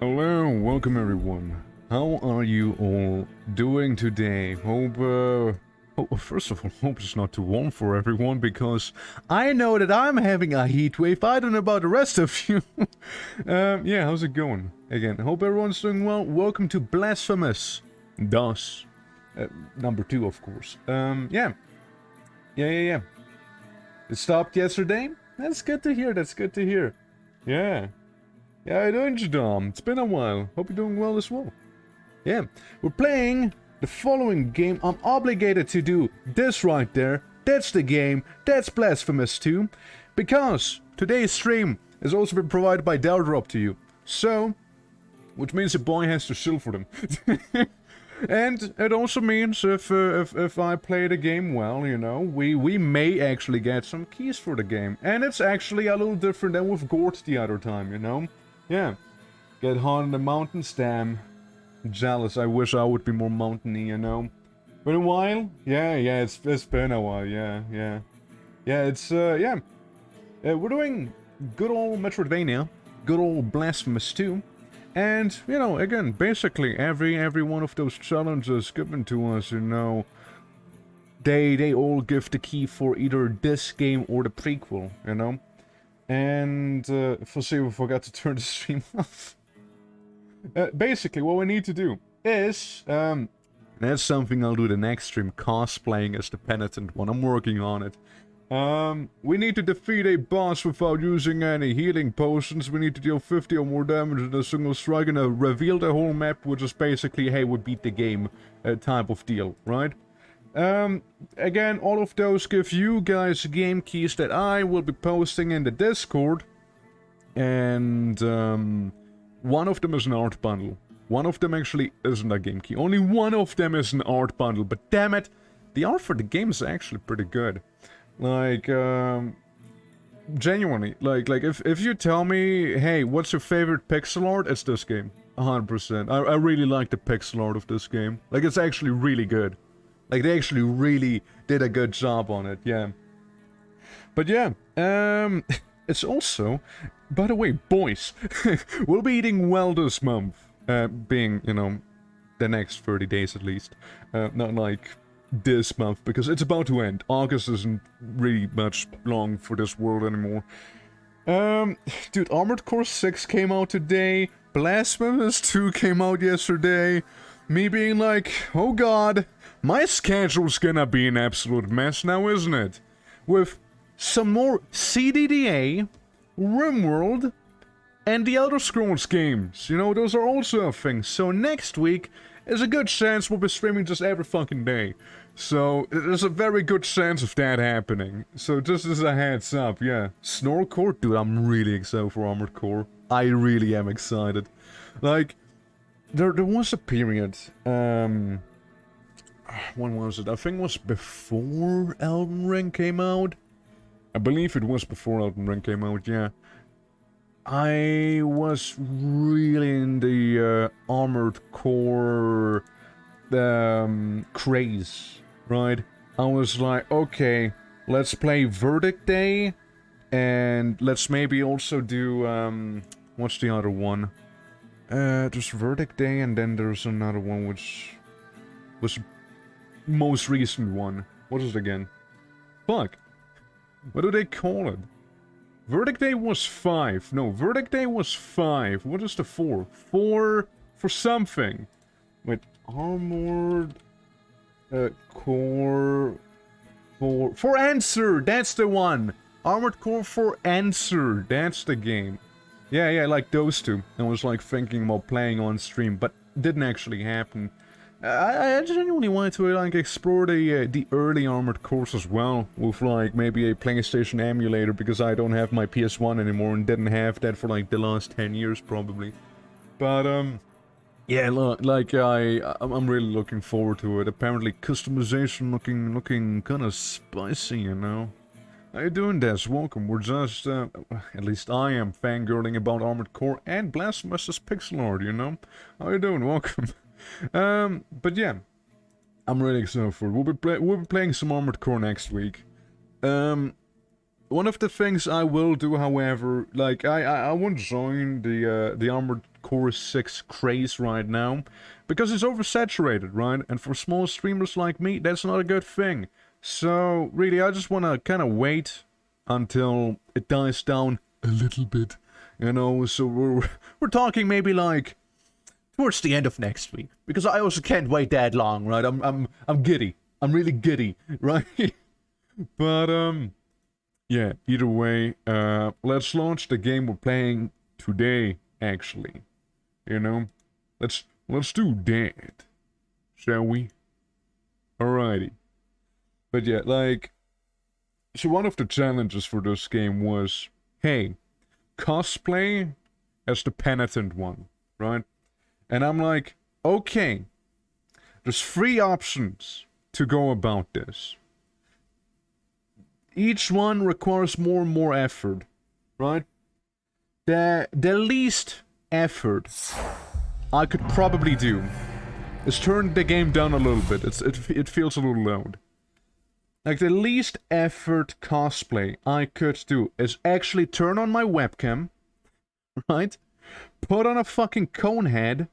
Hello, welcome everyone. How are you all doing today? First of all, hope it's not too warm for everyone, because I know that I'm having a heat wave. I don't know about the rest of you. Yeah, how's it going? Again, hope everyone's doing well. Welcome to Blasphemous. DOS. Number 2, of course. Yeah. It stopped yesterday? That's good to hear, Yeah. Yeah, how you doing, Jadam? It's been a while. Hope you're doing well as well. Yeah, we're playing the following game. I'm obligated to do this right there. That's the game. That's Blasphemous 2. Because today's stream has also been provided by Deldrop to you. So, which means the boy has to shill for them. And it also means if I play the game well, you know, we may actually get some keys for the game. And it's actually a little different than with Gort the other time, you know? Yeah. Get hot in the mountains, damn. Jealous, I wish I would be more mountainy, you know? Been a while? Yeah, it's been a while, yeah. Yeah, it's, yeah. We're doing good old Metroidvania, good old Blasphemous 2. And, you know, again, basically every one of those challenges given to us, you know, they all give the key for either this game or the prequel, you know? And, for see, we forgot to turn the stream off. Basically, what we need to do is, that's something I'll do the next stream, cosplaying as the penitent one. I'm working on it. We need to defeat a boss without using any healing potions. We need to deal 50 or more damage in a single strike and reveal the whole map, which is basically, hey, we beat the game type of deal, right? Again, all of those give you guys game keys that I will be posting in the Discord. And, one of them is an art bundle. One of them actually isn't a game key. Only one of them is an art bundle. But damn it, the art for the game is actually pretty good. Like, genuinely, like if you tell me, hey, what's your favorite pixel art? It's this game. 100%. I really like the pixel art of this game. Like, it's actually really good. Like, they actually really did a good job on it, yeah. But yeah, it's also, by the way, boys, we'll be eating well this month. Being, you know, the next 30 days at least. Not like this month, because it's about to end. August isn't really much long for this world anymore. Dude, Armored Core 6 came out today. Blasphemous 2 came out yesterday. Me being like, oh god, my schedule's gonna be an absolute mess now, isn't it? With some more CDDA, RimWorld, and the Elder Scrolls games. You know, those are also a thing. So next week is a good chance we'll be streaming just every fucking day. So there's a very good chance of that happening. So just as a heads up, yeah. Snorcore? Dude, I'm really excited for Armored Core. I really am excited. Like, there was a period, when was it? I think it was before Elden Ring came out. I believe it was before Elden Ring came out, yeah. I was really in the Armored Core craze, right? I was like, okay, let's play Verdict Day, and let's maybe also do, what's the other one? There's Verdict Day, and then there's another one which was the most recent one. What is it again? Fuck. What do they call it? Verdict Day was 5. No, Verdict Day was 5. What is the 4? 4 for something. Wait, Armored Core for Answer. That's the one. Armored Core for Answer. That's the game. Yeah, like those two. I was like thinking about playing on stream, but didn't actually happen. I genuinely wanted to like explore the early Armored Cores as well, with like maybe a PlayStation emulator, because I don't have my PS1 anymore and didn't have that for like the last 10 years probably. But yeah, like I'm really looking forward to it. Apparently customization looking kind of spicy, you know. How you doing, Des? Welcome. We're just, at least I am fangirling about Armored Core and Blasphemous' pixel art, you know? How you doing? Welcome. But yeah, I'm really excited for it. We'll be playing some Armored Core next week. One of the things I will do, however, like, I won't join the Armored Core 6 craze right now, because it's oversaturated, right? And for small streamers like me, that's not a good thing. So, really, I just want to kind of wait until it dies down a little bit, you know, so we're talking maybe like towards the end of next week, because I also can't wait that long, right? I'm giddy. I'm really giddy, right? But yeah, either way, let's launch the game we're playing today, actually. You know? Let's do that. Shall we? Alrighty. But yeah, like, so one of the challenges for this game was, hey, cosplay as the penitent one, right? And I'm like, okay, there's 3 options to go about this. Each one requires more and more effort, right? The least effort I could probably do is turn the game down a little bit. It feels a little loud. Like, the least effort cosplay I could do is actually turn on my webcam, right? Put on a fucking cone head,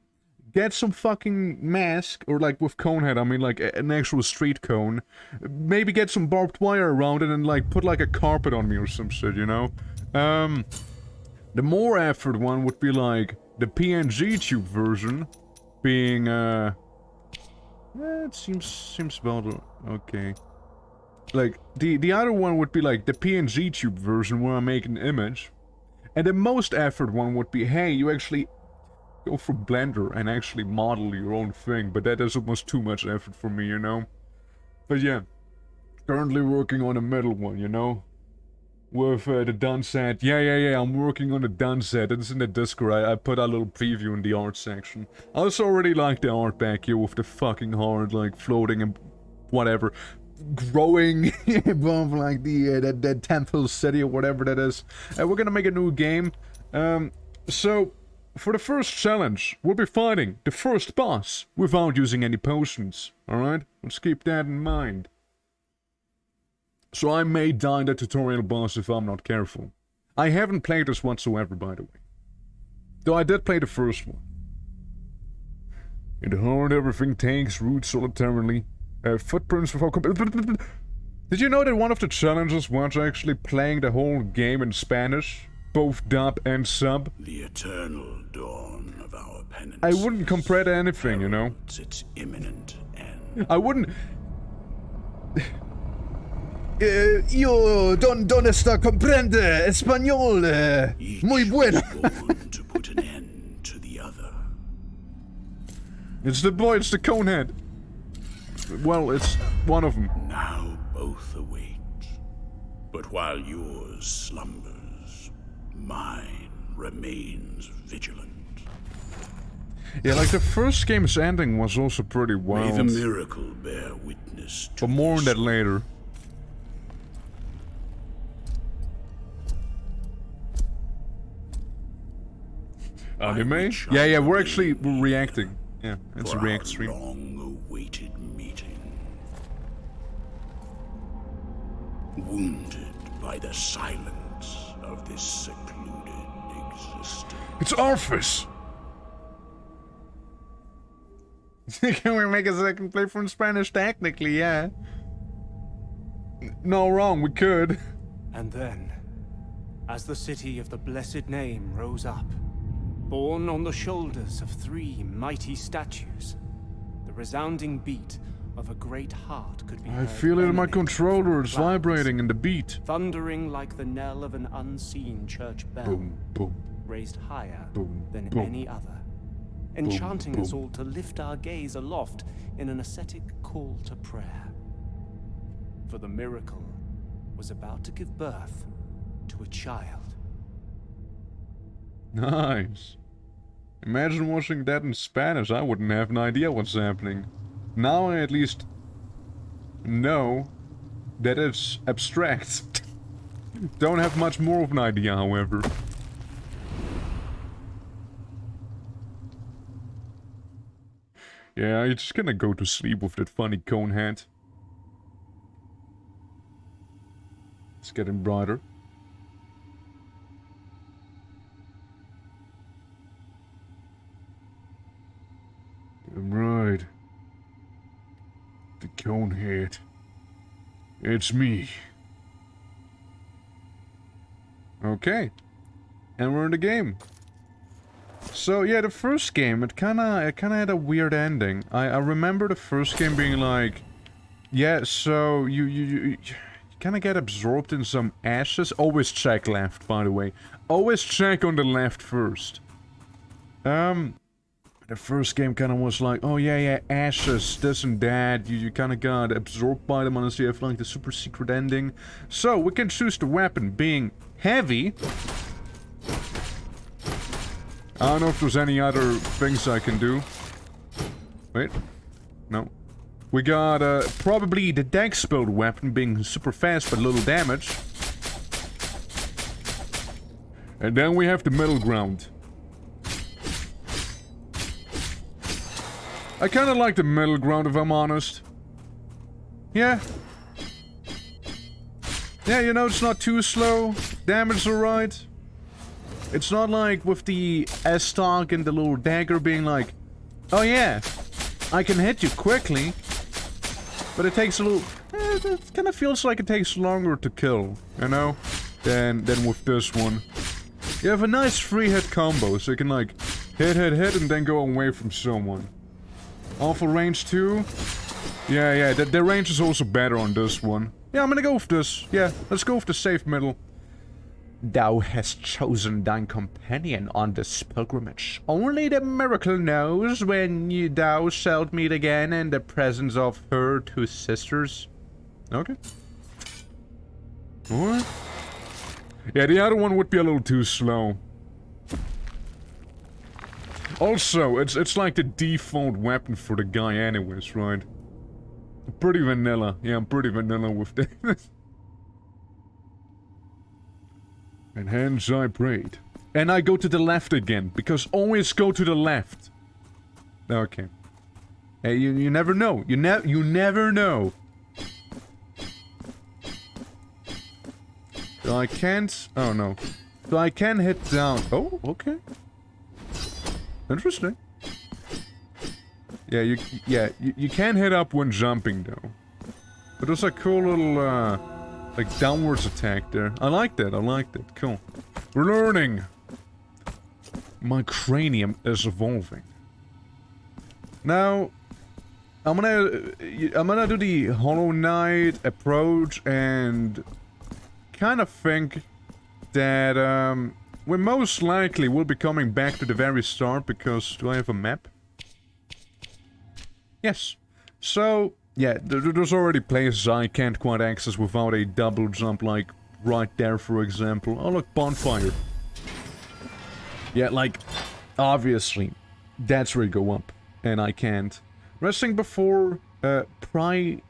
get some fucking mask, or like with cone head, I mean like an actual street cone, maybe get some barbed wire around it and like put like a carpet on me or some shit, you know? The more effort one would be like the PNG tube version, being it seems about okay. Like, the other one would be like the PNG tube version where I make an image. And the most effort one would be, hey, you actually go for Blender and actually model your own thing. But that is almost too much effort for me, you know? But yeah, currently working on a middle one, you know? With the done set. Yeah, I'm working on the done set. It's in the Discord. I put a little preview in the art section. I also already like the art back here with the fucking heart, like, floating and whatever. Growing above like that temple city or whatever that is. We're gonna make a new game. So for the first challenge, we'll be fighting the first boss without using any potions. Alright? Let's keep that in mind. So I may die in the tutorial boss if I'm not careful. I haven't played this whatsoever, by the way. Though I did play the first one. In the heart, everything takes root solitarily. Footprints without... Did you know that one of the challenges was actually playing the whole game in Spanish? Both dub and sub? The eternal dawn of our penance. I wouldn't compare to anything, you know? Its imminent end. I wouldn't... Yo, ¿dónde está comprende español? Muy bueno. Born to put an end to the other. It's the boy, it's the conehead. Well, it's one of them. Now both await. But while yours slumbers, mine remains vigilant. Yeah, like the first game's ending was also pretty May wild. the miracle bear witness to But more on this. that later. Anime? which Yeah, I we're actually believe reacting. Yeah, it's a For react our stream. long-awaited meeting. Wounded by the silence of this secluded existence. It's Orphis! Can we make a second playthrough in Spanish? Technically, yeah. No wrong, we could. And then, as the city of the blessed name rose up, borne on the shoulders of 3 mighty statues, the resounding beat of a great heart could be I heard feel it in my emanating from controller, it's clouds, vibrating in the beat. thundering like the knell of an unseen church bell, Boom, boom. raised higher Boom, than boom. any other, enchanting us boom. all to lift our gaze aloft in an ascetic call to prayer. For the miracle was about to give birth to a child. Nice. Imagine watching that in Spanish, I wouldn't have an idea what's happening. Now I at least know that it's abstract. Don't have much more of an idea, however. Yeah, you're just gonna go to sleep with that funny cone hat. It's getting brighter. Right. The cone head. It's me. Okay. And we're in the game. So yeah, the first game, it kinda had a weird ending. I remember the first game being like, yeah, so you kinda get absorbed in some ashes. Always check left, by the way. Always check on the left first. The first game kind of was like, oh yeah, ashes, this and that. You kind of got absorbed by them unless you have like the super secret ending. So we can choose the weapon being heavy. I don't know if there's any other things I can do. Wait, no. We got probably the dex build weapon being super fast but little damage. And then we have the middle ground. I kinda like the middle ground, if I'm honest. Yeah. Yeah, you know, it's not too slow. Damage alright. It's not like with the S-Talk and the little dagger being like, oh yeah, I can hit you quickly. But it takes a little... it kinda feels like it takes longer to kill, you know? Than with this one. You have a nice free-hit combo, so you can like, hit, and then go away from someone. Awful range too? Yeah, the range is also better on this one. Yeah, I'm gonna go with this. Yeah, let's go with the safe middle. Thou hast chosen thine companion on this pilgrimage. Only the miracle knows when thou shalt meet again in the presence of her 2 sisters. Okay. Alright. Yeah, the other one would be a little too slow. Also, it's like the default weapon for the guy anyways, right? Pretty vanilla. Yeah, I'm pretty vanilla with that. And hence I prayed. And I go to the left again, because always go to the left. Okay. Hey, you never know. You never know. So I can't... Oh, no. So I can hit down... Oh, okay. Interesting. Yeah, you can hit up when jumping though. But there's a cool little like downwards attack there. I like that. Cool. We're learning. My cranium is evolving. Now, I'm gonna do the Hollow Knight approach and kind of think that we most likely will be coming back to the very start because... Do I have a map? Yes. So, yeah, there's already places I can't quite access without a double jump, like right there, for example. Oh, look, bonfire. Yeah, like, obviously, That's where you go up. And I can't. Resting before Priediev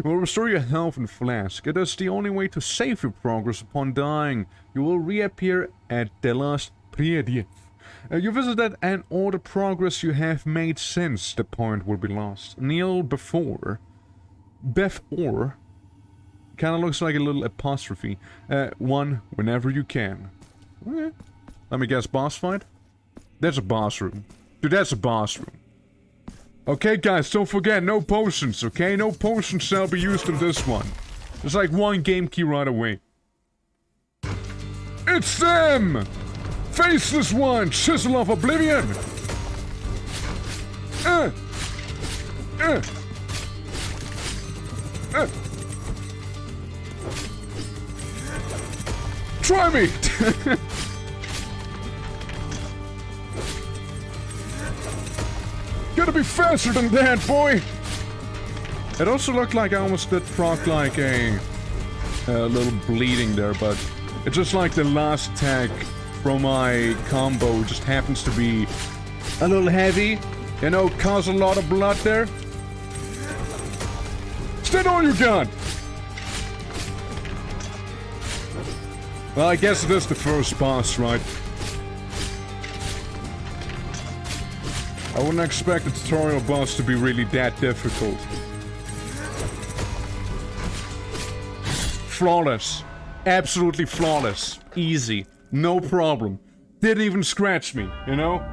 will restore your health and flask. It is the only way to save your progress upon dying. You will reappear at the last Priediev. You visit that and all the progress you have made since the point will be lost. Kneel before. Before. Kinda looks like a little apostrophe. One whenever you can. Okay. Let me guess, boss fight? That's a boss room. Dude, that's a boss room. Okay, guys, don't forget, no potions, okay? No potions shall be used in this one. There's like one game key right away. It's them! Faceless one! Chisel of Oblivion! Try me! Gotta be faster than that, boy! It also looked like I almost did proc like a little bleeding there, but it's just like the last attack from my combo just happens to be a little heavy, you know, cause a lot of blood there. Is that all you got? Well, I guess it is the first boss, right? I wouldn't expect the tutorial boss to be really that difficult. Flawless. Absolutely flawless. Easy. No problem. Didn't even scratch me, you know?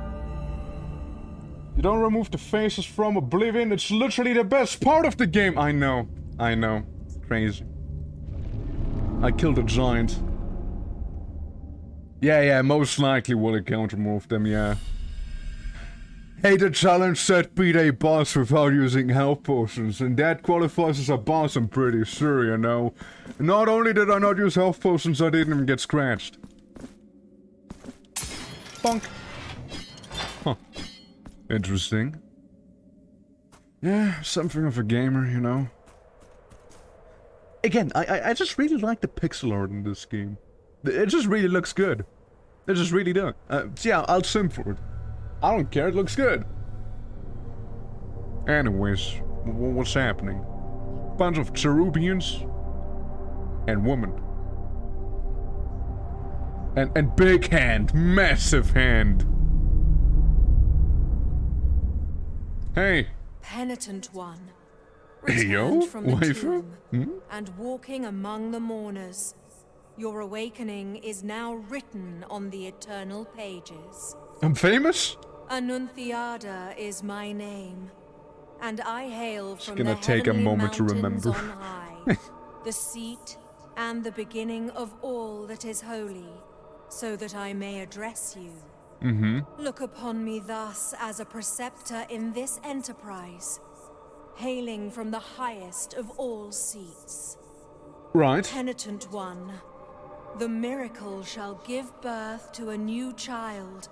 You don't remove the faces from Oblivion, it's literally the best part of the game! I know. I know. It's crazy. I killed a giant. Yeah, most likely will counter move them, yeah. Hey, the challenge said beat a boss without using health potions, and that qualifies as a boss, I'm pretty sure, you know. Not only did I not use health potions, I didn't even get scratched. Bonk. Huh. Interesting. Yeah, something of a gamer, you know. Again, I just really like the pixel art in this game. It just really looks good. It just really does. So yeah, I'll sim for it. I don't care, it looks good. Anyways, what's happening? Bunch of cherubians and woman. And big hand, massive hand. Hey. Penitent one. Hey, yo, Returned from the waifu? tomb and walking among the mourners. Your awakening is now written on the eternal pages. I'm famous? Annunciada is my name, and I hail from gonna the take a heavenly moment to mountains remember. on high, the seat and the beginning of all that is holy, so that I may address you. Look upon me thus as a preceptor in this enterprise, hailing from the highest of all seats. Right. Penitent one, the miracle shall give birth to a new child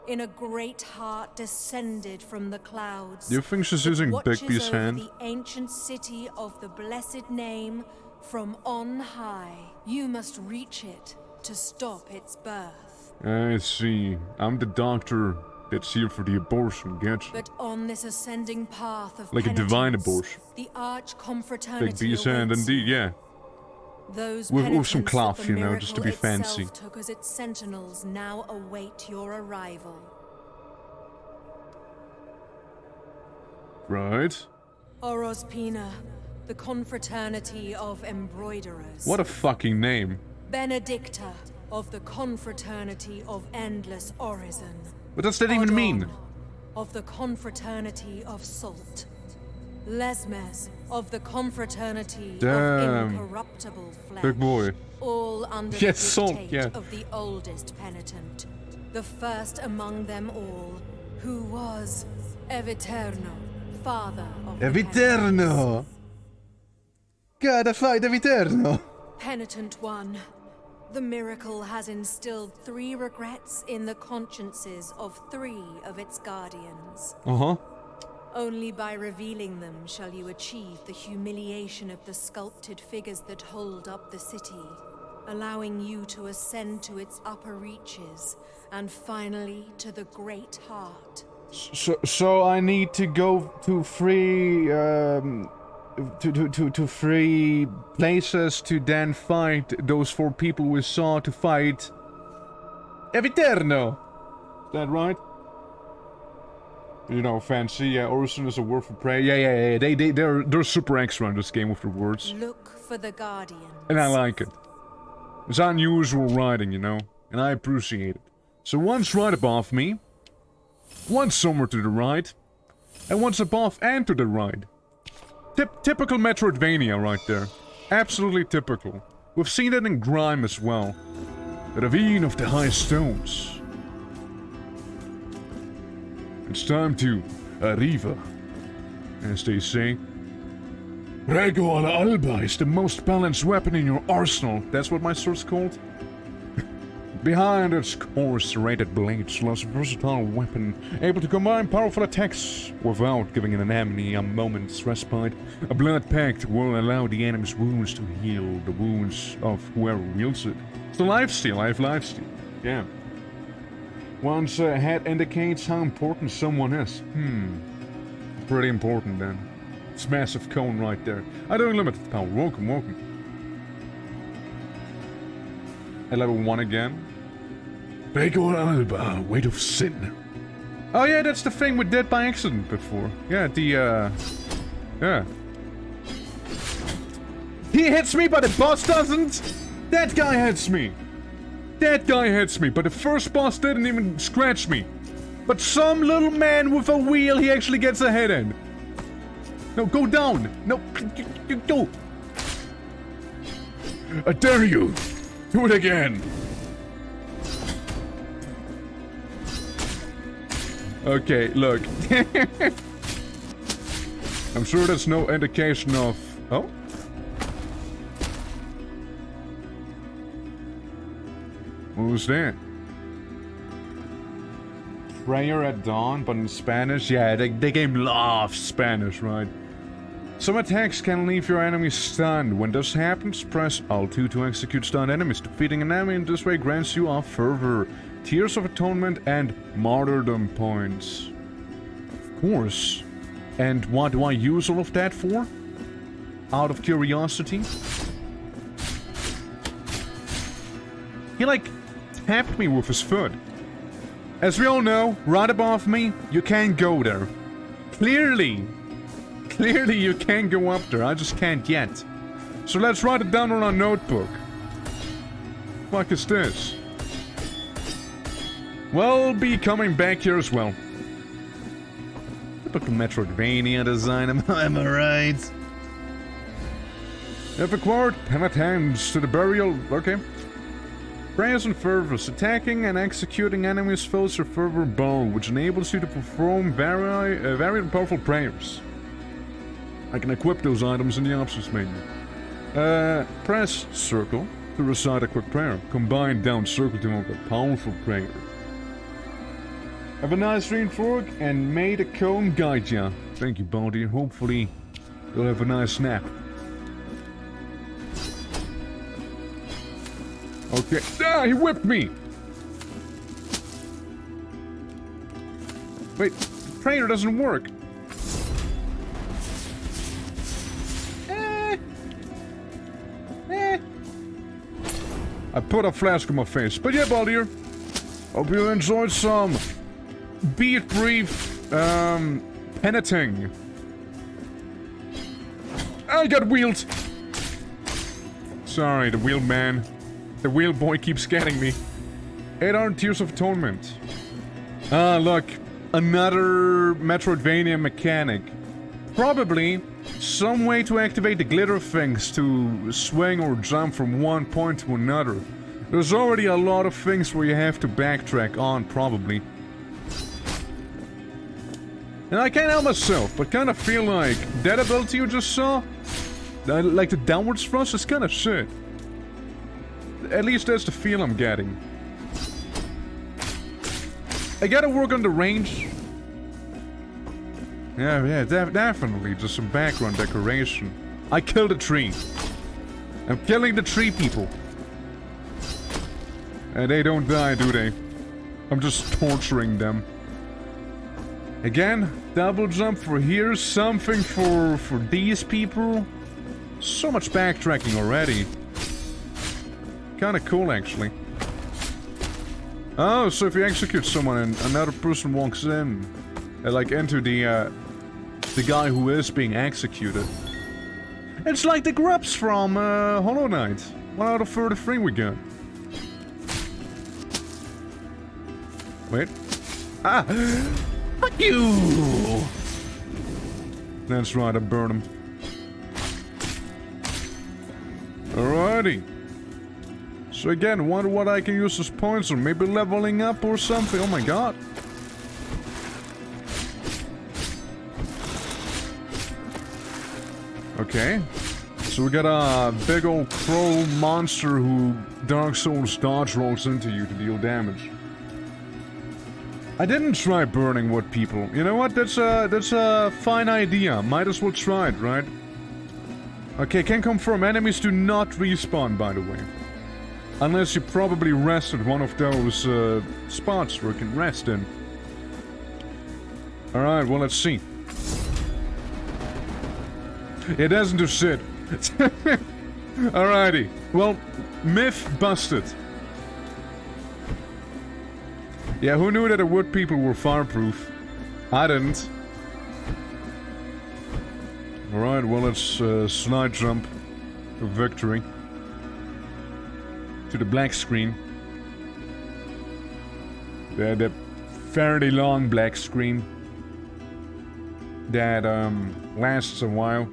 in a great heart descended from the clouds. Do you think she's using Bigby's hand? The ancient city of the blessed name from on high. You must reach it to stop its birth. I see. I'm the doctor that's here for the abortion, getcha? But on this ascending path of Like a divine abortion. the arch confraternity Bigby's hand, awaits indeed, you. yeah. Those With some penitents that cloth, the you know, just to be miracle itself fancy. took as its sentinels now await your arrival. Right. Orospina, the confraternity of embroiderers. What a fucking name. Benedicta, of the confraternity of endless orison. What does that even mean? Odon, of the confraternity of salt. Lesmes, of the confraternity Damn. of incorruptible flesh. Big boy. All under Yes, the salt, dictate yeah. of the oldest penitent, the first among them all, who was Eviterno, father of the Eviterno! Gotta fight Eviterno! Penitent one, the miracle has instilled 3 regrets in the consciences of 3 of its guardians. Uh-huh. Only by revealing them shall you achieve the humiliation of the sculpted figures that hold up the city, allowing you to ascend to its upper reaches and finally to the Great Heart. So I need to go to free, to free places to then fight those 4 people we saw to fight Eviterno. Is that right? You know, fancy. Yeah, Orison is a word for prey. Yeah. They're super extra in this game with the words. Look for the Guardians. And I like it. It's unusual writing, you know, and I appreciate it. So one's right above me, one's somewhere to the right, and one's above and to the right. Typical Metroidvania right there. Absolutely typical. We've seen it in Grime as well. The Ravine of the High Stones. It's time to Arriva, as they say. Rego alla Alba is the most balanced weapon in your arsenal. That's what my sword's called? Behind its coarse-serrated blades lies a versatile weapon, able to combine powerful attacks without giving an enemy a moment's respite. A blood pact will allow the enemy's wounds to heal the wounds of whoever wields it. It's the lifesteal, I have lifesteal. Yeah. One's head indicates how important someone is. Pretty important then. It's massive cone right there. I don't limited power. Welcome. At level 1 again. Rego Alba, Weight of Sin. Oh yeah, that's the thing we did by accident before. Yeah, yeah. He hits me, but the boss doesn't! That guy hits me! But the first boss didn't even scratch me. But some little man with a wheel, he actually gets a hit in. No, go down! No, go! I dare you! Do it again! Okay, look. I'm sure that's no indication of... Oh? What was that? Prayer at dawn, but in Spanish? Yeah, the game loves Spanish, right? Some attacks can leave your enemy stunned. When this happens, press L2 to execute stunned enemies. Defeating an enemy in this way grants you a fervor, Tears of Atonement, and Martyrdom points. Of course. And what do I use all of that for? Out of curiosity? He like tapped me with his foot. As we all know, right above me, you can't go there. Clearly you can't go up there, I just can't yet. So let's write it down on our notebook. Fuck is this? We'll be coming back here as well. Typical Metroidvania design, am I right? If acquired, penitence to the burial, okay. Prayers and fervors, attacking and executing enemies fills your fervor bowl, which enables you to perform very powerful prayers. I can equip those items in the options menu. Press circle to recite a quick prayer. Combine down circle to make a powerful prayer. Have a nice dream, Fork, and may the cone guide ya. Thank you, Baldy. Hopefully, you'll have a nice nap. Okay. Ah, he whipped me! Wait, the prayer doesn't work. I put a flask on my face. But yeah, Baldier. Hope you enjoyed some Be It Brief penitting. I got wheeled. Sorry, the wheel man. The wheel boy keeps getting me. 8 Tears of Atonement. Ah, look. Another Metroidvania mechanic. Probably some way to activate the glitter things to swing or jump from one point to another. There's already a lot of things where you have to backtrack on, probably. And I can't help myself, but kind of feel like that ability you just saw, like the downwards thrust, is kind of shit. At least that's the feel I'm getting. I gotta work on the range. Yeah, definitely. Just some background decoration. I killed a tree. I'm killing the tree people. And they don't die, do they? I'm just torturing them. Again, double jump for here, something for these people. So much backtracking already. Kinda cool, actually. Oh, so if you execute someone and another person walks in, like into the guy who is being executed. It's like the grubs from Hollow Knight. 1 out of 33 we got. Wait. Ah! Fuck you! That's right, I burn him. Alrighty. So again, wonder what I can use as points on. Maybe leveling up or something. Oh my god. Okay. So we got a big old crow monster who Dark Souls dodge rolls into you to deal damage. I didn't try burning wood people. You know what? That's a fine idea. Might as well try it, right? Okay, can confirm enemies do not respawn, by the way. Unless you probably rest at one of those spots where you can rest in. Alright, well, let's see. It doesn't do shit. Alrighty. Well, myth busted. Yeah, who knew that the wood people were fireproof? I didn't. Alright, well, let's slide jump for victory. To the black screen. The fairly long black screen. That lasts a while.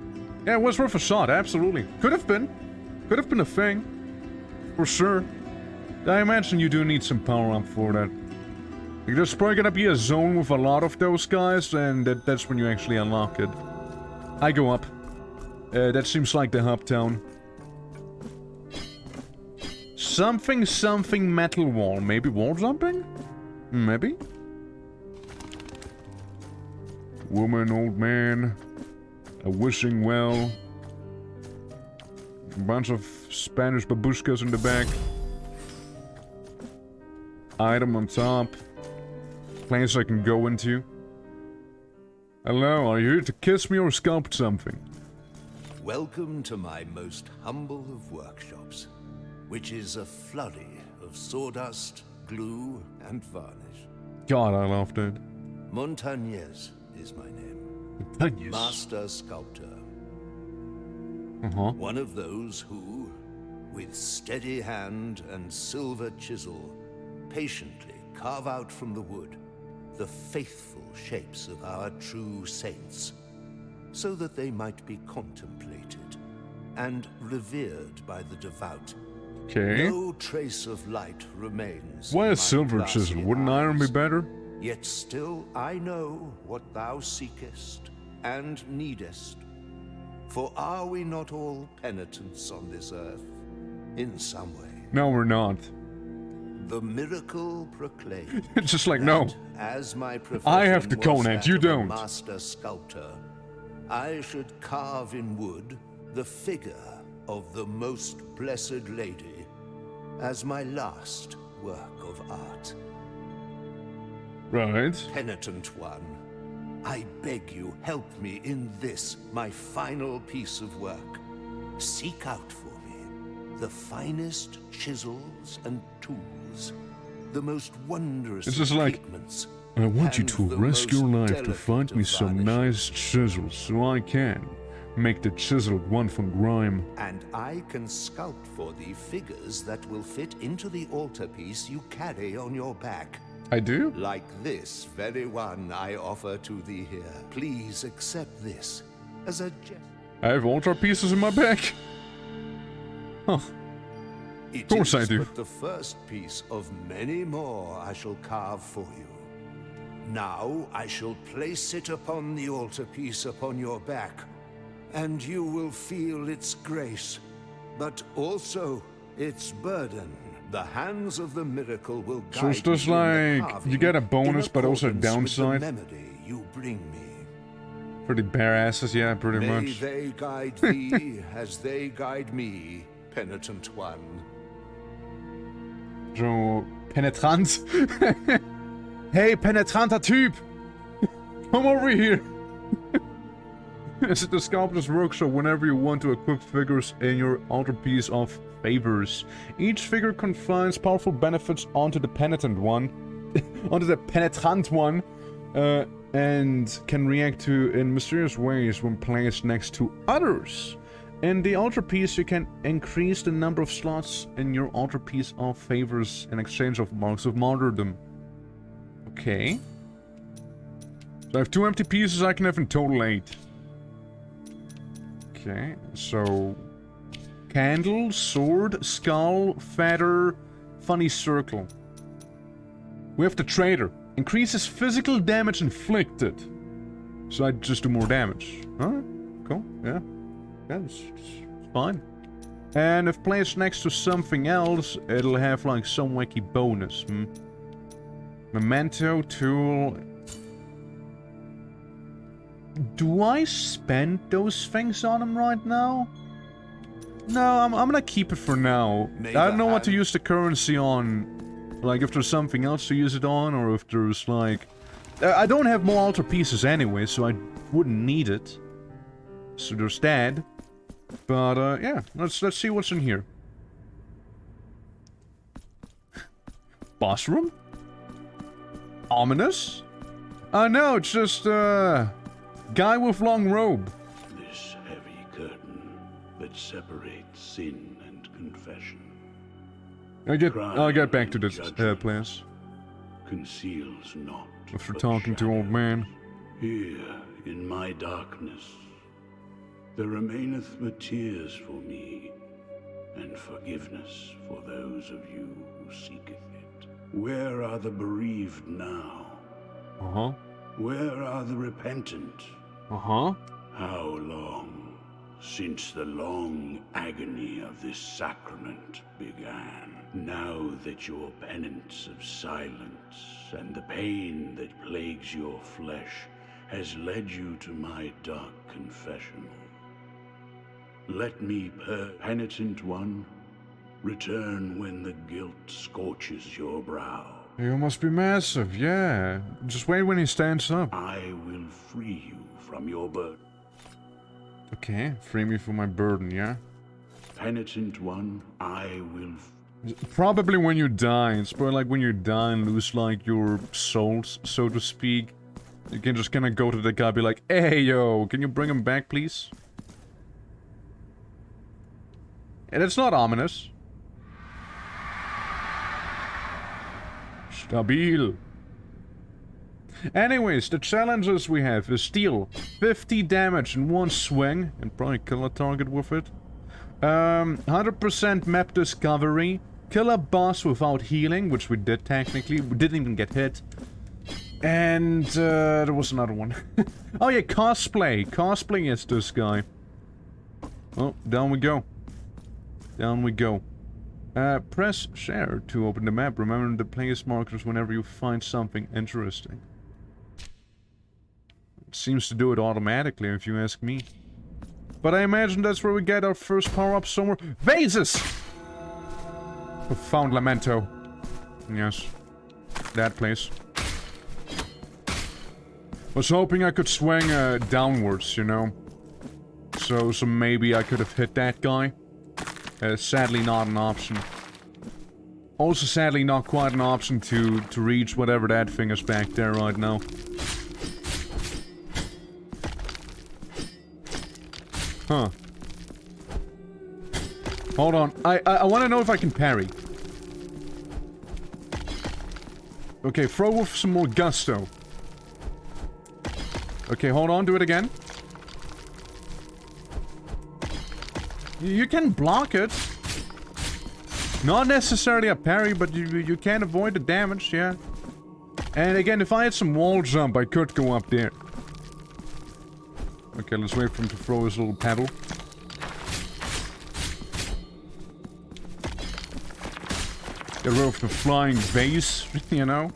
Yeah, it was worth a shot, absolutely. Could have been. Could have been a thing. For sure. I imagine you do need some power up for that. There's probably gonna be a zone with a lot of those guys, and that's when you actually unlock it. I go up. That seems like the hub town. Something metal wall. Maybe wall jumping? Maybe? Woman, old man. A wishing well. A bunch of Spanish babushkas in the back. Item on top. Place I can go into. Hello, are you here to kiss me or sculpt something? Welcome to my most humble of workshops, which is a flurry of sawdust, glue, and varnish. God, I love that. Montañez is my name. Montañez? Master sculptor. One of those who, with steady hand and silver chisel, patiently carve out from the wood the faithful shapes of our true saints, so that they might be contemplated and revered by the devout. Okay. No trace of light remains. Why in a my silver glassy chisel? Wouldn't iron be eyes. better? Yet still I know what thou seekest and needest. For are we not all penitents on this earth, in some way? No, we're not. The miracle proclaimed. It's just like, no. As my I have to profession was Conan, that you of a don't. master sculptor, I should carve in wood the figure of the most blessed lady as my last work of art. Right. Penitent one, I beg you, help me in this, my final piece of work. Seek out for me the finest chisels and tools, the most wondrous It's just like, pigments, I want you and to the risk your most life to find delicate me of some nice chisels so I can make the chiseled one from grime. And I can sculpt for thee figures that will fit into the altarpiece you carry on your back. I do? Like this very one I offer to thee here. Please accept this as a gesture. I have altar pieces in my back. Huh. Of course I do. But the first piece of many more I shall carve for you. Now I shall place it upon the altarpiece upon your back, and you will feel its grace, but also its burden. The hands of the miracle will guide So it's just you in the like, carving you get a bonus, in but also a accordance with the downside? memory you bring me. Pretty bare asses, yeah, pretty May much. they guide thee as they guide me, penitent one. So, penetrant. Hey, penetranter Typ! Come over here! It's at the Sculptor's Workshop whenever you want to equip figures in your altarpiece of favors. Each figure confers powerful benefits onto the penitent one, onto the penetrant one, and can react to in mysterious ways when placed next to others. In the altarpiece, you can increase the number of slots in your altarpiece of favors in exchange of marks of martyrdom. Okay. So I have 2 empty pieces, I can have in total 8. Okay, so... Candle, sword, skull, feather, funny circle. We have the traitor. Increases physical damage inflicted. So I just do more damage. Alright, cool, yeah. Yeah, it's fine. And if placed next to something else, it'll have like some wacky bonus. Memento, tool... Do I spend those things on him right now? No, I'm gonna keep it for now. I don't know what to use the currency on. Like, if there's something else to use it on, or if there's, like... I don't have more altar pieces anyway, so I wouldn't need it. So there's that. But, yeah, let's see what's in here. Boss room? Ominous? No, it's just, guy with long robe. This heavy curtain that separates sin and confession. I'll get back to this, place. Conceals not. After talking to old man. Here, in my darkness, there remaineth but tears for me, and forgiveness for those of you who seeketh it. Where are the bereaved now? Uh-huh. Where are the repentant? Uh-huh. How long since the long agony of this sacrament began? Now that your penance of silence and the pain that plagues your flesh has led you to my dark confessional, let me, penitent one, return when the guilt scorches your brow. You must be massive, yeah. Just wait when he stands up. I will free you from your burden. Okay, free me from my burden, yeah? Penitent one, I will... Probably when you die. It's more like when you die and lose, like, your souls, so to speak. You can just kinda go to the guy and be like, hey, yo, can you bring him back, please? And it's not ominous. Stabil. Anyways, the challenges we have is steal 50 damage in one swing, and probably kill a target with it. 100% map discovery, kill a boss without healing, which we did technically, we didn't even get hit. And there was another one. Oh yeah, cosplay. Cosplay is this guy. Oh, down we go. Down we go. Press share to open the map. Remember the place markers whenever you find something interesting. It seems to do it automatically, if you ask me. But I imagine that's where we get our first power-up somewhere. Vases! Found Lamento. Yes. That place. Was hoping I could swing downwards, you know. So maybe I could have hit that guy. Sadly not an option. Also sadly not quite an option to reach whatever that thing is back there right now. Huh. Hold on. I want to know if I can parry. Okay, throw with some more gusto. Okay, hold on. Do it again. You can block it. Not necessarily a parry, but you can avoid the damage, yeah. And again, if I had some wall jump, I could go up there. Okay, let's wait for him to throw his little paddle. Get rid of the flying vase, you know.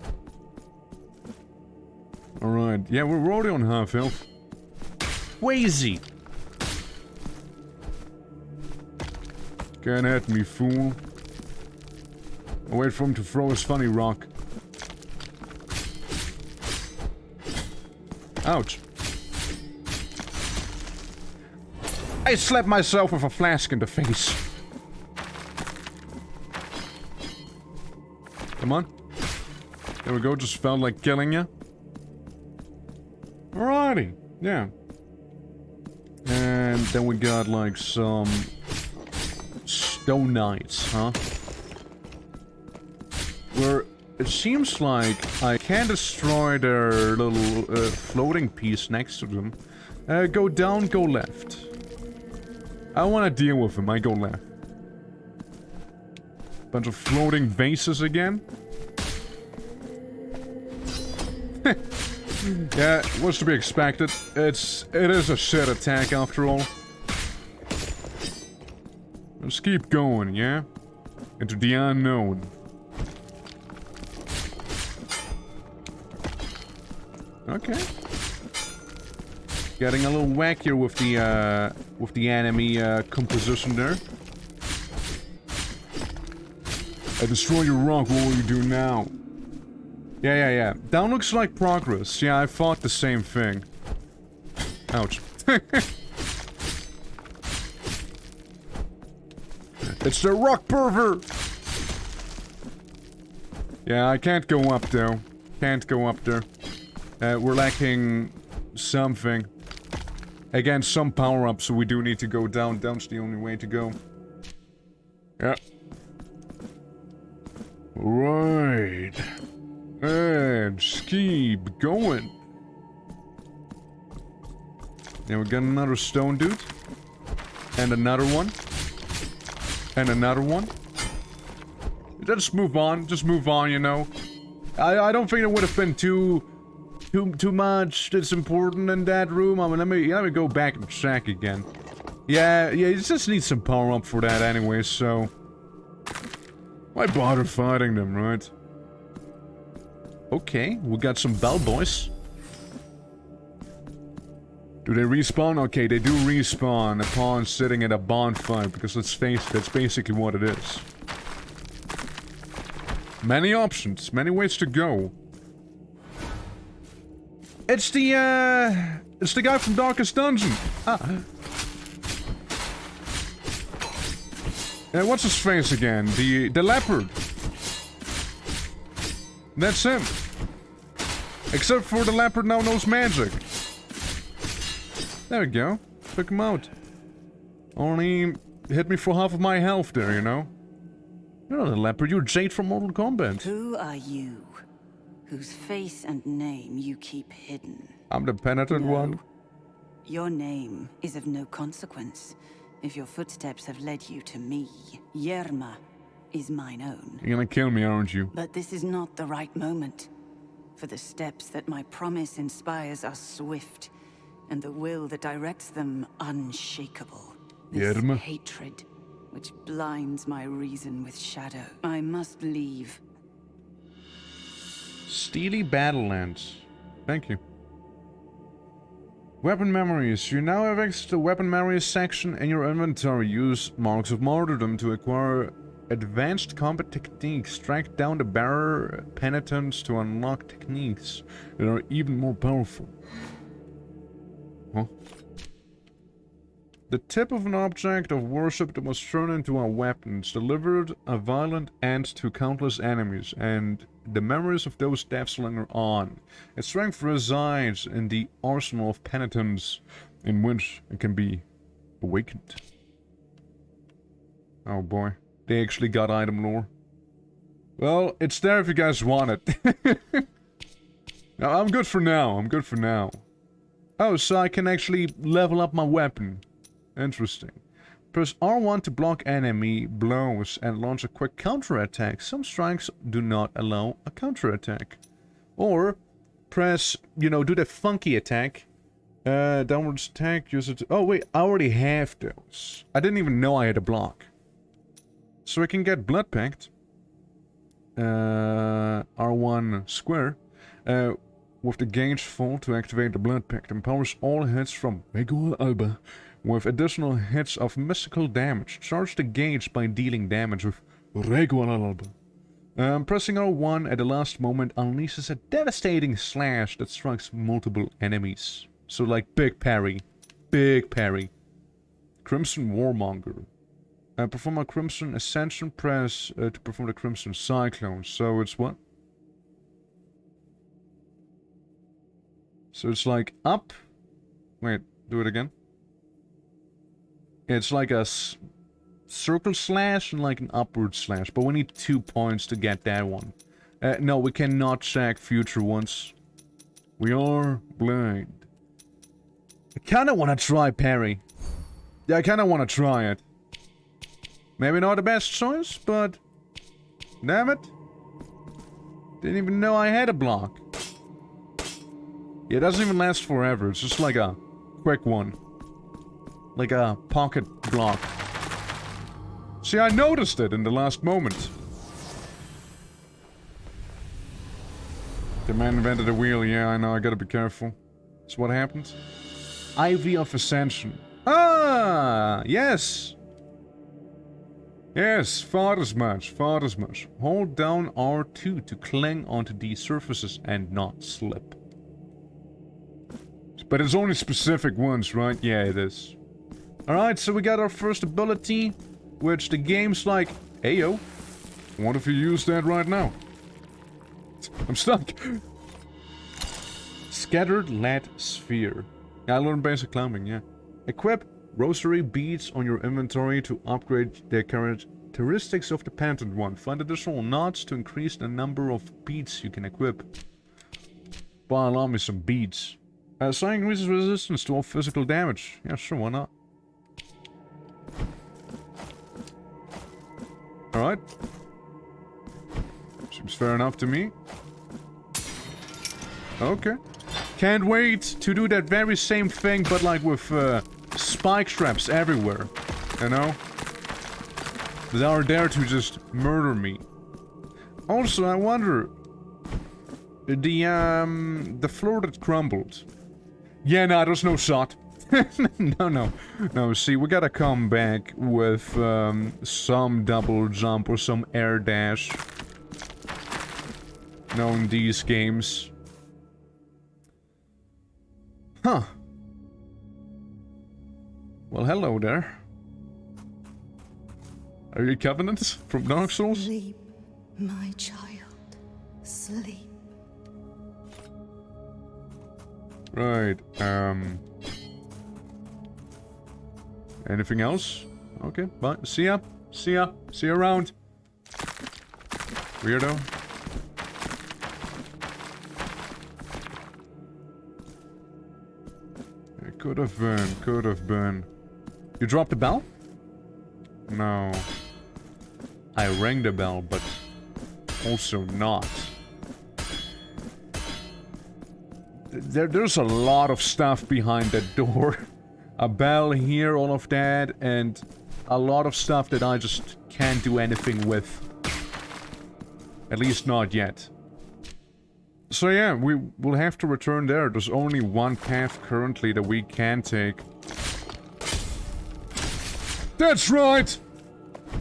Alright, yeah, we're already on half health. Crazy! Can't hit me, fool. I'll wait for him to throw his funny rock. Ouch. I slapped myself with a flask in the face. Come on. There we go, just felt like killing you. Alrighty, yeah. And then we got like some stone knights, huh? Where it seems like I can destroy their little floating piece next to them. Go down, go left. I want to deal with them, I go left. Bunch of floating vases again. Yeah, what's to be expected. It is a shit attack after all. Let's keep going, yeah? Into the unknown. Okay. Getting a little wackier with the enemy composition there. I destroy your rock, what will you do now? Yeah. That looks like progress. Yeah, I thought the same thing. Ouch. It's the rock pervert! Yeah, I can't go up though. Can't go up there. We're lacking something. Again, some power-up, so we do need to go down. Down's the only way to go. Yeah. Right. Let's keep going. Then we got another stone dude. And another one. And another one. Just move on. Just move on, you know. I don't think it would have been too much that's important in that room. I mean, let me go back and check again. Yeah, you just need some power up for that anyway, so why bother fighting them, right? Okay, we got some bell boys. Do they respawn? Okay, they do respawn upon sitting at a bonfire, because let's face it, that's basically what it is. Many options, many ways to go. It's the guy from Darkest Dungeon. What's his face again? The leopard. That's him. Except for the leopard now knows magic. There we go. Took him out. Only hit me for half of my health there, you know. You're not a leopard, you're Jade from Mortal Kombat. Who are you? Whose face and name you keep hidden? I'm the penitent one. Your name is of no consequence if your footsteps have led you to me. Yerma is mine own. You're gonna kill me, aren't you? But this is not the right moment. For the steps that my promise inspires are swift, and the will that directs them unshakable. This Yerma. hatred, which blinds my reason with shadow. I must leave. Steely Battlelands. Thank you. Weapon memories. You now have access to the weapon memories section in your inventory. Use Marks of Martyrdom to acquire advanced combat techniques. Track down the bearer penitents to unlock techniques that are even more powerful. Huh? The tip of an object of worship that was turned into a weapon delivered a violent end to countless enemies, and the memories of those deaths linger on. Its strength resides in the arsenal of penitence in which it can be awakened. Oh boy. They actually got item lore. Well, it's there if you guys want it. No, I'm good for now. I'm good for now. Oh, so I can actually level up my weapon. Interesting. Press R1 to block enemy blows and launch a quick counterattack. Some strikes do not allow a counterattack. Or press, you know, do the funky attack. Downwards attack, use it. Oh wait, I already have those. I didn't even know I had a block. So I can get Blood Pact. R1 square. With the gauge full to activate the Blood Pact. Empowers all hits from Regular Alba with additional hits of mystical damage. Charge the gauge by dealing damage with Regular Alba. Pressing R1 at the last moment unleashes a devastating slash that strikes multiple enemies. So like big parry. Big parry. Crimson Warmonger. Perform a Crimson Ascension press to perform the Crimson Cyclone. So it's what? So it's like up. Wait, do it again. It's like a circle slash and like an upward slash. But we need 2 points to get that one. No, we cannot check future ones. We are blind. I kinda wanna try parry. Yeah, I kinda wanna try it. Maybe not the best choice, but... Damn it. Didn't even know I had a block. Yeah, it doesn't even last forever. It's just like a quick one. Like a pocket block. See, I noticed it in the last moment. The man invented a wheel. Yeah, I know. I gotta be careful. So what happened? Ivy of Ascension. Ah! Yes! Yes, thought as much, thought as much. Hold down R2 to cling onto these surfaces and not slip. But it's only specific ones, right? Yeah, it is. Alright, so we got our first ability, which the game's like, hey yo, what if you use that right now? I'm stuck. Scattered Lead Sphere. Yeah, I learned basic climbing, yeah. Equip rosary beads on your inventory to upgrade the characteristics of the penitent one. Find additional knots to increase the number of beads you can equip. But allow me some beads. So increases resistance to all physical damage. Yeah, sure, why not? Alright. Seems fair enough to me. Okay. Can't wait to do that very same thing, but like with spike traps everywhere. You know? That are there to just murder me. Also, I wonder... The floor that crumbled. Yeah, no, there's no shot. No, see, we gotta come back with some double jump or some air dash. In these games. Huh. Well, hello there. Are you Covenant from Dark Souls? Sleep, my child. Sleep. Right, anything else? Okay, bye. See ya. See ya. See you around. Weirdo. It could have been, could have been. You dropped the bell? No. I rang the bell, but also not. There's a lot of stuff behind that door. A bell here, all of that, and a lot of stuff that I just can't do anything with. At least not yet. So yeah, we will have to return there. There's only one path currently that we can take. That's right!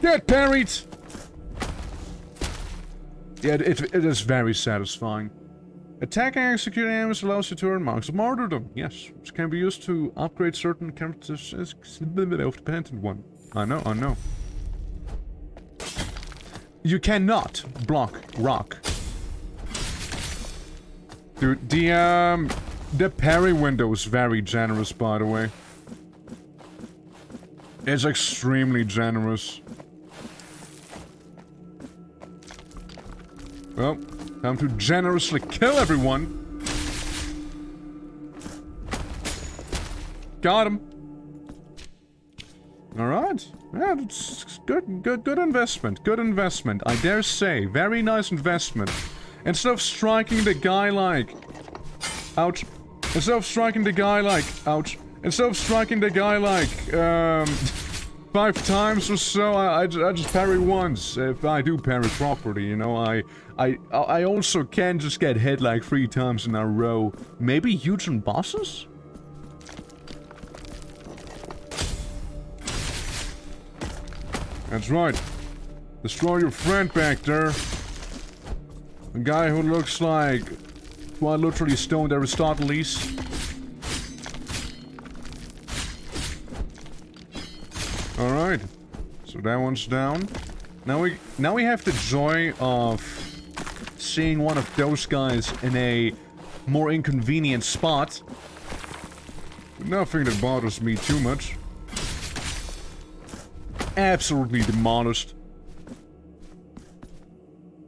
Get parried! Yeah, it is very satisfying. Attack and execute enemies allows you to earn marks of martyrdom. Yes, which can be used to upgrade certain characteristics of the penitent one. I know. You cannot block rock. Dude, the parry window is very generous, by the way. It's extremely generous. Well, time to generously kill everyone. Got him. Alright. Yeah, it's good investment. Good investment. I dare say. Very nice investment. Instead of striking the guy like... Ouch. Instead of striking the guy like... Ouch. Instead of striking the guy like... 5 times or so, I just parry once. If I do parry properly, you know, I also can just get hit like 3 times in a row. Maybe huge on bosses? That's right. Destroy your friend back there. A guy who looks like quite literally stoned Aristoteles. Alright. So that one's down. Now we have the joy of seeing one of those guys in a more inconvenient spot. Nothing that bothers me too much. Absolutely demolished.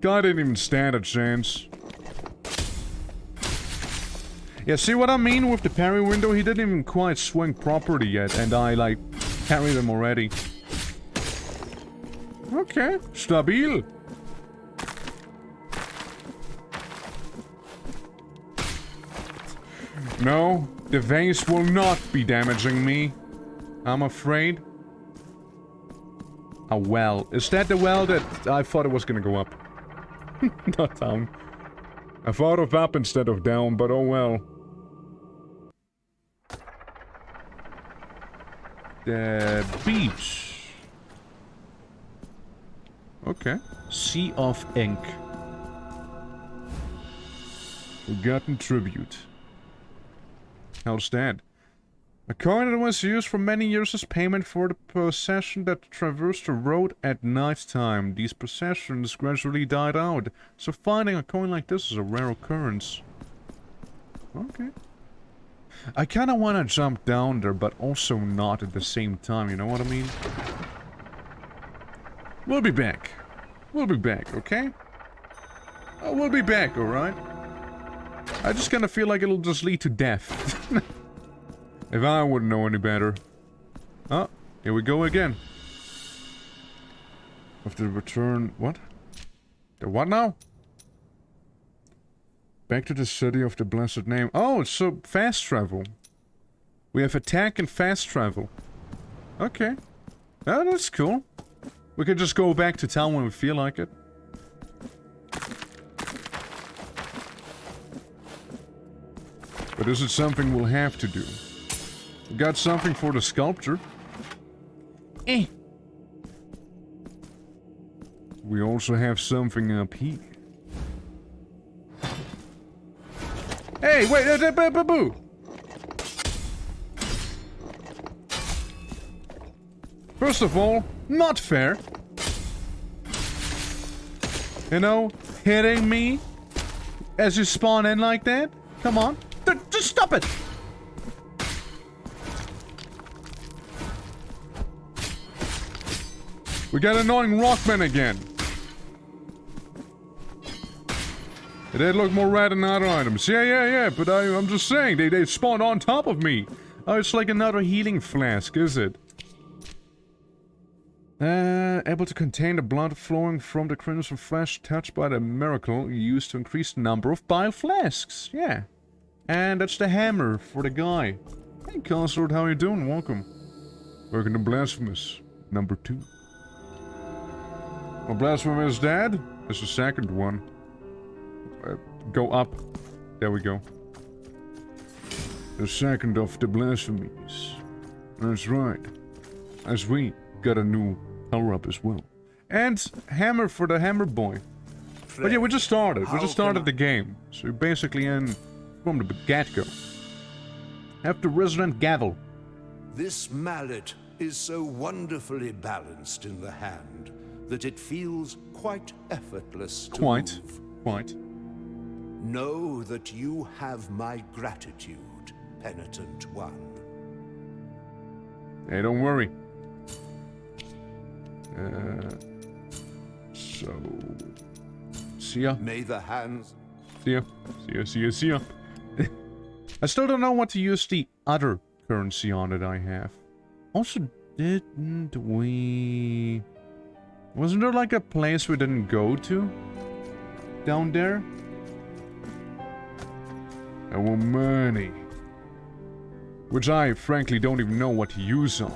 Guy didn't even stand a chance. Yeah, see what I mean with the parry window? He didn't even quite swing properly yet, and I, like, parried him already. Okay, stabil. No, the vase will not be damaging me. I'm afraid. A well. Is that the well that I thought it was gonna go up? Not down. I thought of up instead of down, but oh well. The beach. Okay. Sea of Ink. Forgotten tribute. How's that? A coin that was used for many years as payment for the procession that traversed the road at night time. These processions gradually died out, so finding a coin like this is a rare occurrence. Okay. I kinda wanna jump down there, but also not at the same time, you know what I mean? We'll be back. We'll be back, okay? We'll be back, alright? I just kinda feel like it'll just lead to death. If I wouldn't know any better. Oh, here we go again. After the return... What? The what now? Back to the city of the blessed name. Oh, so fast travel. We have attack and fast travel. Okay. Oh, that's cool. We could just go back to town when we feel like it. But is it something we'll have to do? We got something for the sculpture. Eh. We also have something up here. Hey, wait, boo. First of all, not fair. You know, hitting me as you spawn in like that? Come on. Just stop it. We got annoying rockmen again. They look more rad than other items. Yeah, but I'm just saying, they spawn on top of me. Oh, it's like another healing flask, is it? Able to contain the blood flowing from the crimson flesh touched by the miracle used to increase the number of bile flasks. Yeah. And that's the hammer for the guy. Hey, Consort, how you doing? Welcome. Welcome to Blasphemous, number 2. Well, Blasphemous Dad is the second one. Go up. There we go. The second of the Blasphemies. That's right. As we got a new power-up as well. And hammer for the hammer boy. But yeah, we just started. We just started the game. So you're basically in from the get-go. Have the resident gavel. This mallet is so wonderfully balanced in the hand that it feels quite effortless to move. Quite. Know that you have my gratitude, penitent one. Hey, don't worry. So... See ya. May the hands... See ya. I still don't know what to use the other currency on that I have. Also, didn't we... Wasn't there like a place we didn't go to? Down there? Our money. Which I frankly don't even know what to use on.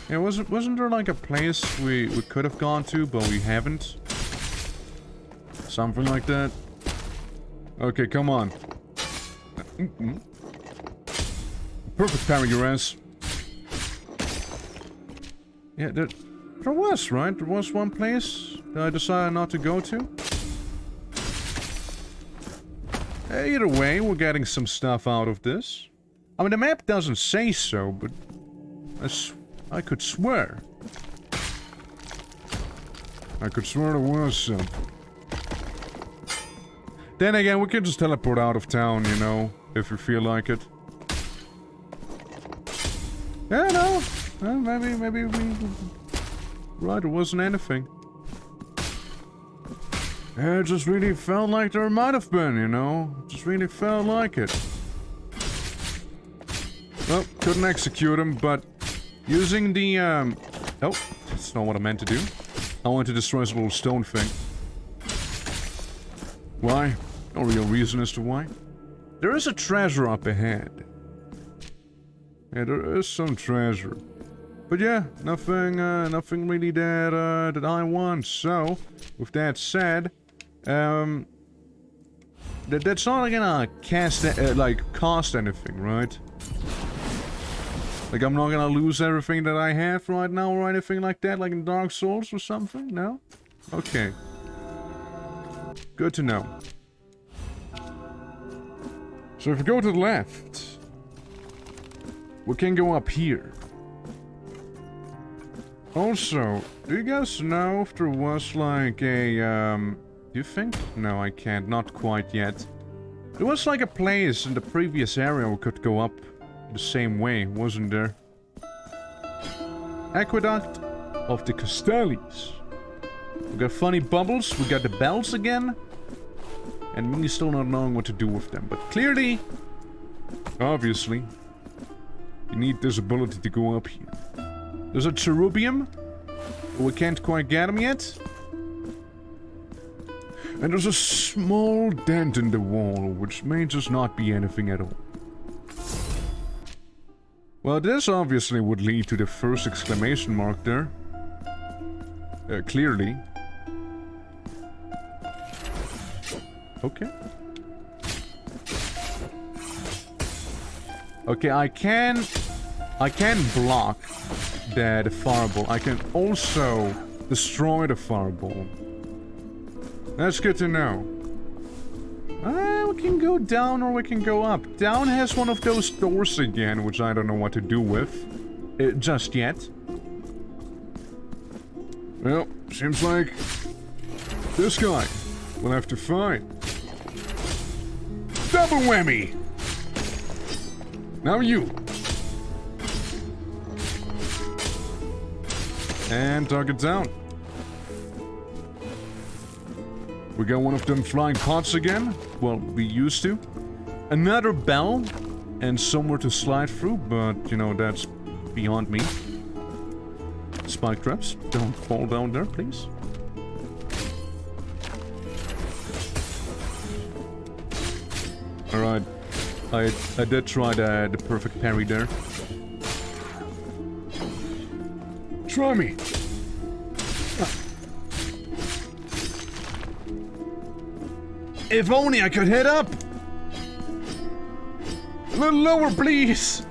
Yeah, wasn't there like a place we could have gone to, but we haven't? Something like that. Okay, come on. Perfect parry, your ass. Yeah, there was, right? There was one place. that I decided not to go to? Either way, we're getting some stuff out of this. I mean, the map doesn't say so, but I could swear. I could swear there was something. Then again, we can just teleport out of town, you know, if we feel like it. Yeah, no. Maybe we... Right, it wasn't anything. Yeah, it just really felt like there might have been, you know? It just really felt like it. Well, couldn't execute him, but... Using the, Oh, that's not what I meant to do. I wanted to destroy this little stone thing. Why? No real reason as to why. There is a treasure up ahead. Yeah, there is some treasure. But yeah, nothing really that I want. So, with that said, that's not gonna cost anything, right? Like, I'm not gonna lose everything that I have right now or anything like that, like in Dark Souls or something? No? Okay. Good to know. So if we go to the left, we can go up here. Also, do you guys know if there was like a, do you think? No, I can't. Not quite yet. There was like a place in the previous area we could go up the same way, wasn't there? Aqueduct of the Castellis. We got funny bubbles, we got the bells again. And me still not knowing what to do with them. But clearly, obviously, you need this ability to go up here. There's a cherubium. We can't quite get him yet. And there's a small dent in the wall, which may just not be anything at all. Well, this obviously would lead to the first exclamation mark there. Clearly. Okay. Okay, I can block the fireball. I can also destroy the fireball. That's good to know. We can go down or we can go up. Down has one of those doors again, which I don't know what to do with. Just yet. Well, seems like this guy will have to fight. Double whammy! Now you! And target down. We got one of them flying pots again. Well, we used to. Another bell. And somewhere to slide through, but, you know, that's beyond me. Spike traps. Don't fall down there, please. Alright. I did try the perfect parry there. Try me! If only I could hit up! A little lower, please!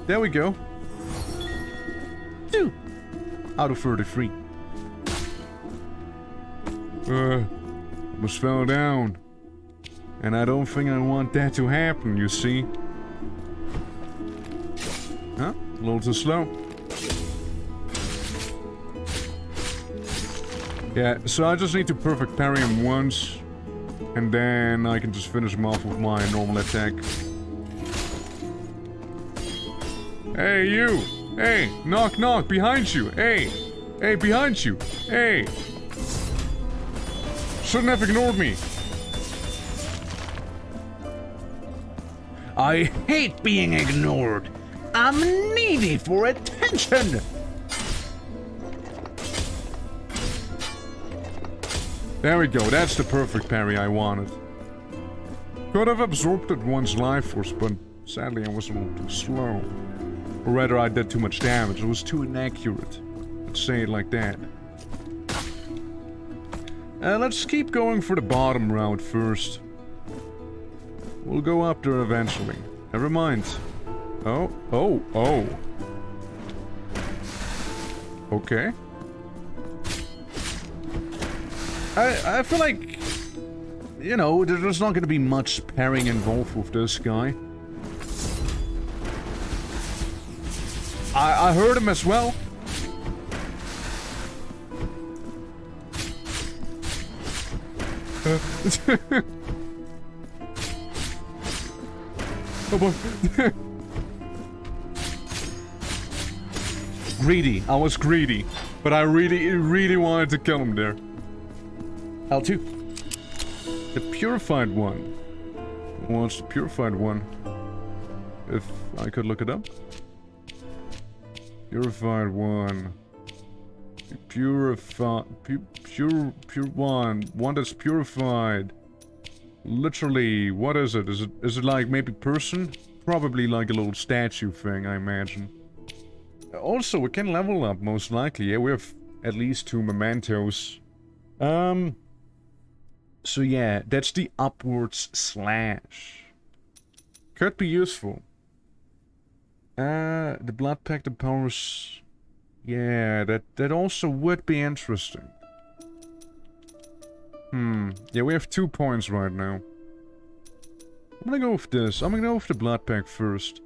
There we go. 2 out of 33. Almost fell down. And I don't think I want that to happen, you see. Huh? A little too slow. Yeah, so I just need to perfect parry him once. And then I can just finish him off with my normal attack. Hey, you! Hey, knock, knock, behind you! Hey! Hey, behind you! Hey! Shouldn't have ignored me! I hate being ignored! I'm needy for attention! There we go, that's the perfect parry I wanted. Could have absorbed it one's life force, but sadly I was a little too slow. Or rather, I did too much damage, it was too inaccurate. Let's say it like that. Let's keep going for the bottom route first. We'll go up there eventually. Never mind. Oh. Okay. I feel like, you know, there's not gonna be much pairing involved with this guy. I heard him as well. Oh boy. Greedy. I was greedy. But I really wanted to kill him there. L2. The purified one. What's the purified one? If I could look it up. Purified one. Pure one. One that's purified. Literally, what is it? Is it like maybe person? Probably like a little statue thing, I imagine. Also, we can level up, most likely. Yeah, we have at least 2 mementos. So yeah, that's the upwards slash. Could be useful. The blood pact empowers... Yeah, that also would be interesting. Yeah, we have 2 points right now. I'm gonna go with this. I'm gonna go with the blood pack first.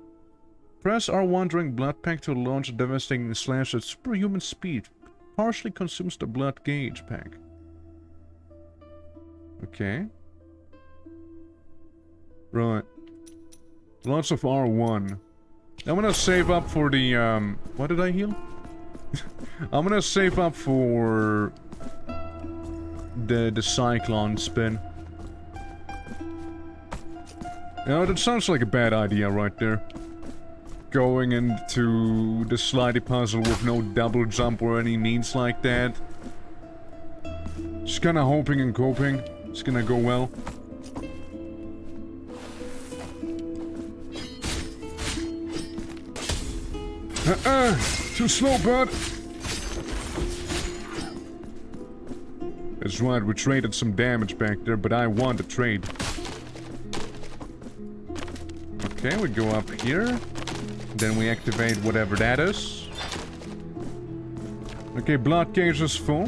Press R1 during blood pack to launch a devastating slash at superhuman speed. Partially consumes the blood gauge pack. Okay. Right. Lots of R1. I'm gonna save up for the, what did I heal? I'm gonna save up for the cyclone spin. You know, that sounds like a bad idea right there. Going into the slidey puzzle with no double jump or any means like that. Just kinda hoping and coping it's gonna go well. Too slow, bud. That's right, we traded some damage back there, but I want to trade. Okay, we go up here. Then we activate whatever that is. Okay, blood gauge is full.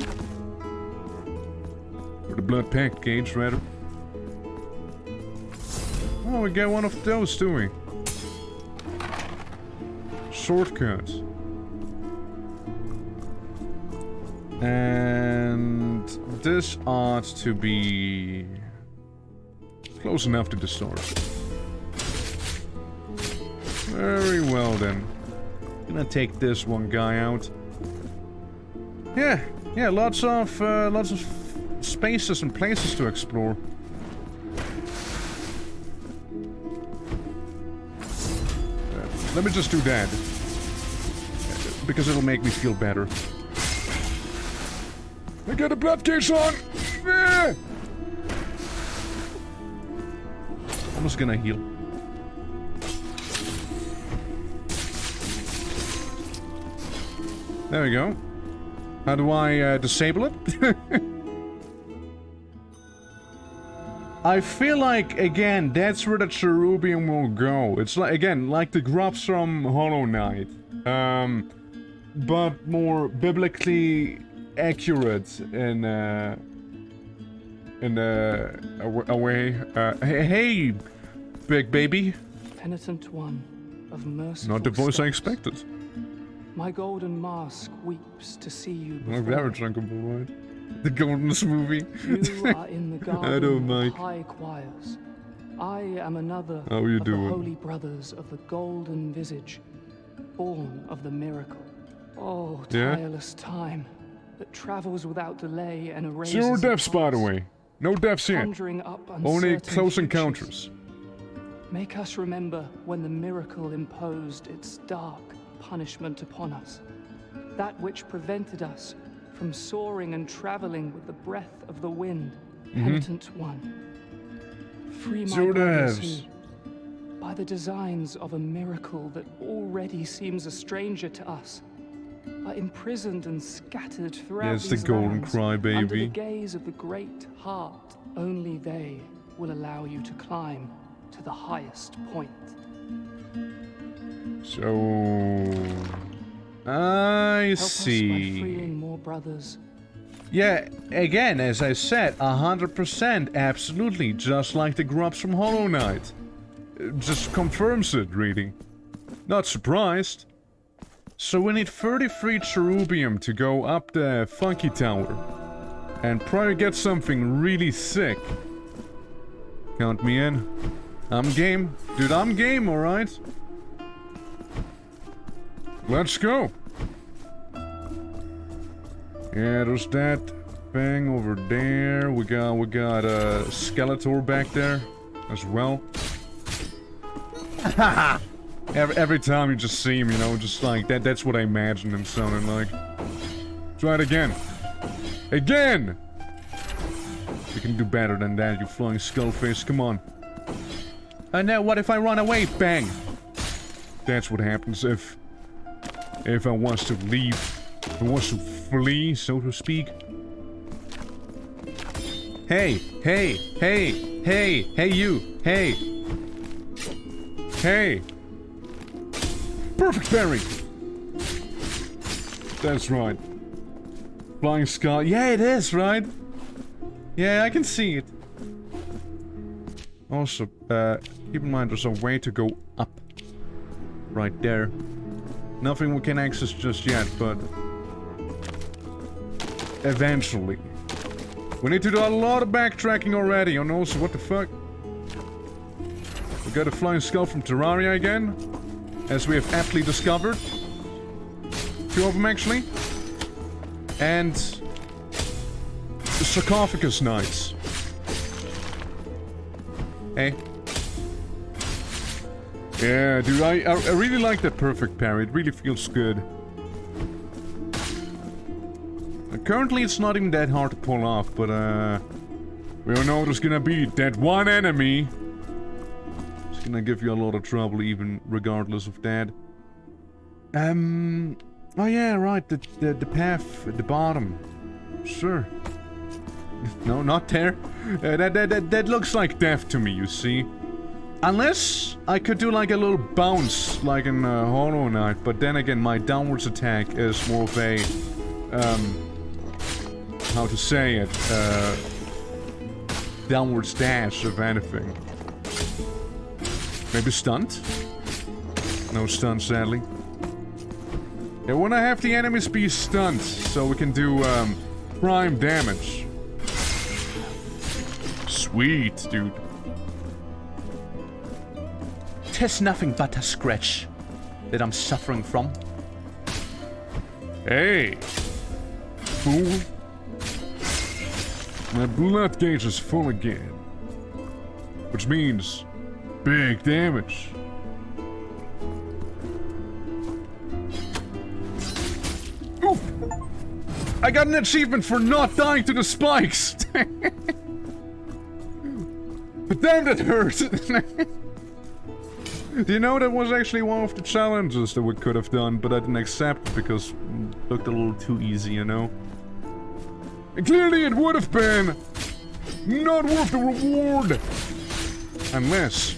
Or the blood pack gauge, rather. Oh, we get one of those, do we? Shortcut. And this ought to be close enough to the source. Very well then. Gonna take this one guy out. Yeah, lots of spaces and places to explore. Let me just do that. Because it'll make me feel better. I got a blood case on! Yeah! I'm just gonna heal. There we go. How do I disable it? I feel like, again, that's where the cherubium will go. It's like, again, like the grubs from Hollow Knight. But more biblically accurate in a way. Hey, big baby. Penitent one of mercy. Not the voice I expected. My golden mask weeps to see you before. Like very drinkable, right? The golden movie. You are in the garden of high choirs. I am another How you of doing? the holy brothers of the golden visage, born of the miracle. Oh, tireless time that travels without delay and erases. Zero deaths, by the way. No deaths yet. Only close encounters. Make us remember when the miracle imposed its dark punishment upon us. That which prevented us from soaring and traveling with the breath of the wind. Penitent one. Free my brothers who, by the designs of a miracle that already seems a stranger to us, are imprisoned and scattered throughout these the golden lands, crybaby. under the gaze of the great heart. Only they will allow you to climb to the highest point. So I Help see. us by freeing more brothers. Yeah, again, as I said, 100% absolutely, just like the grubs from Hollow Knight. Just confirms it, really. Not surprised. So we need 33 cherubium to go up the funky tower. And probably get something really sick. Count me in. I'm game. Dude, I'm game, alright? Let's go. Yeah, there's that thing over there. We got a Skeletor back there as well. every time you just see him, you know, just like that. That's what I imagine him sounding like. Try it again. Again! You can do better than that, you flying skullface. Come on. And now what if I run away? Bang! That's what happens if I wants to leave. If I wants to flee, so to speak. Hey, hey, hey, hey, hey you, hey. Hey. Perfect berry. That's right. Flying skull. Yeah, it is, right? Yeah, I can see it. Also, keep in mind there's a way to go up. Right there. Nothing we can access just yet, but eventually. We need to do a lot of backtracking already, and also, what the fuck? We got a flying skull from Terraria again, as we have aptly discovered. 2 of them, actually. And the sarcophagus knights. Hey. Yeah, dude, I really like that perfect parry. It really feels good. Currently, it's not even that hard to pull off, but we all know there's gonna be that one enemy. It's gonna give you a lot of trouble, even regardless of that. Oh yeah, right. The path at the bottom. Sure. No, not there. That looks like death to me, you see. Unless I could do like a little bounce, like in Hollow Knight, but then again, my downwards attack is more of a, how to say it, downwards dash, if anything. Maybe stunt? No stunt, sadly. Yeah, when I have the enemies be stunned, so we can do, prime damage. Sweet, dude. 'Tis nothing but a scratch that I'm suffering from. Hey! Fool. My blood gauge is full again. Which means big damage. Oof! I got an achievement for not dying to the spikes! But damn, that hurt! Do you know that was actually one of the challenges that we could have done, but I didn't accept because it looked a little too easy, you know? And clearly it would have been not worth the reward! Unless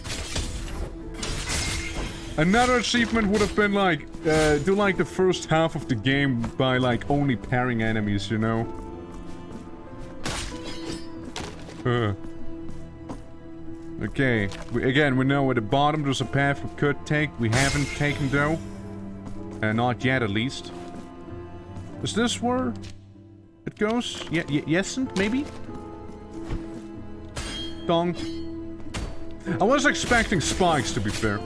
another achievement would have been like, do like the first half of the game by like only parrying enemies, you know? Okay, again, we know at the bottom there's a path we could take. We haven't taken though. Not yet, at least. Is this where it goes? Yeah, yes, maybe? Dong. I was expecting spikes, to be fair.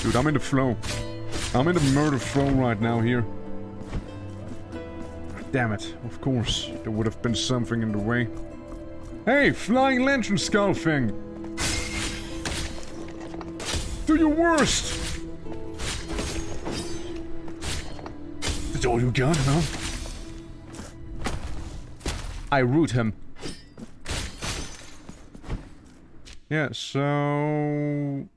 Dude, I'm in the flow. I'm in the murder flow right now here. Damn it, of course. There would have been something in the way. Hey, flying lantern skull thing! Do your worst! That's all you got, huh? I root him. Yeah, so...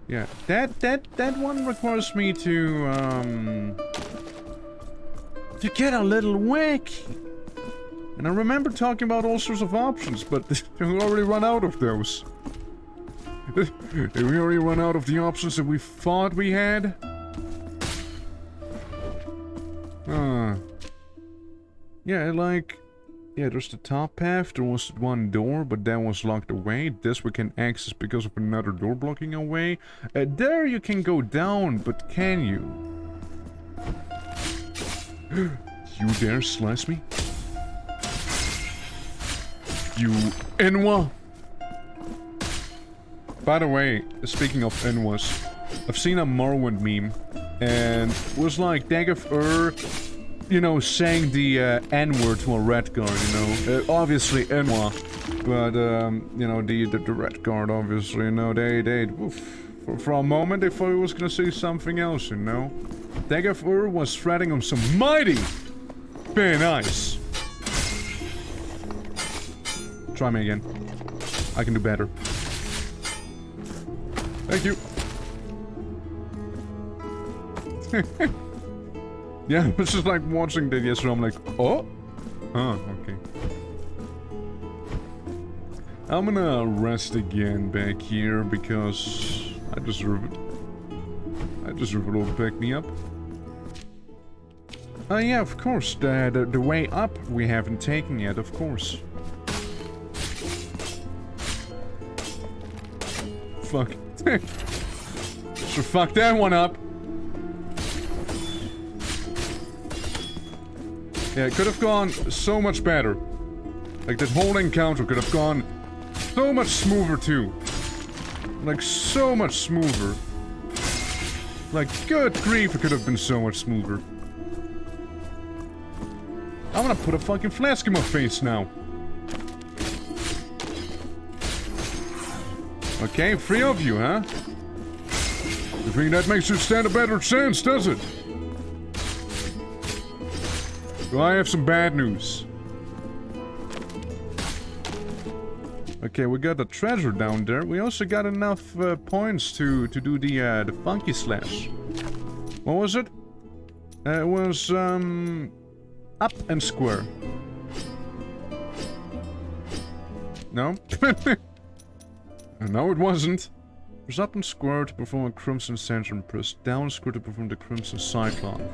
Yeah, that one requires me to get a little wacky. And I remember talking about all sorts of options, but we already run out of those. Did we already run out of the options that we thought we had? Yeah, like... Yeah, there's the top path. There was one door, but that was locked away. This we can access because of another door blocking our way. There you can go down, but can you? You dare slice me? You Enwa! By the way, speaking of Enwas, I've seen a Morrowind meme, and it was like Dagger, you know, saying the N-word to a red guard, you know. Obviously Enwa, but, you know, the red guard, obviously, you know, they oof, for a moment they thought he was gonna say something else, you know. Dagger was threading him some mighty very nice. Try me again. I can do better. Thank you. Yeah, it's just like watching that yesterday. I'm like, oh? Oh, okay. I'm gonna rest again back here because I deserve it. I deserve a little pick me up. Oh yeah, of course. The way up we haven't taken yet, of course. Fuck. So fuck that one up. Yeah, it could have gone so much better. Like, that whole encounter could have gone so much smoother, too. Like, so much smoother. Like, good grief, it could have been so much smoother. I'm gonna put a fucking flask in my face now. Okay, 3 of you, huh? You think that makes you stand a better chance, does it? Well, I have some bad news. Okay, we got the treasure down there. We also got enough points to do the funky slash. What was it? It was up and square. No? No, it wasn't. Press up and square to perform a Crimson Center and press down square to perform the Crimson Cyclone.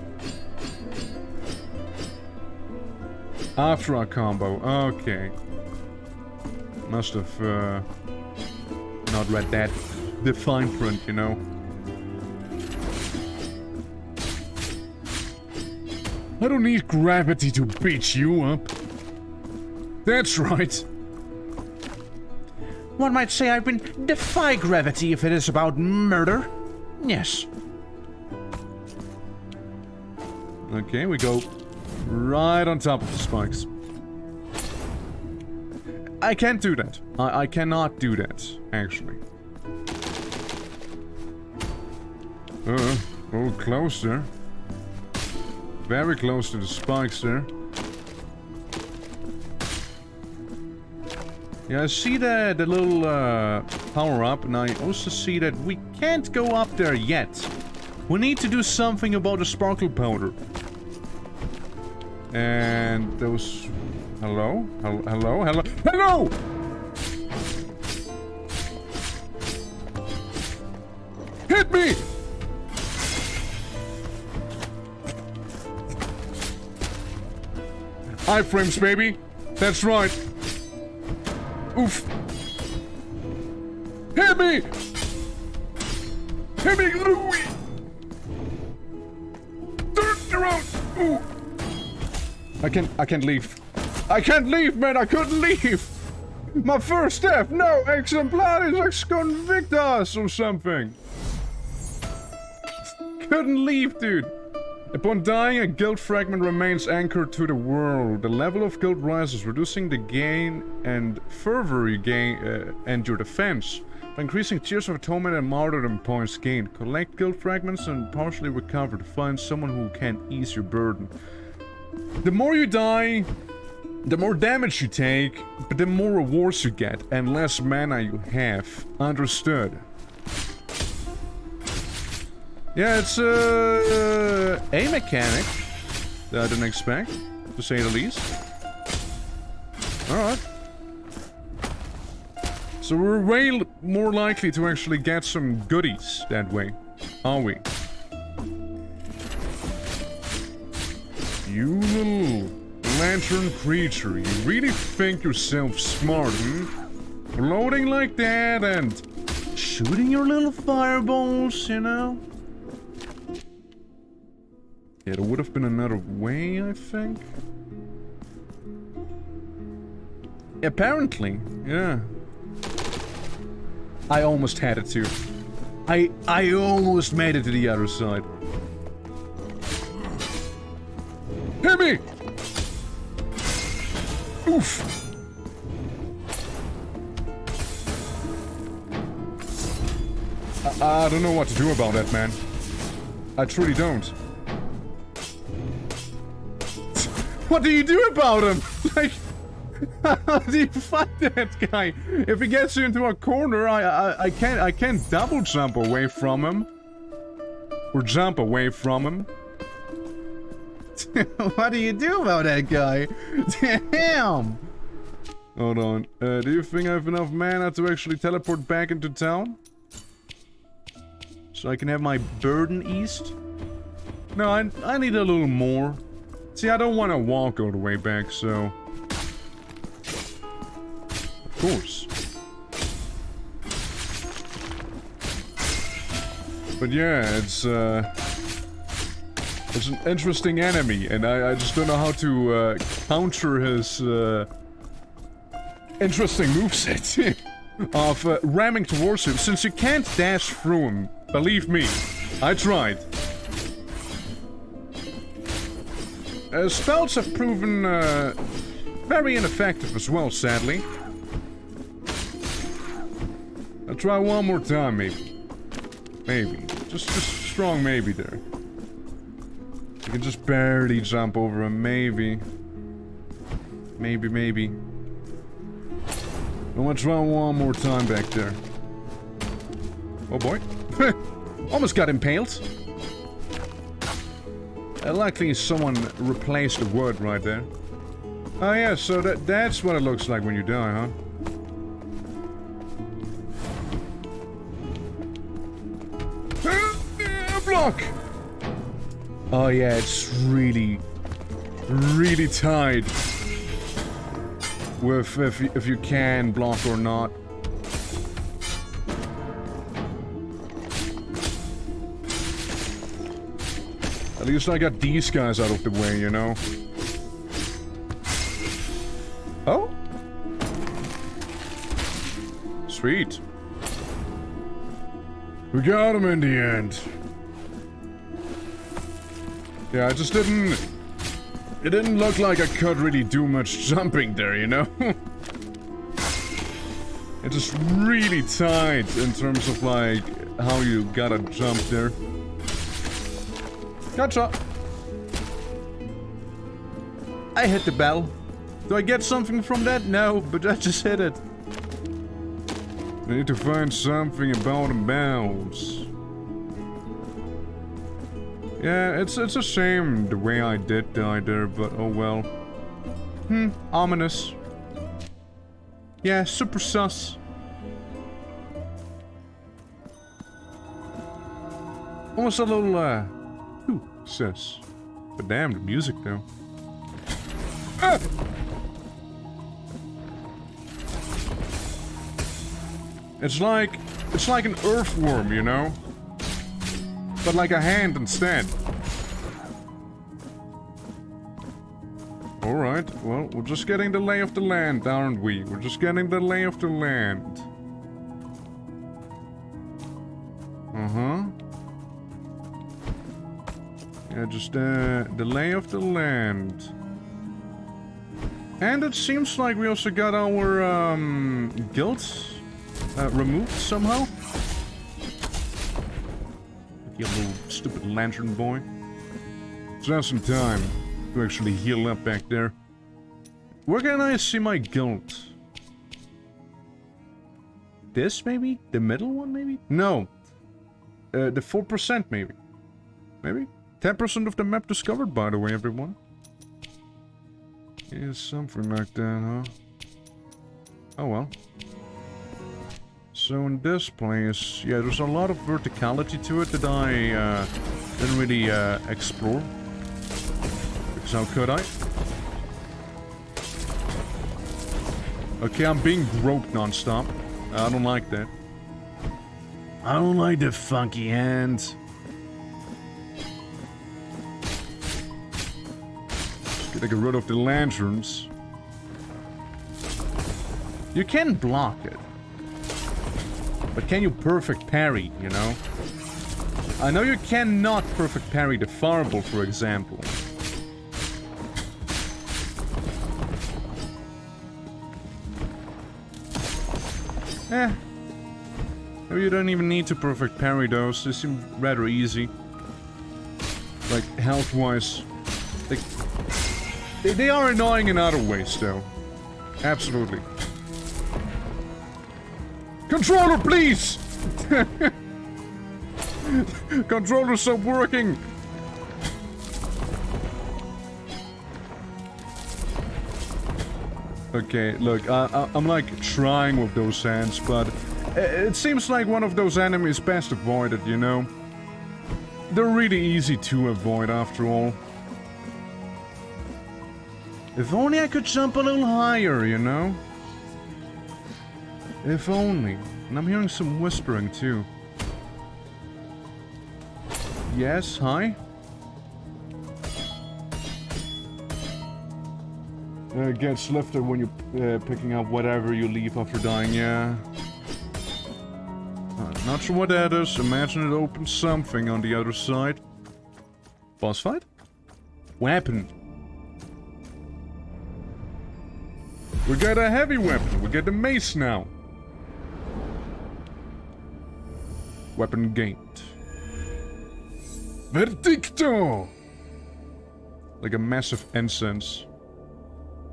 After our combo, okay. Must have not read that. The fine print, you know. I don't need gravity to beat you up. That's right. One might say I've been defy gravity if it is about murder. Yes. Okay, we go right on top of the spikes. I can't do that. I cannot do that, actually. Oh, close there. Very close to the spikes there. Yeah, I see the little power up, and I also see that we can't go up there yet. We need to do something about the sparkle powder. And those... Hello? Hello? Hello? Hello! Hit me! Iframes, baby. That's right. Oof. Hit me! Hit me, Louie! Turn around! Ooh. I can't leave. I can't leave, man! I couldn't leave! My first step! No! Exemplaris ex convictus or something! Couldn't leave, dude! Upon dying, a guild fragment remains anchored to the world. The level of guild rises, reducing the gain and further you gain and your defense. By increasing Tears of Atonement and Martyrdom points gained, collect guild fragments and partially recover to find someone who can ease your burden. The more you die, the more damage you take, but the more rewards you get and less mana you have. Understood. Yeah, it's a mechanic that I didn't expect, to say the least. Alright. So we're way more likely to actually get some goodies that way, are we? You little lantern creature, you really think yourself smart, Floating like that and shooting your little fireballs, you know? Yeah, there would have been another way, I think. Apparently, yeah. I almost had it too. I almost made it to the other side. Hit me! Oof! I don't know what to do about that, man. I truly don't. What do you do about him? Like, how do you fight that guy? If he gets you into a corner, I can't double jump away from him. Or jump away from him. What do you do about that guy? Damn! Hold on. Do you think I have enough mana to actually teleport back into town? So I can have my burden eased? No, I need a little more. See, I don't want to walk all the way back, so... Of course. But yeah, it's an interesting enemy, and I just don't know how to counter his interesting moveset of ramming towards him, since you can't dash through him. Believe me, I tried. Spells have proven very ineffective as well, sadly. I'll try one more time, maybe. Maybe. Just strong maybe there. You can just barely jump over him, maybe. Maybe. I'm gonna try one more time back there. Oh boy. Almost got impaled. Luckily someone replaced the wood right there. Oh yeah, so that's what it looks like when you die, huh? Block! Oh yeah, it's really tight with if you can block or not. At least I got these guys out of the way, you know? Oh? Sweet. We got him in the end. Yeah, I just didn't... It didn't look like I could really do much jumping there, you know? It's just really tight in terms of, like, how you gotta jump there. Gotcha! I hit the bell. Do I get something from that? No, but I just hit it. I need to find something about the bells. Yeah, it's a shame the way I did die there, but oh well. Ominous. Yeah, super sus. Almost a little, sus. But damn, the music though. Ah! It's like an earthworm, you know? But like a hand instead. Alright, well, we're just getting the lay of the land, aren't we? We're just getting the lay of the land. Yeah, just the lay of the land. And it seems like we also got our guild removed somehow. You little stupid lantern boy. Just some time to actually heal up back there. Where can I see my guild? This maybe? The middle one maybe? No. The 4% maybe. Maybe? 10% of the map discovered, by the way, everyone. Yeah, something like that, huh? Oh well. So in this place, yeah, there's a lot of verticality to it that I didn't really explore. Because how could I? Okay, I'm being groped non-stop. I don't like that. I don't like the funky hands. Gotta get rid of the lanterns. You can block it. But can you perfect parry, you know? I know you cannot perfect parry the fireball, for example. Maybe you don't even need to perfect parry those. They seem rather easy. Like, health-wise. They are annoying in other ways, though. Absolutely. Controller, please! Controller, stop working! Okay, look, I'm like trying with those hands, but it seems like one of those enemies best avoided, you know? They're really easy to avoid after all. If only I could jump a little higher, you know? If only. And I'm hearing some whispering too. Yes, hi? It gets lifted when you're picking up whatever you leave after dying, yeah. Not sure what that is. Imagine it opens something on the other side. Boss fight? Weapon. We got a heavy weapon. We get the mace now. Weapon gained. Verdicto! Like a massive incense.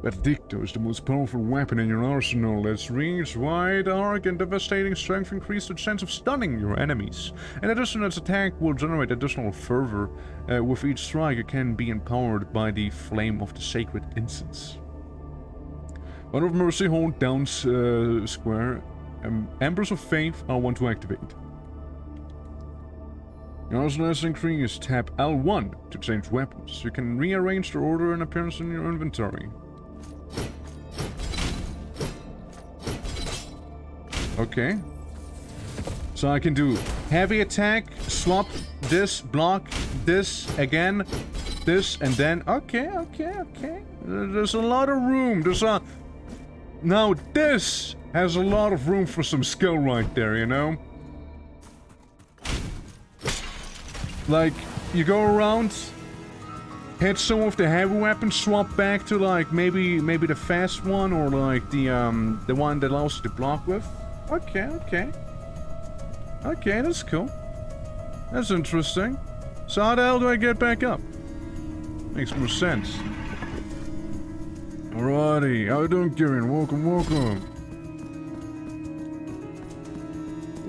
Verdicto is the most powerful weapon in your arsenal. Its reach, wide arc, and devastating strength increase the chance of stunning your enemies. In addition, its attack will generate additional fervor. With each strike, it can be empowered by the flame of the sacred incense. One of Mercy, hold down square. Embers of Faith are one to activate. Your arsenal has increased. Tap L1 to change weapons. You can rearrange the order and appearance in your inventory. Okay. So I can do heavy attack, swap this, block this, again, this, and then... Okay. There's a lot of room. Now this has a lot of room for some skill right there, you know? Like, you go around, hit some of the heavy weapons, swap back to like maybe the fast one or like the one that allows you to block with. Okay, that's cool. That's interesting. So how the hell do I get back up? Makes more sense. Alrighty, how you doing, Kieran? Welcome.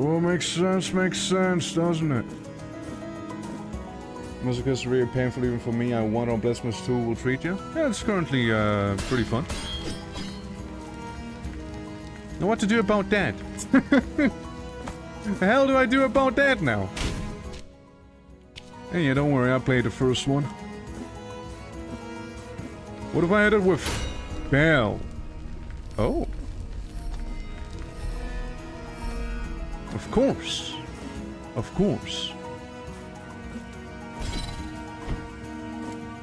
Oh, makes sense, doesn't it? Music is really painful even for me. I wonder how Blasphemous 2 will treat you. Yeah, it's currently pretty fun. Now what to do about that? The hell do I do about that now? Hey, yeah, don't worry, I played the first one. What if I hit it with Bell? Oh. Of course.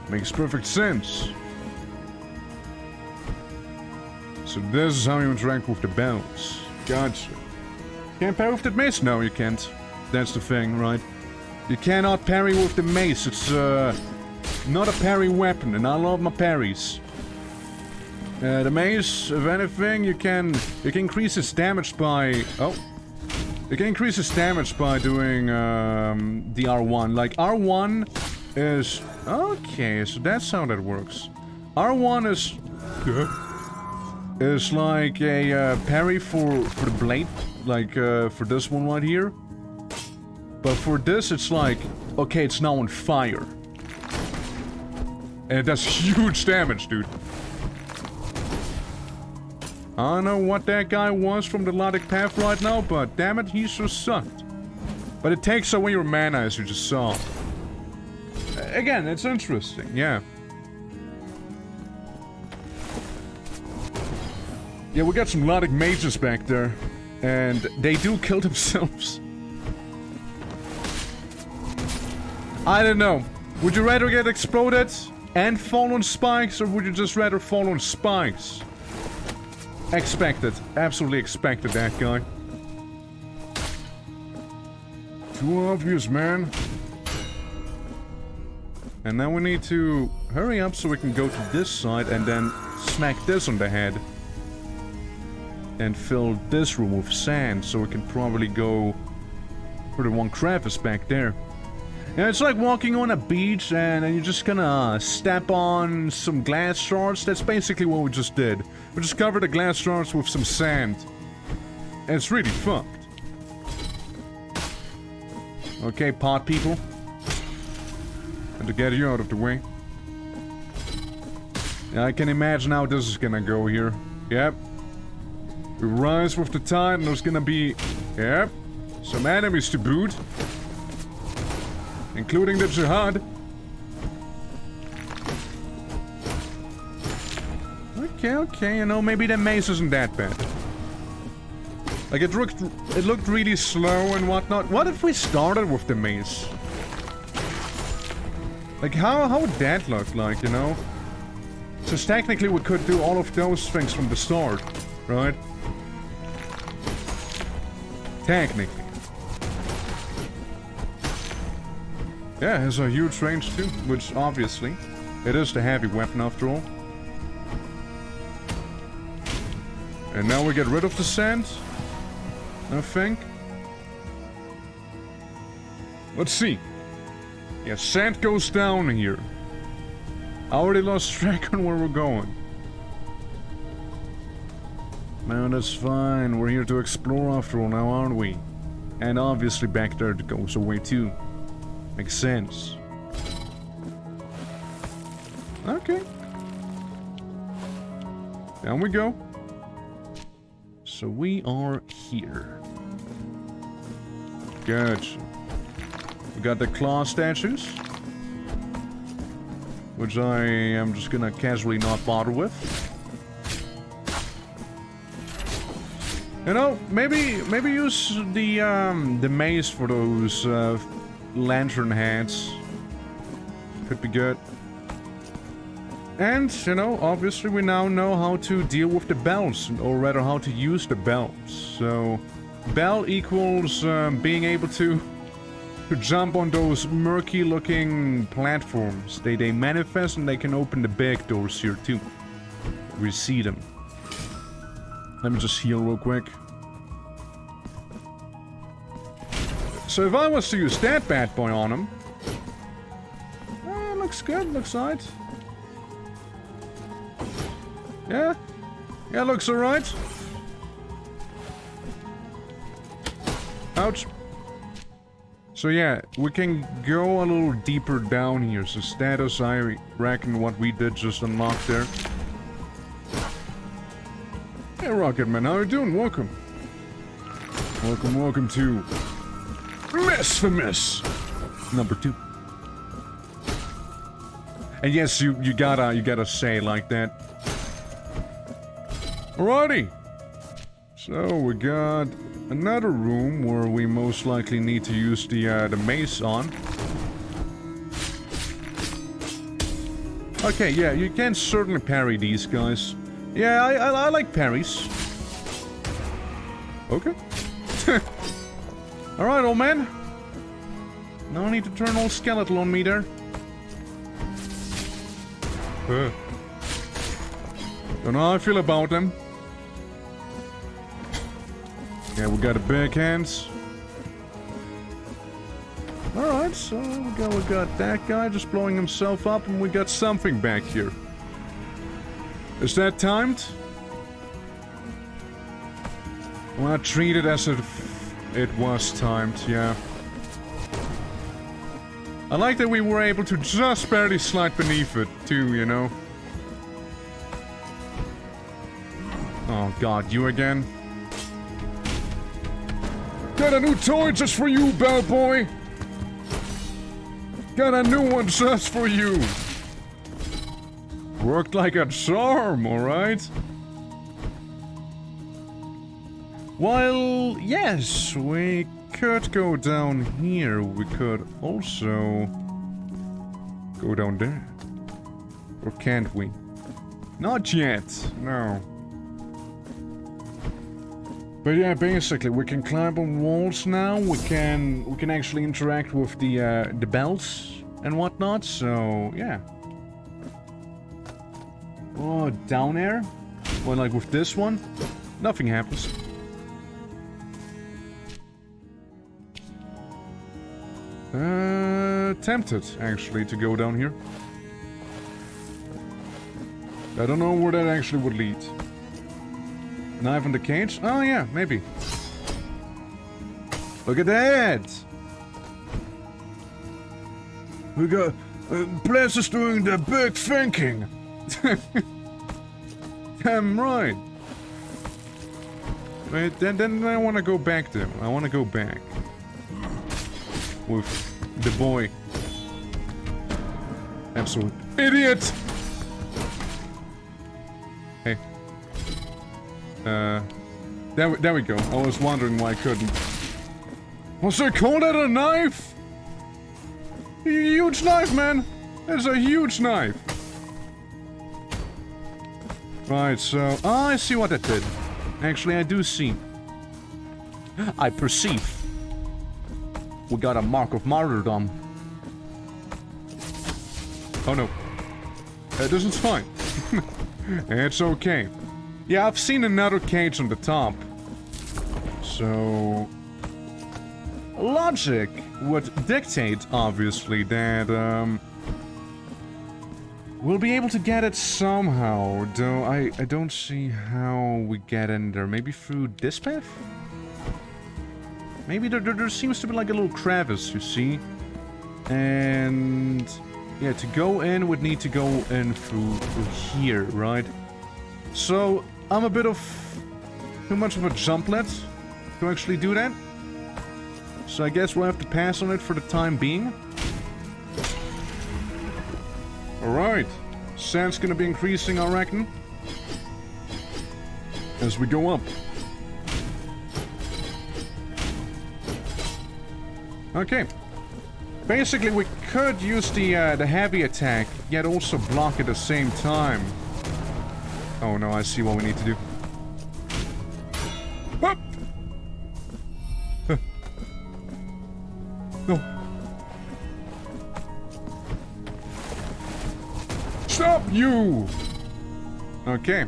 Makes perfect sense. So this is how you interact with the bells. Gotcha. Can't parry with the mace? No, you can't. That's the thing, right? You cannot parry with the mace. It's not a parry weapon, and I love my parries. The mace, if anything, you can increase its damage by... Oh. You can increase its damage by doing the R1. Like, R1 is... Okay, so that's how that works. R1 is like a parry for the blade, like for this one right here. But for this, it's like, okay, it's now on fire. And it does huge damage, dude. I don't know what that guy was from the Logic Path right now, but damn it, he sure sucked. But it takes away your mana, as you just saw. Again, it's interesting, yeah. Yeah, we got some Logic mages back there. And they do kill themselves. I don't know. Would you rather get exploded and fall on spikes, or would you just rather fall on spikes? Expected. Absolutely expected, that guy. Too obvious, man. And now we need to hurry up so we can go to this side and then smack this on the head. And fill this room with sand, so we can probably go for the one crevice back there. Yeah, it's like walking on a beach and you're just gonna step on some glass shards. That's basically what we just did. We just covered the glass shards with some sand. And it's really fucked. Okay, pot people. And to get you out of the way. Yeah, I can imagine how this is gonna go here. Yep. We rise with the tide and there's gonna be... Yep. Some enemies to boot. Including the Jihad. Okay, you know, maybe the maze isn't that bad. Like, it looked really slow and whatnot. What if we started with the maze? Like, how would that look like, you know? So technically we could do all of those things from the start, right? Technically. Yeah, it has a huge range too, which obviously, it is the heavy weapon after all. And now we get rid of the sand, I think. Let's see. Yeah, sand goes down here. I already lost track on where we're going. No, that's fine. We're here to explore after all now, aren't we? And obviously back there it goes away too. Makes sense. Okay. Down we go. So we are here. Good. We got the claw statues. Which I am just gonna casually not bother with. You know, maybe use the maze for those lantern heads. Could be good. And, you know, obviously we now know how to deal with the bells, or rather how to use the bells. So, bell equals being able to jump on those murky looking platforms. They manifest and they can open the back doors here too. We see them. Let me just heal real quick. So if I was to use that bad boy on him... looks good, looks alright. Yeah? Yeah, looks alright. Ouch. So yeah, we can go a little deeper down here. So status, I reckon what we did just unlocked there. Hey Rocketman, how you doing? Welcome. Welcome to BLASPHEMOUS number 2. And yes, you gotta say it like that. Alrighty. So we got another room where we most likely need to use the mace on. Okay, yeah, you can certainly parry these guys. Yeah, I like parries. Okay. Alright, old man. No need to turn all skeletal on me there. Don't know how I feel about them. Yeah, we got a big hands. Alright, so we got that guy just blowing himself up, and we got something back here. Is that timed? Well, treat it as if it was timed, yeah. I like that we were able to just barely slide beneath it, too, you know? Oh god, you again? Got a new toy just for you, bellboy! Got a new one just for you! Worked like a charm, alright? While, yes, we could go down here, we could also go down there. Or can't we? Not yet, no. But yeah, basically, we can climb on walls now. We can actually interact with the bells and whatnot. So yeah. Oh, down air. Well, like with this one, nothing happens. Tempted actually to go down here. I don't know where that actually would lead. Knife in the cage? Oh yeah, maybe. Look at that! We got... Bless is doing the big thinking! Damn right! Wait, then I want to go back though. I want to go back. With the boy. Absolute idiot! Hey. There we go. I was wondering why I couldn't. Was I called that a knife? Huge knife, man! That's a huge knife! Right, so... Oh, I see what that did. Actually, I do see. I perceive. We got a mark of martyrdom. Oh no. This is fine. It's okay. Yeah, I've seen another cage on the top. So... Logic would dictate, obviously, that, we'll be able to get it somehow, though I don't see how we get in there. Maybe through this path? Maybe there seems to be like a little crevice, you see? And... yeah, to go in, would need to go in through here, right? So, I'm a bit of... too much of a jumplet to actually do that. So I guess we'll have to pass on it for the time being. Alright. Sand's gonna be increasing, I reckon. As we go up. Okay. Basically, we could use the heavy attack, yet also block at the same time. Oh no, I see what we need to do. Up! No. Stop, you! Okay.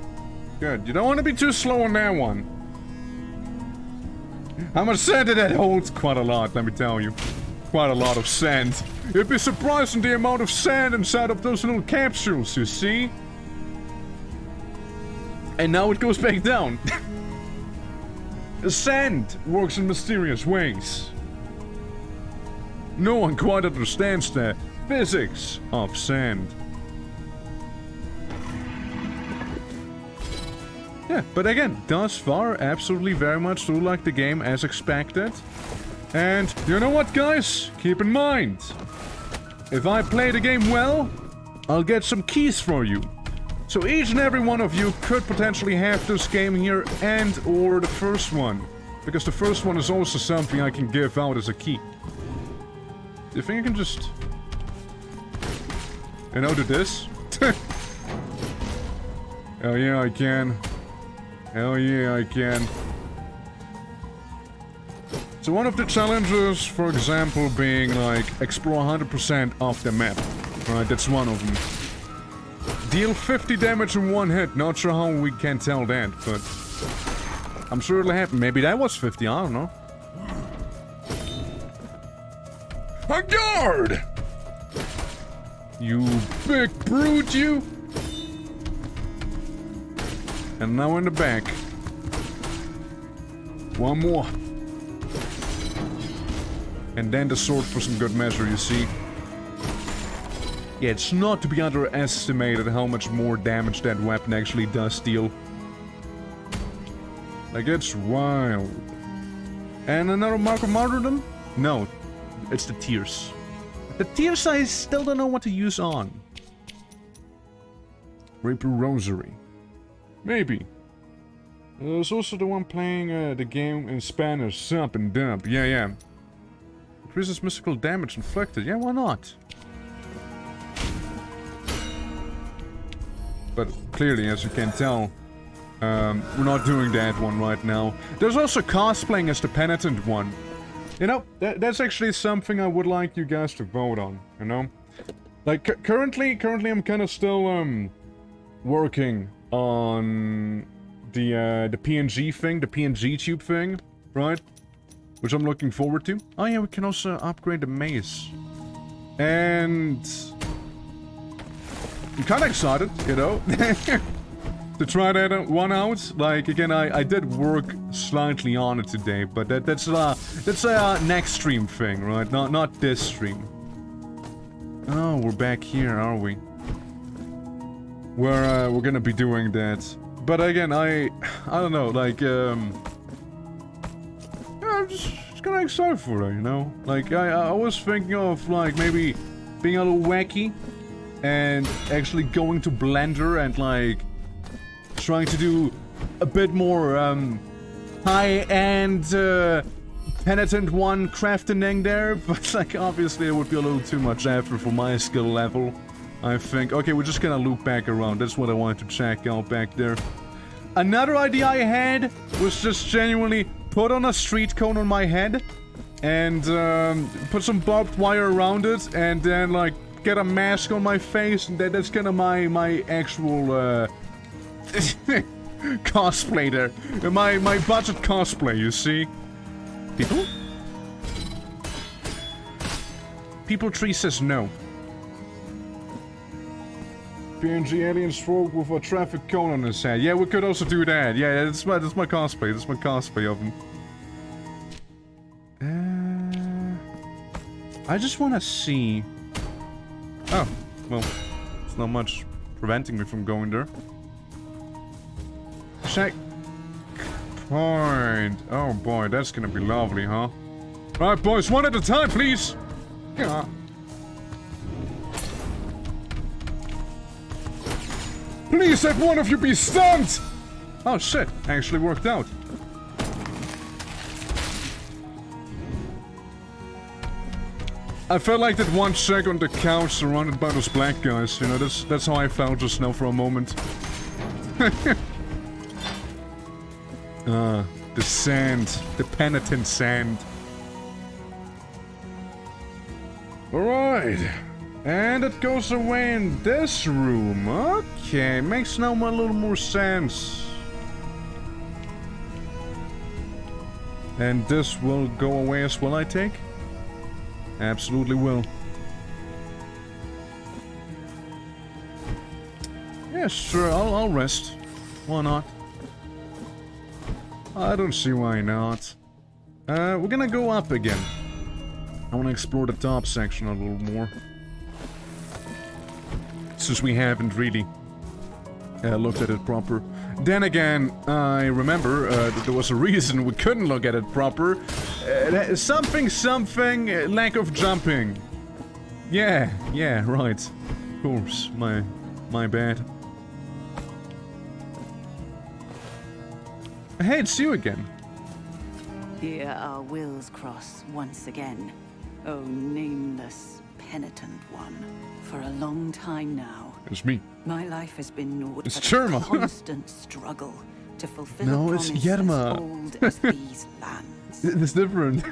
Good. You don't want to be too slow on that one. How much sand did that hold? Quite a lot, let me tell you. Quite a lot of sand. You'd be surprised at the amount of sand inside of those little capsules, you see? And now it goes back down. The sand works in mysterious ways. No one quite understands the physics of sand. Yeah, but again, thus far, absolutely very much do like the game as expected. And you know what, guys? Keep in mind, if I play the game well, I'll get some keys for you. So each and every one of you could potentially have this game here and or the first one. Because the first one is also something I can give out as a key. Do you think I can just... you know, do this? Hell yeah, I can. Hell yeah, I can. So one of the challenges, for example, being like, explore 100% of the map. Right, that's one of them. Deal 50 damage in one hit. Not sure how we can tell that, but... I'm sure it'll happen. Maybe that was 50, I don't know. A guard! You big brute, you! And now in the back. One more. And then the sword for some good measure, you see. Yeah, it's not to be underestimated how much more damage that weapon actually does deal. Like, it's wild. And another mark of martyrdom? No, it's the tears. The tears I still don't know what to use on. Reaper Rosary. Maybe. There's also the one playing the game in Spanish, Sup and Dump. Yeah. Increases mystical damage inflicted. Yeah, why not? But clearly, as you can tell, we're not doing that one right now. There's also cosplaying as the penitent one. You know, that's actually something I would like you guys to vote on, you know? Like, currently I'm kind of still, working on the PNG thing, the PNG tube thing, right? Which I'm looking forward to. Oh yeah, we can also upgrade the mace. And I'm kind of excited, you know, to try that one out. Like, again, I did work slightly on it today, but that's a next stream thing, right? Not this stream. Oh, we're back here, are we? We're gonna be doing that. But again, I don't know, like, yeah, I'm just kind of excited for it, you know? Like, I was thinking of, like, maybe being a little wacky and actually going to Blender and, like, trying to do a bit more, high-end, Penitent 1 crafting there, but, like, obviously it would be a little too much effort for my skill level, I think. Okay, we're just gonna loop back around. That's what I wanted to check out back there. Another idea I had was just genuinely put on a street cone on my head and put some barbed wire around it and then, like, get a mask on my face, and that's kind of my actual cosplay there. My budget cosplay, you see? People? People Tree says no. PNG alien stroke with a traffic cone on his head. Yeah, we could also do that. Yeah, that's my cosplay. That's my cosplay of him. I just want to see. Oh, well, there's not much preventing me from going there. Check point. Oh boy, that's gonna be lovely, huh? Alright, boys, one at a time, please. Yeah. Please have one of you be stunned! Oh shit, actually worked out. I felt like that 1 sec on the couch surrounded by those black guys, you know, that's how I felt just now for a moment. The sand, the penitent sand. Alright. And it goes away in this room. Okay, makes now a little more sense. And this will go away as well, I take? Absolutely will. Yeah, sure, I'll rest. Why not? I don't see why not. We're gonna go up again. I want to explore the top section a little more. Since we haven't really looked at it proper. Then again, I remember that there was a reason we couldn't look at it proper. Something, lack of jumping. Yeah, right. Of course, my bad. Hey, it's you again. Here our wills cross once again. Oh, nameless, penitent one. For a long time now. It's me. My life has been naught it's but a constant struggle to fulfill a promise as old as these lands. It's different.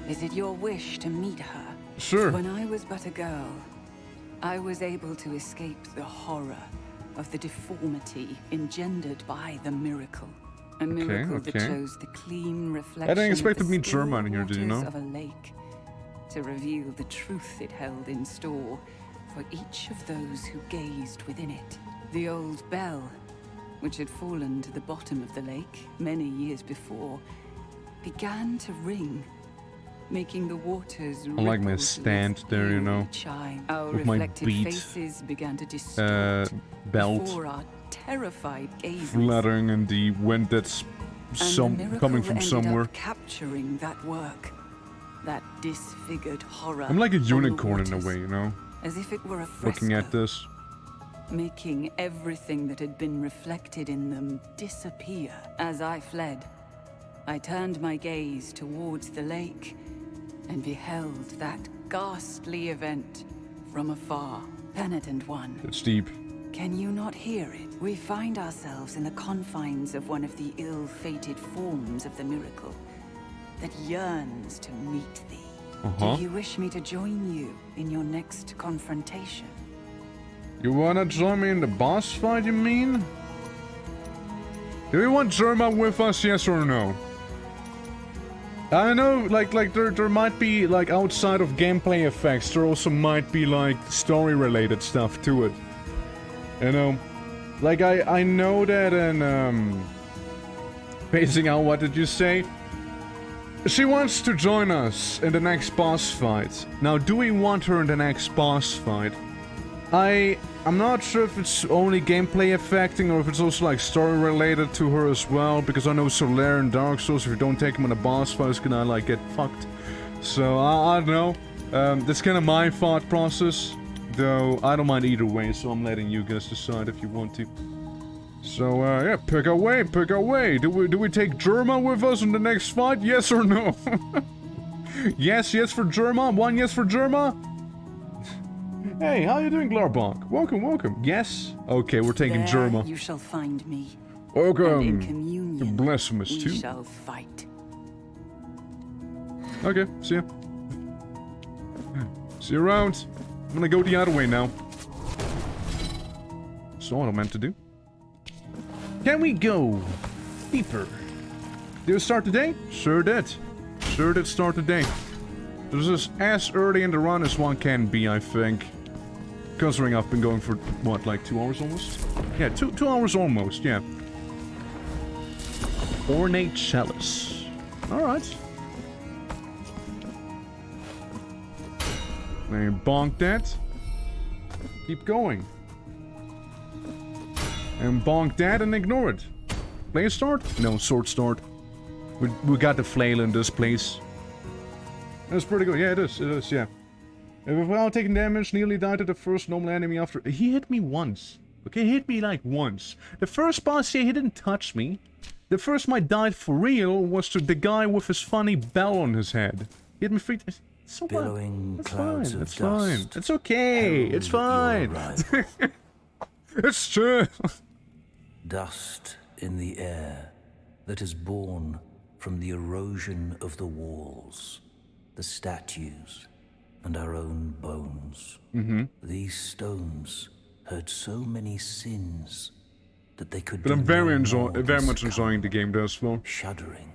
Is it your wish to meet her? Sure. When I was but a girl, I was able to escape the horror of the deformity engendered by the miracle. A miracle that chose the clean reflection I didn't expect of to the meet German here, do you know? of a lake, to reveal the truth it held in store for each of those who gazed within it. The old bell, which had fallen to the bottom of the lake many years before, began to ring, making the waters I like my stand there, you know, Our with my reflected beat faces began to distort belt before our terrified gazes. fluttering in the wind that's coming from somewhere. Up capturing that work, that disfigured horror. I'm like a on the unicorn in a waters, way, you know? as if it were a fresco, Looking at this. making everything that had been reflected in them disappear. As I fled, I turned my gaze towards the lake and beheld that ghastly event from afar. Penitent one, It's deep. can you not hear it? We find ourselves in the confines of one of the ill-fated forms of the miracle that yearns to meet thee. Uh-huh. Do you wish me to join you in your next confrontation? You wanna join me in the boss fight, you mean? Do we want Zerma with us, yes or no? I know, like there might be, like, outside of gameplay effects, there also might be, like, story-related stuff to it. You know? Like, I know that in, Phasing Out, what did you say? She wants to join us in the next boss fight. Now, do we want her in the next boss fight? I'm not sure if it's only gameplay affecting or if it's also like story related to her as well, because I know Solaire and Dark Souls, if you don't take him in a boss fight, it's gonna like get fucked. So I don't know. That's kind of my thought process, though I don't mind either way, so I'm letting you guys decide if you want to. So yeah, pick away, pick away. Do we take Germa with us in the next fight? Yes or no? Yes for Germa. One yes for Germa. Hey, how you doing, Glarbonk? Welcome, welcome. Yes? Okay, we're taking There Germa. you shall find me. And in Welcome to communion, Blasphemous we 2. shall fight. Okay, see ya. See you around. I'm gonna go the other way now. That's what I meant to do. Can we go deeper? Did we start the day? Sure did. Sure did start the day. This is as early in the run as one can be, I think. Considering I've been going for, what, like 2 hours almost? Yeah, 2 hours almost, yeah. Ornate Chalice. Alright. Maybe bonk that. Keep going. And bonk that and ignore it. Play start? No, sword start. We got the flail in this place. That's pretty good. Yeah, it is, yeah. Without taking damage, nearly died to the first normal enemy after... He hit me once. Okay, he hit me like once. The first boss, yeah, he didn't touch me. The first time I died for real was to the guy with his funny bell on his head. He hit me 3 times. So Billowing That's clouds fine, of it's fine. dust It's okay, it's herald your fine. arrival. It's true. Dust in the air that is born from the erosion of the walls, the statues, and our own bones. These stones heard so many sins that they could But I'm do very no more very than much enjoying the game thus far. shuddering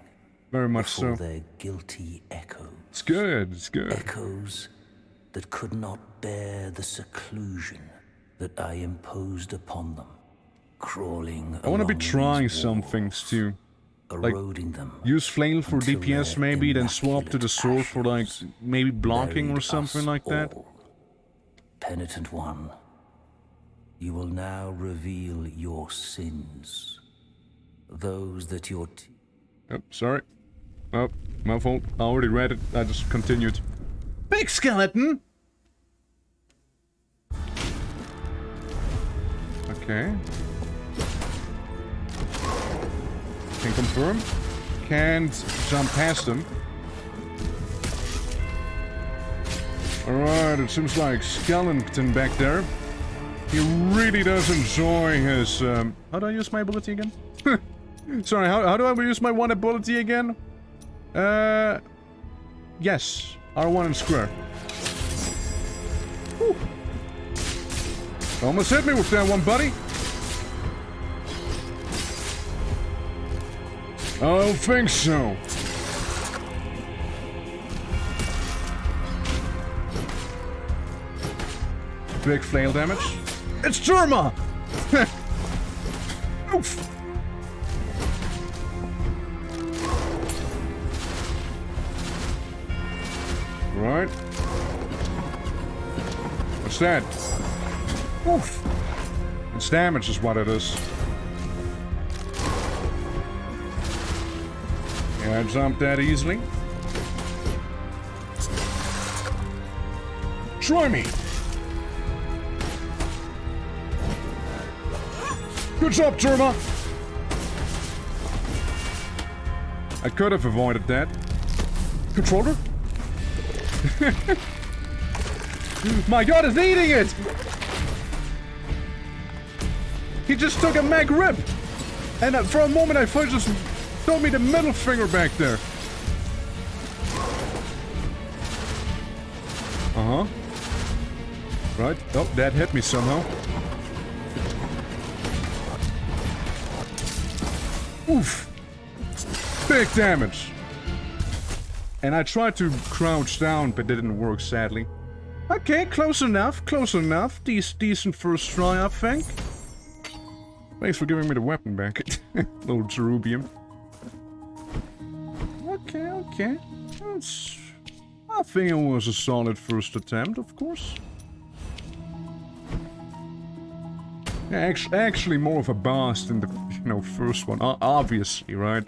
Very much before so. their guilty echoes. It's good, it's good. Echoes that could not bear the seclusion that I imposed upon them, crawling I want to be along trying these some walls, things too. Like, eroding them. use flail for until DPS they're maybe, then swap to the sword for like ashes maybe blocking or buried something us like that. all. Penitent one, you will now reveal your sins, those that your Oh, sorry. Oh, my fault. I already read it. I just continued. Big skeleton! Okay. Can confirm. Can't jump past him. Alright, it seems like Skeleton back there. He really does enjoy his, How do I use my ability again? Sorry, how do I use my one ability again? Yes. R1 and square. Whew. Almost hit me with that one, buddy. I don't think so. Big flail damage. It's Germa! Oof! Right. What's that? Oof! It's damage is what it is. Yeah, I jumped that easily. Try me! Good job, Turma! I could have avoided that. Controller? My god, it's eating it! He just took a mag rip! And for a moment I thought he just showed me the middle finger back there. Uh-huh. Right. Oh, that hit me somehow. Oof. Big damage. And I tried to crouch down, but it didn't work, sadly. Okay, close enough, close enough. Decent first try, I think. Thanks for giving me the weapon back. Little cherubium. Okay. I think it was a solid first attempt, of course. Yeah, actually more of a boss than the, first one. Obviously, right?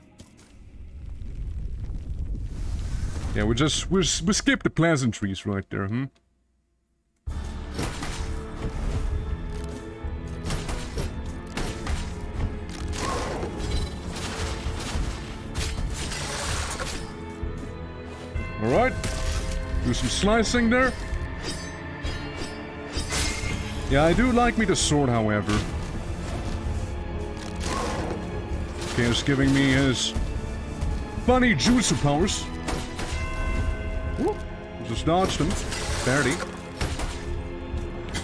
Yeah, we skipped the pleasantries right there, hmm? Alright. Do some slicing there. Yeah, I do like me the sword, however. Okay, he's giving me his funny jutsu powers. Ooh, just dodged him. Barely.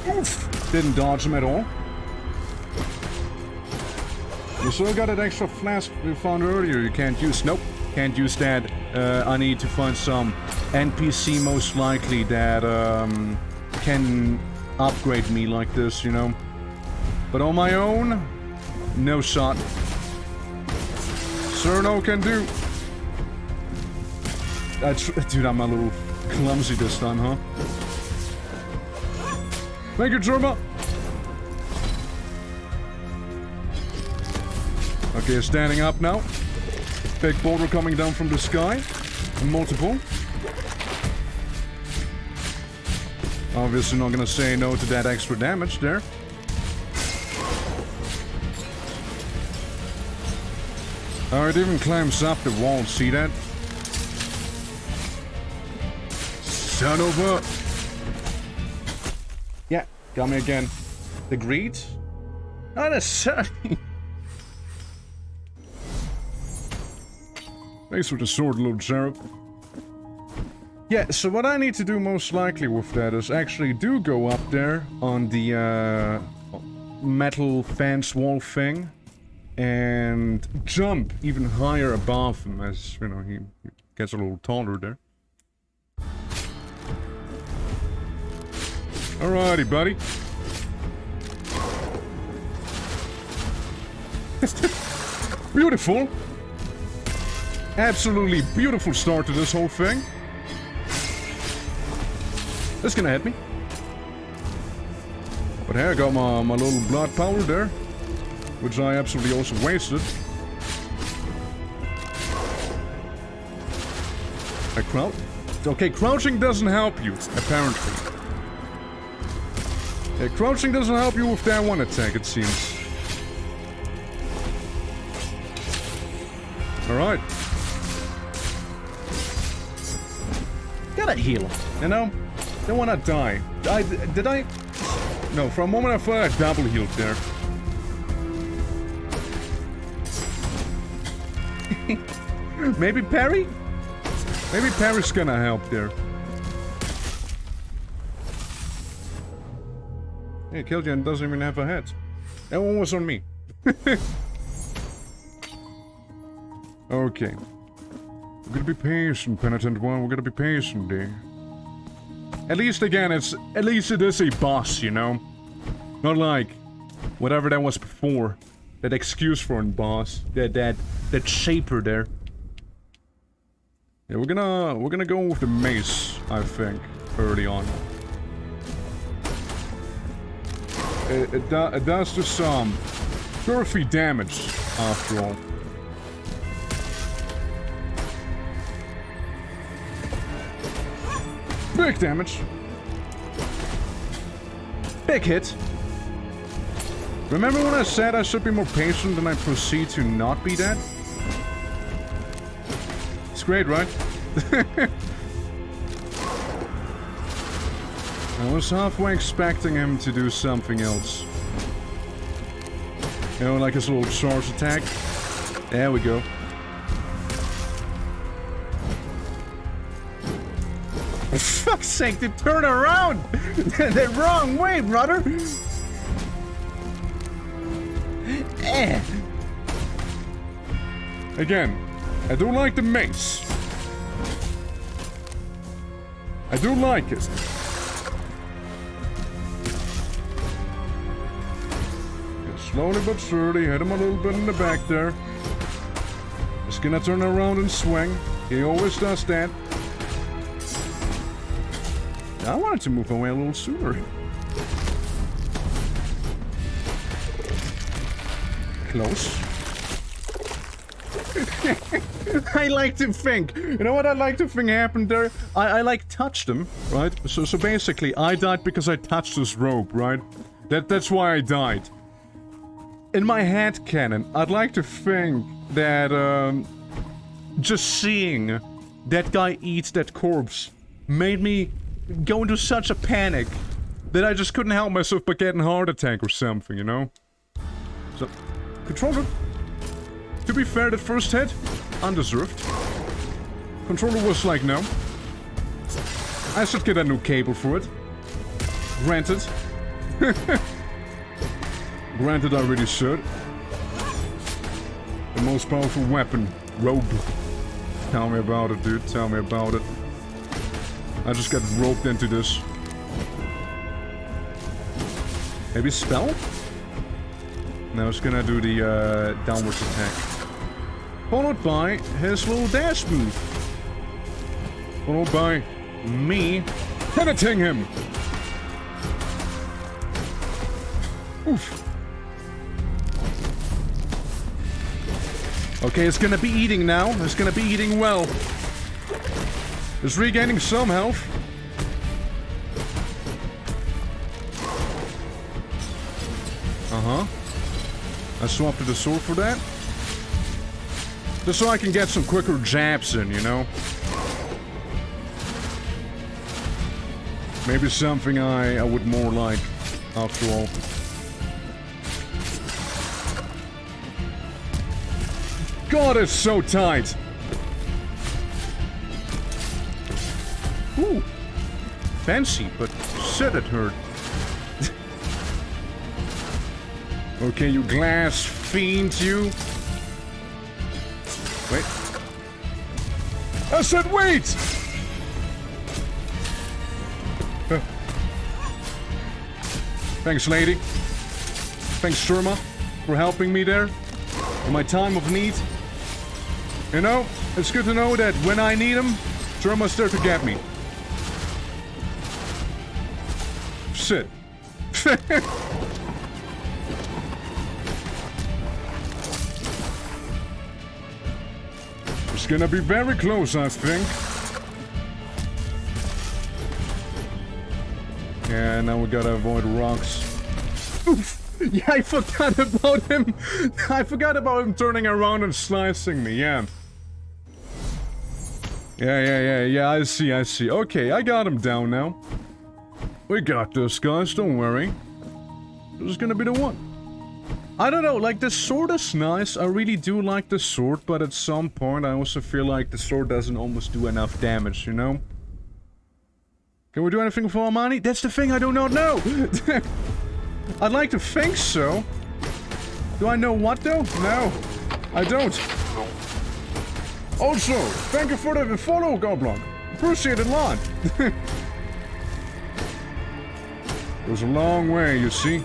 Oof! Didn't dodge him at all. You still got that extra flask we found earlier you can't use. Nope, can't use that. I need to find some NPC most likely that can upgrade me like this, But on my own, no shot. Sir, no can do. Dude, I'm a little clumsy this time, huh? Thank you, Germa. Okay, standing up now. Big boulder coming down from the sky. Multiple. Obviously not gonna say no to that extra damage there. Oh, it even climbs up the wall, see that? Son of a... Yeah, got me again. The greed? Not necessarily. Thanks for the sword, little cherub. Yeah, so what I need to do most likely with that is actually do go up there on the metal fence wall thing and jump even higher above him as, he gets a little taller there. Alrighty, buddy. Beautiful. Absolutely beautiful start to this whole thing. That's gonna hit me. But hey, I got my little blood power there, which I absolutely also wasted. I crouch. Okay, crouching doesn't help you, apparently. Yeah, crouching doesn't help you with that one attack, it seems. Alright. Gotta heal, Don't wanna die. Did I? No, for a moment I thought I double healed there. Maybe parry? Maybe parry's gonna help there. Hey, Killian doesn't even have a head. That one was on me. Okay. We're gonna be patient, Penitent One. We're gonna be patient, dear. At least, again, at least it is a boss, Not like whatever that was before. That excuse for a boss. That shaper there. Yeah, we're gonna go with the mace, I think, early on. It does do some turfy damage, after all. Big damage. Big hit. Remember when I said I should be more patient and I proceed to not be dead? It's great, right? I was halfway expecting him to do something else. You know, like his little charge attack. There we go. For fuck's sake, they turn around! The wrong way, brother! Again, I don't like the mace. I do like it. Slowly but surely, hit him a little bit in the back there. Just gonna turn around and swing. He always does that. I wanted to move away a little sooner. Close. I like to think. You know what I like to think happened there? I like touched him, right? So basically, I died because I touched this rope, right? That's why I died. In my head canon, I'd like to think that just seeing that guy eat that corpse made me go into such a panic that I just couldn't help myself but getting a heart attack or something, you know? So, controller. To be fair, the first hit, undeserved. Controller was like, no. I should get a new cable for it. Granted. Granted, I really should. The most powerful weapon. Rope. Tell me about it, dude. Tell me about it. I just got roped into this. Maybe spell? Now it's gonna do the downwards attack. Followed by his little dash move. Followed by me hitting him. Oof. Okay, it's gonna be eating now. It's gonna be eating well. It's regaining some health. Uh-huh. I swapped to the sword for that. Just so I can get some quicker jabs in, you know? Maybe something I would more like, after all. God, it's so tight! Ooh. Fancy, but shit, it hurt. Okay, you glass fiend, you. Wait. I said wait! Thanks, lady. Thanks, Sherma, for helping me there. In my time of need. You know, it's good to know that when I need him, Sherma's there to get me. Shit. It's gonna be very close, I think. Yeah, now we gotta avoid rocks. Oof. Yeah, I forgot about him. I forgot about him turning around and slicing me, yeah. Yeah, I see. Okay, I got him down now. We got this, guys, don't worry. This is gonna be the one. I don't know, like, the sword is nice. I really do like the sword, but at some point I also feel like the sword doesn't almost do enough damage, you know? Can we do anything for our money? That's the thing I do not know! I'd like to think so. Do I know what, though? No, I don't. Also, thank you for the follow, Goblog. Appreciate it a lot. Goes a long way, you see.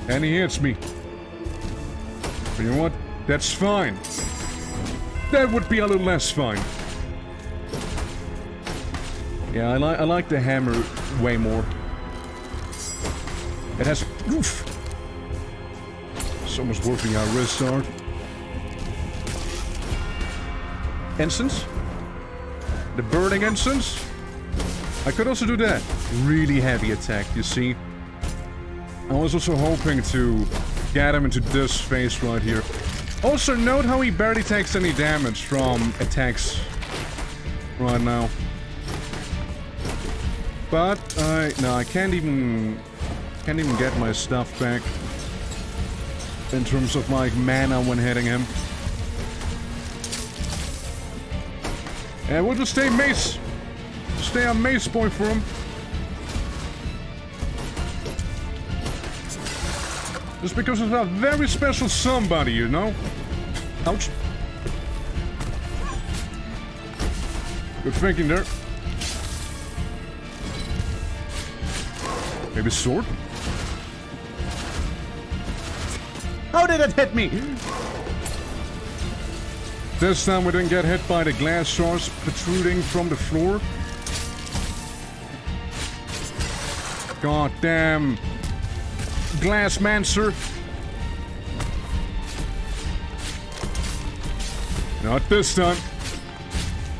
And he hits me. But you know what? That's fine. That would be a little less fine. Yeah, I like the hammer way more. It has... Oof! So much working our wrist hard. Instance? the burning incense. I could also do that. Really heavy attack, you see. I was also hoping to get him into this phase right here. Also, note how he barely takes any damage from attacks right now. But no, I can't even get my stuff back in terms of like mana when hitting him. And we'll just stay mace. Stay on mace point for him. Just because it's a very special somebody, you know? Ouch. Good thinking there. Maybe sword? How did it hit me? This time we didn't get hit by the glass shards protruding from the floor. God damn. Glassmancer. Not this time.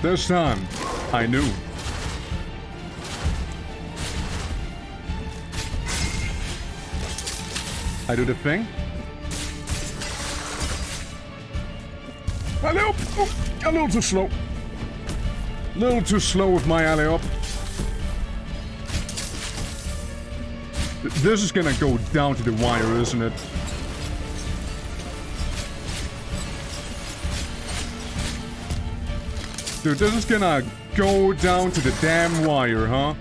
This time, I knew. I do the thing. Alley-up! Oh, a little too slow. A little too slow with my alley-up. This is gonna go down to the wire, isn't it? Dude, this is gonna go down to the damn wire, huh?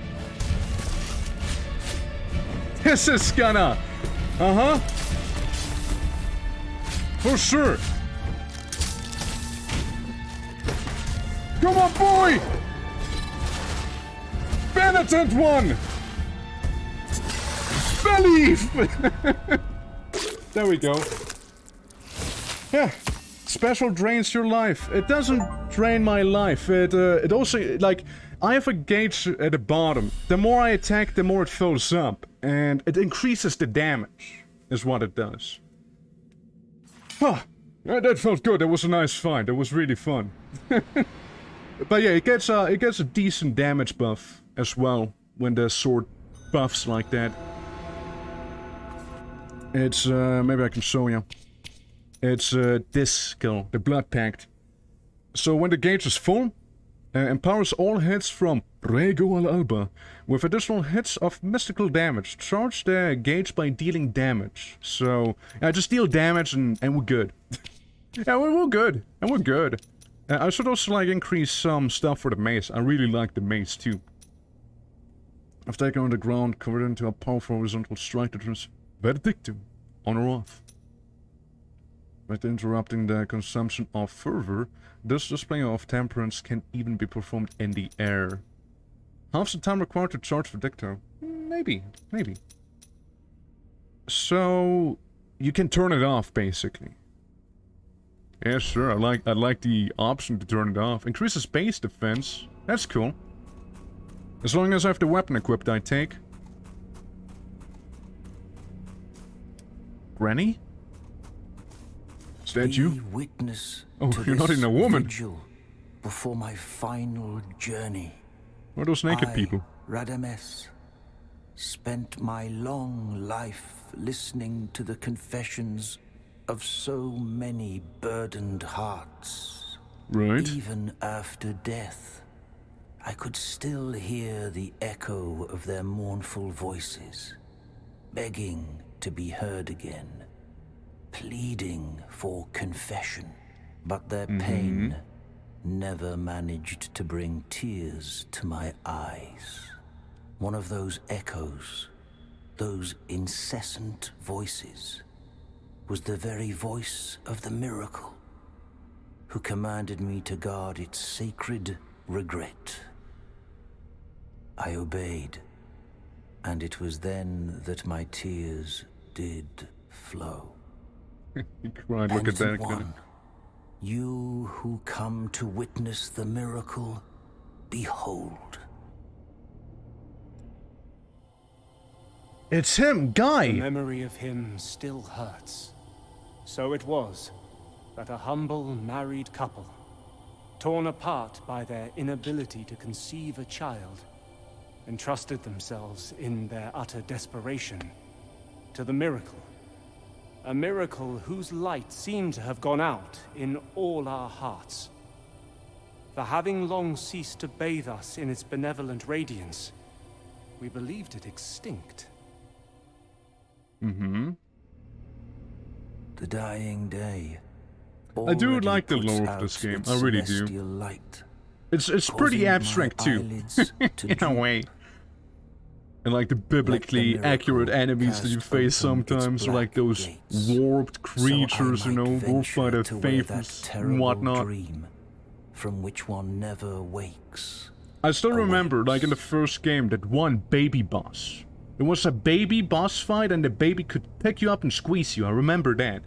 This is gonna... Uh-huh. For sure. Come on, boy! Penitent one! Believe! There we go. Yeah. Special drains your life. It doesn't drain my life. It also, like, I have a gauge at the bottom. The more I attack, the more it fills up. And it increases the damage, is what it does. Huh. Yeah, that felt good. That was a nice fight. That was really fun. But yeah, it gets a decent damage buff as well when the sword buffs like that. It's, maybe I can show you. It's, this skill, the Blood Pact. So when the gauge is full, empowers all hits from Rego al Alba with additional hits of mystical damage. Charge the gauge by dealing damage. So, yeah, just deal damage and we're good. Yeah, we're good. And we're good. I should also, like, increase some stuff for the mace. I really like the mace, too. I've taken on the ground, converted into a powerful horizontal strike that turns Verdictum on or off. By interrupting the consumption of fervor, this display of temperance can even be performed in the air. Half the time required to charge Verdicto. Maybe. So, you can turn it off, basically. Yeah, sure, I like the option to turn it off. Increases base defense. That's cool. As long as I have the weapon equipped, I take. Granny? Is that you? Witness oh, to you're not in a woman. Vigil before my final journey. What are those naked people? Radames, spent my long life listening to the confessions of so many burdened hearts. Right. Even after death, I could still hear the echo of their mournful voices, begging to be heard again, pleading for confession. But their pain never managed to bring tears to my eyes. One of those echoes, those incessant voices, was the very voice of the miracle, who commanded me to guard its sacred regret. I obeyed, and it was then that my tears did flow. You cried, look at that. One, you who come to witness the miracle, behold. It's him, Guy! The memory of him still hurts. So it was that a humble married couple, torn apart by their inability to conceive a child, entrusted themselves in their utter desperation to the miracle. A miracle whose light seemed to have gone out in all our hearts. For having long ceased to bathe us in its benevolent radiance, we believed it extinct. Mm-hmm. The dying day. I do already like the puts lore of out this game. its I really do. celestial light, It's pretty causing abstract my too, eyelids to in a droop. way. And like the biblically miracle accurate enemies that you cast face open its sometimes, or like black those gates, warped creatures, so I you know, might warped by venture their to wear faith that and terrible whatnot. dream from which one never wakes. I still remember, Awaits. like in the first game, that one baby boss. It was a baby boss fight and the baby could pick you up and squeeze you. I remember that.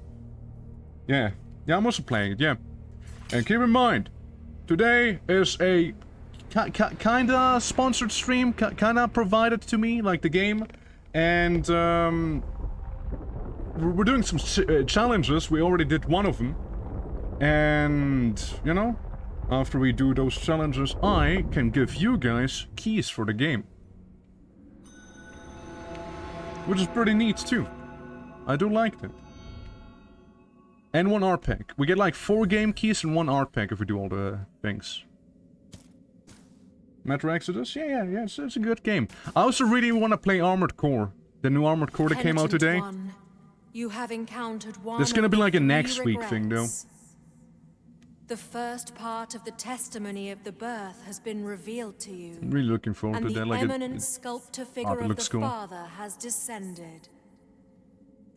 Yeah. Yeah, I'm also playing it, yeah. And keep in mind, today is a kinda sponsored stream, kinda provided to me, like the game. And, we're doing some challenges. We already did one of them. And, you know, after we do those challenges, I can give you guys keys for the game. Which is pretty neat, too. I do like that. And one art pack. We get like 4 game keys and 1 art pack if we do all the things. Metro Exodus? Yeah, it's a good game. I also really want to play Armored Core. The new Armored Core that came out today. One, you have encountered one. This is gonna of be the like a 3 next week thing, though. regrets. The first part of the testimony of the birth has been revealed to you. I'm really looking forward And to the that. Like eminent sculptor figure it of looks the cool. Father has descended.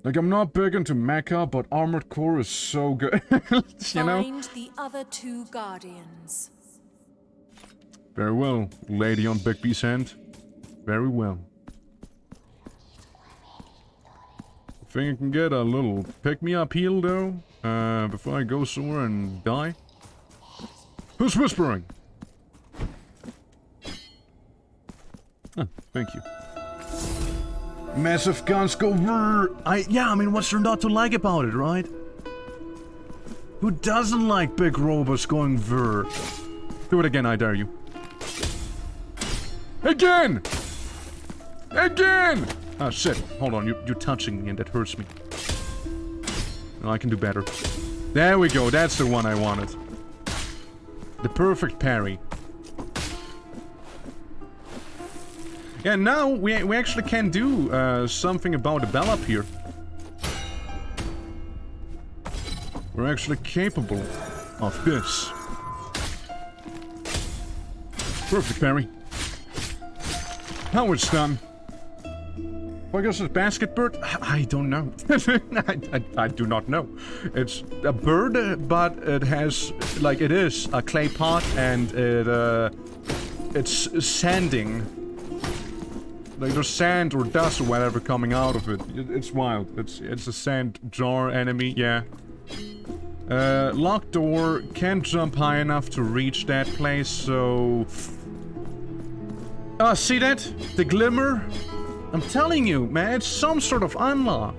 Like, I'm not big into mecha, but Armored Core is so good. You know? Find the other 2 guardians. Very well, lady on Bigby's hand. Very well. I think I can get a little pick-me-up heal, though, before I go somewhere and die. Who's whispering? Ah, thank you. Massive guns go vrr. Yeah, I mean, what's there not to like about it, right? Who doesn't like big robots going vrr? Do it again, I dare you. Again! Again! Ah, shit. Hold on, you're touching me and that hurts me. No, I can do better. There we go, that's the one I wanted. The perfect parry. Yeah, now we actually can do something about the bell up here. We're actually capable of this. Perfect parry. Now it's done. I guess it's basket bird? I don't know. I do not know. It's a bird, but it has, like, it is a clay pot and it's sanding. Like there's sand or dust or whatever coming out of it. It's wild. It's a sand jar enemy, yeah. Locked door, can't jump high enough to reach that place, so... see that? The glimmer? I'm telling you, man, it's some sort of unlock.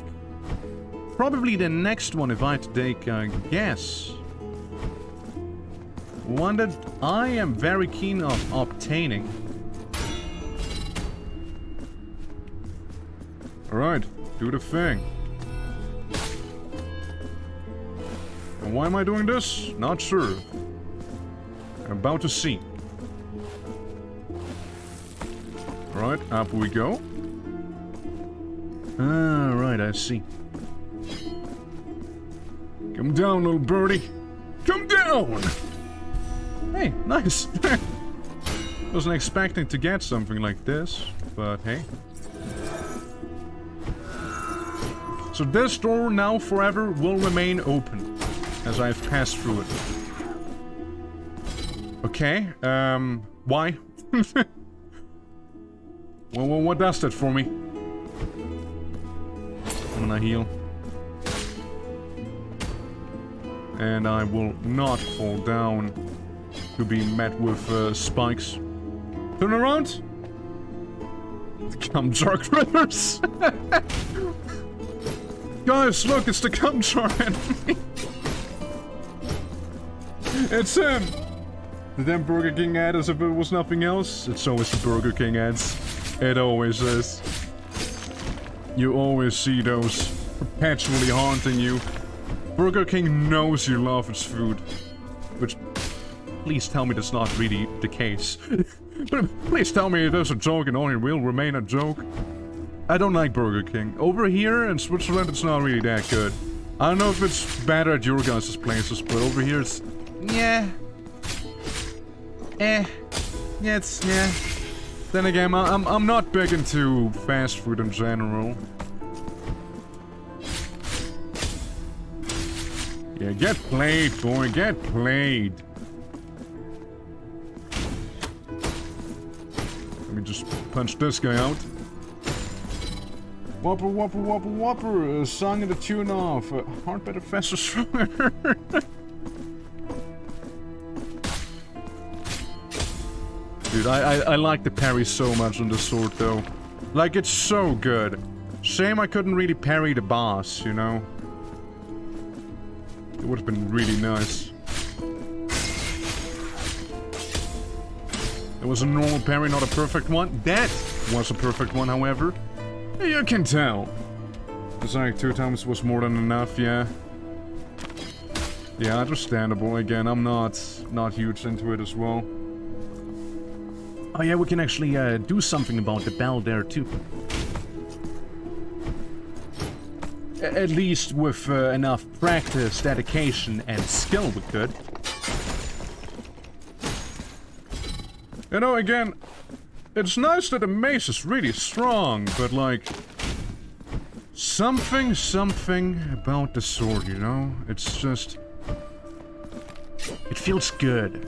Probably the next one if I had to take a guess. One that I am very keen of obtaining. Alright, do the thing. And why am I doing this? Not sure. I'm about to see. Alright, up we go. Alright, I see. Come down, little birdie. Come down! Hey, nice. Wasn't expecting to get something like this, but hey. So this door now forever will remain open as I've passed through it. Okay, why? Well, what does that for me? I'm gonna heal. And I will not fall down to be met with spikes. Turn around! Come jar critters! Guys, look, it's the cum jar enemy! It's him! The damn Burger King ad as if it was nothing else. It's always the Burger King ads. It always is. You always see those perpetually haunting you. Burger King knows you love its food. Which, please tell me that's not really the case. But please tell me it is a joke and only will remain a joke. I don't like Burger King. Over here in Switzerland, it's not really that good. I don't know if it's better at your guys' places, but over here it's... yeah. Yeah, it's... yeah. Then again, I'm not big into fast food in general. Yeah, get played, boy, get played. Let me just punch this guy out. Whopper, whopper, whopper, whopper. Song in the tune of Hard, Better, Faster, Stronger. Dude, I like the parry so much on the sword, though. Like, it's so good. Shame I couldn't really parry the boss, you know? It would have been really nice. It was a normal parry, not a perfect one. That was a perfect one, however. You can tell. It's like 2 times was more than enough, yeah. Yeah, understandable. Again, I'm not huge into it as well. Oh yeah, we can actually do something about the bell there too. At least with enough practice, dedication, and skill we could. You know, again, it's nice that the mace is really strong, but like... something about the sword, you know? It's just... it feels good.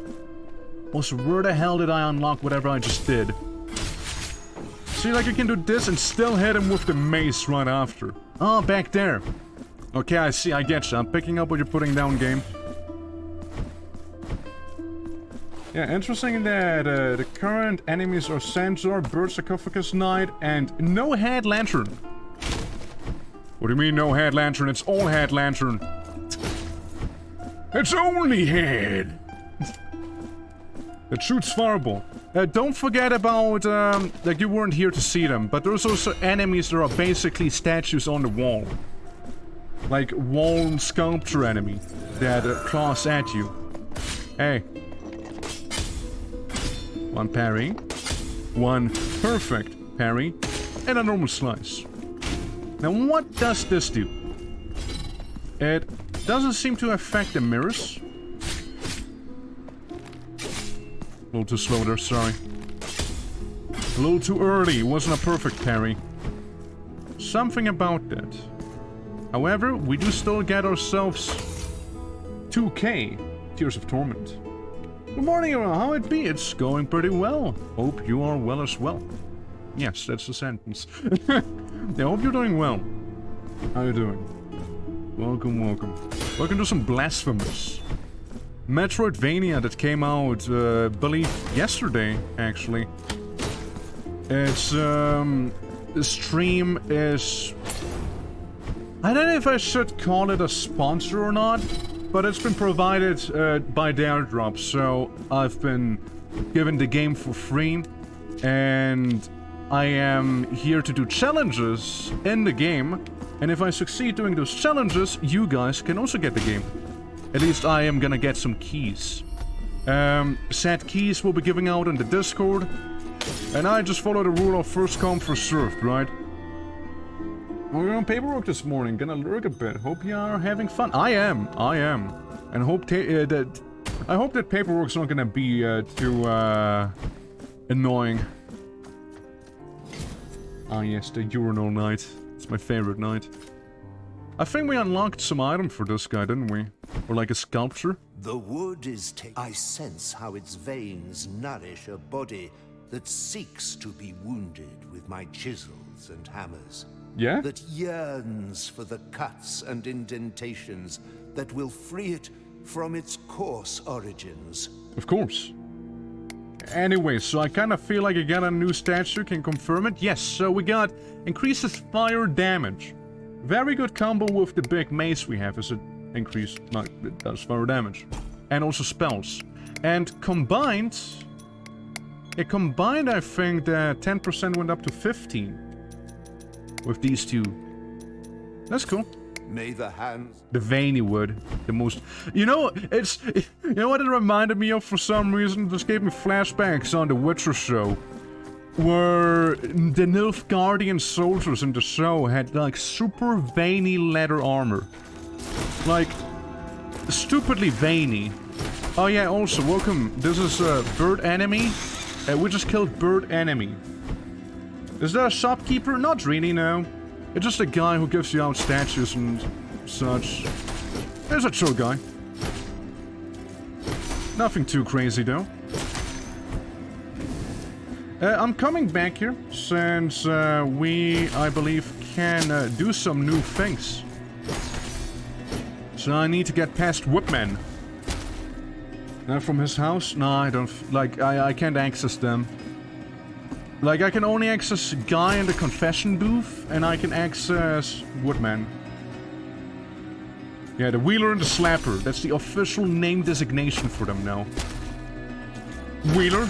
Also, where the hell did I unlock whatever I just did? See, like, I can do this and still hit him with the mace right after. Oh, back there. Okay, I see, I get you. I'm picking up what you're putting down, game. Yeah, interesting that the current enemies are Sanzor, Bird Sarcophagus Knight, and no Head Lantern. What do you mean, no Head Lantern? It's all Head Lantern. It's only Head! It shoots fireball. Don't forget about, like, you weren't here to see them, but there's also enemies that are basically statues on the wall. Like, wall sculpture enemy that claws at you. Hey. One parry. One perfect parry. And a normal slice. Now, what does this do? It doesn't seem to affect the mirrors. A little too slow there, sorry. A little too early, wasn't a perfect parry. Something about that. However, we do still get ourselves 2k Tears of Torment. Good morning, everyone. How it be? It's going pretty well. Hope you are well as well. Yes, that's the sentence. I hope you're doing well. How you doing? Welcome, welcome. Welcome to some Blasphemous. Metroidvania that came out, believe yesterday, actually. It's, the stream is... I don't know if I should call it a sponsor or not, but it's been provided, by the airdrop, so I've been given the game for free, and I am here to do challenges in the game, and if I succeed doing those challenges, you guys can also get the game. At least I am gonna get some keys. Said keys we'll be giving out on the Discord. And I just follow the rule of first come, first served, right? We're on paperwork this morning, gonna lurk a bit. Hope you are having fun. I am. And hope I hope that paperwork's not gonna be too annoying. Ah yes, the urinal night. It's my favorite night. I think we unlocked some item for this guy, didn't we? Or like a sculpture? The wood is I sense how its veins nourish a body that seeks to be wounded with my chisels and hammers. Yeah? That yearns for the cuts and indentations that will free it from its coarse origins. Of course. Anyway, so I kind of feel like I got a new statue, can confirm it. Yes, so we got increases fire damage. Very good combo with the big mace we have, is it increase, no, it does fire damage. And also spells. And combined... It combined, I think, that 10% went up to 15. With these two. That's cool. May the hands... The veiny wood. The most... You know, it's... You know what it reminded me of for some reason? This gave me flashbacks on the Witcher show. Where the Nilfgaardian soldiers in the show had, like, super veiny leather armor. Like, stupidly veiny. Oh yeah, also, welcome. This is Bird Enemy. We just killed Bird Enemy. Is there a shopkeeper? Not really, no. It's just a guy who gives you out statues and such. There's a chill guy. Nothing too crazy, though. I'm coming back here, since we, I believe, can do some new things. So I need to get past Whipman. From his house? No, I don't... Like, I can't access them. Like, I can only access Guy in the confession booth, and I can access Woodman. Yeah, the Wheeler and the Slapper. That's the official name designation for them now. Wheeler?